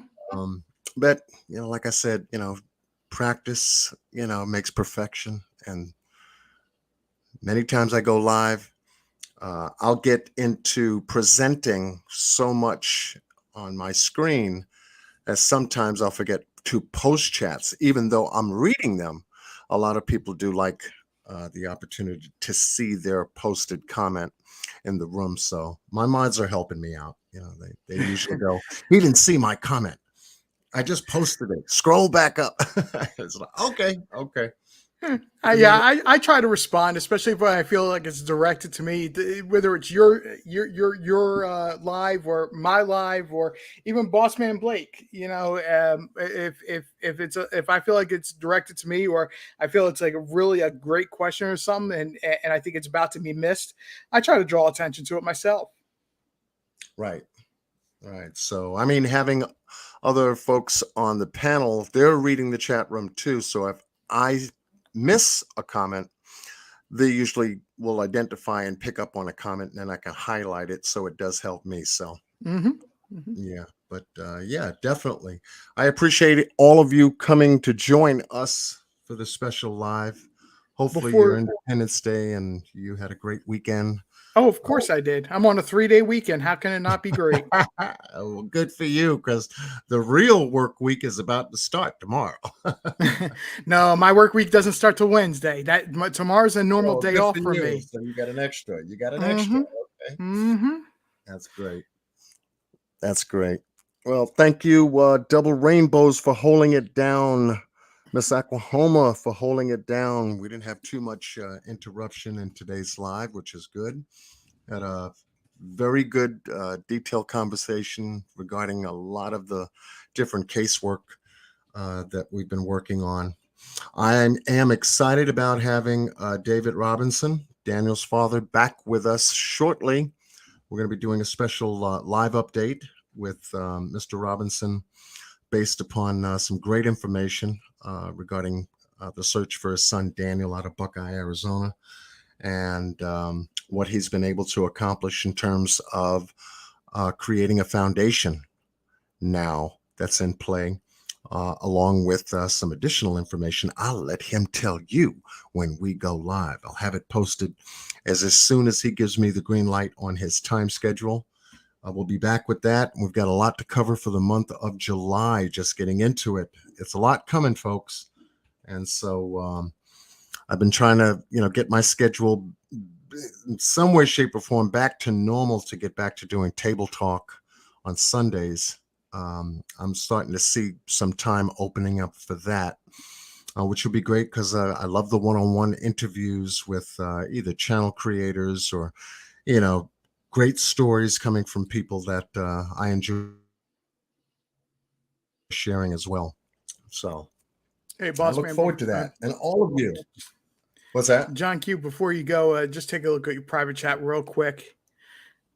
But, like I said, practice, makes perfection. And many times I go live, I'll get into presenting so much on my screen as sometimes I'll forget to post chats, even though I'm reading them. A lot of people do like the opportunity to see their posted comment in the room. So my mods are helping me out. They usually go, he didn't see my comment. I just posted it. Scroll back up. It's like, okay.
I try to respond, especially if I feel like it's directed to me, whether it's your live or my live or even Bossman Blake. If I feel like it's directed to me or I feel it's like a great question or something, and I think it's about to be missed, I try to draw attention to it myself.
Right. So, I mean, having other folks on the panel, they're reading the chat room too. So if I miss a comment, they usually will identify and pick up on a comment, and then I can highlight it. So it does help me. So, yeah, but yeah, definitely. I appreciate all of you coming to join us for the special live. Hopefully your Independence Day and you had a great weekend.
Oh, of course I did. I'm on a 3-day weekend. How can it not be great?
Well, good for you, because the real work week is about to start tomorrow.
No, my work week doesn't start till Wednesday. Tomorrow's a normal day off for me.
So you got an extra. Okay.
Mm-hmm.
That's great. Well, thank you, Double Rainbows, for holding it down. Miss Oklahoma for holding it down. We didn't have too much interruption in today's live, which is good. Had a very good detailed conversation regarding a lot of the different casework that we've been working on. I am excited about having David Robinson, Daniel's father, back with us shortly. We're going to be doing a special live update with Mr. Robinson based upon some great information regarding the search for his son, Daniel, out of Buckeye, Arizona, and what he's been able to accomplish in terms of creating a foundation now that's in play, along with some additional information. I'll let him tell you when we go live. I'll have it posted as soon as he gives me the green light on his time schedule. We'll be back with that. We've got a lot to cover for the month of July, just getting into it. It's a lot coming, folks. And so I've been trying to, get my schedule in some way, shape, or form back to normal to get back to doing table talk on Sundays. I'm starting to see some time opening up for that, which will be great because I love the one-on-one interviews with either channel creators or, great stories coming from people that I enjoy sharing as well. So
hey, boss,
I look forward to that. And all of you. What's that?
John Q, before you go, just take a look at your private chat real quick.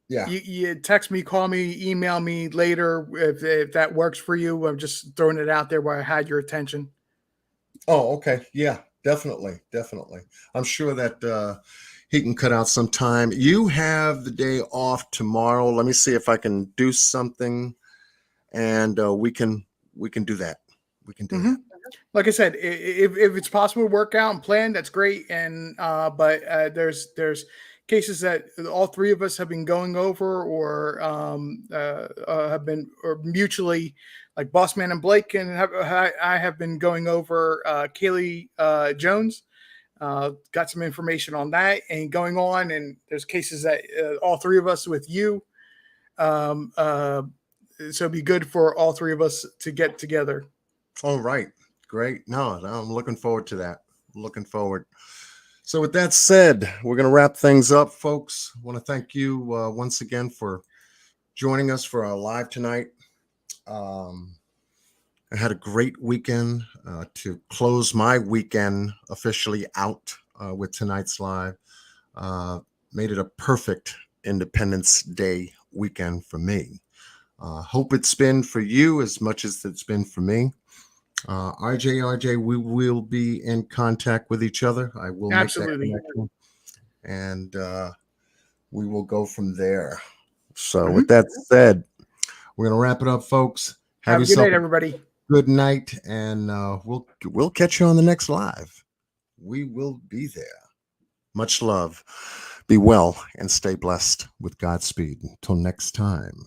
Yeah.
You text me, call me, email me later if that works for you. I'm just throwing it out there where I had your attention.
Oh, okay. Yeah, definitely. I'm sure that he can cut out some time. You have the day off tomorrow. Let me see if I can do something, and we can do that. We can do that.
Like I said, if it's possible to work out and plan, that's great. And but there's cases that all three of us have been going over, or have been, or mutually, like Bossman and Blake, and I have been going over Kaylee Jones. Got some information on that and going on, and there's cases that all three of us with you. So it'd be good for all three of us to get together.
All right. Great. No, I'm looking forward to that. Looking forward. So with that said, we're going to wrap things up, folks. I want to thank you once again for joining us for our live tonight. I had a great weekend to close my weekend officially out with tonight's live. Made it a perfect Independence Day weekend for me. Hope it's been for you as much as it's been for me. RJ, we will be in contact with each other. I will
Absolutely.
make that connection, and we will go from there. So with that said, we're going to wrap it up, folks.
Have a good night, everybody.
Good night, and we'll catch you on the next live. We will be there. Much love. Be well and stay blessed with Godspeed. Until next time.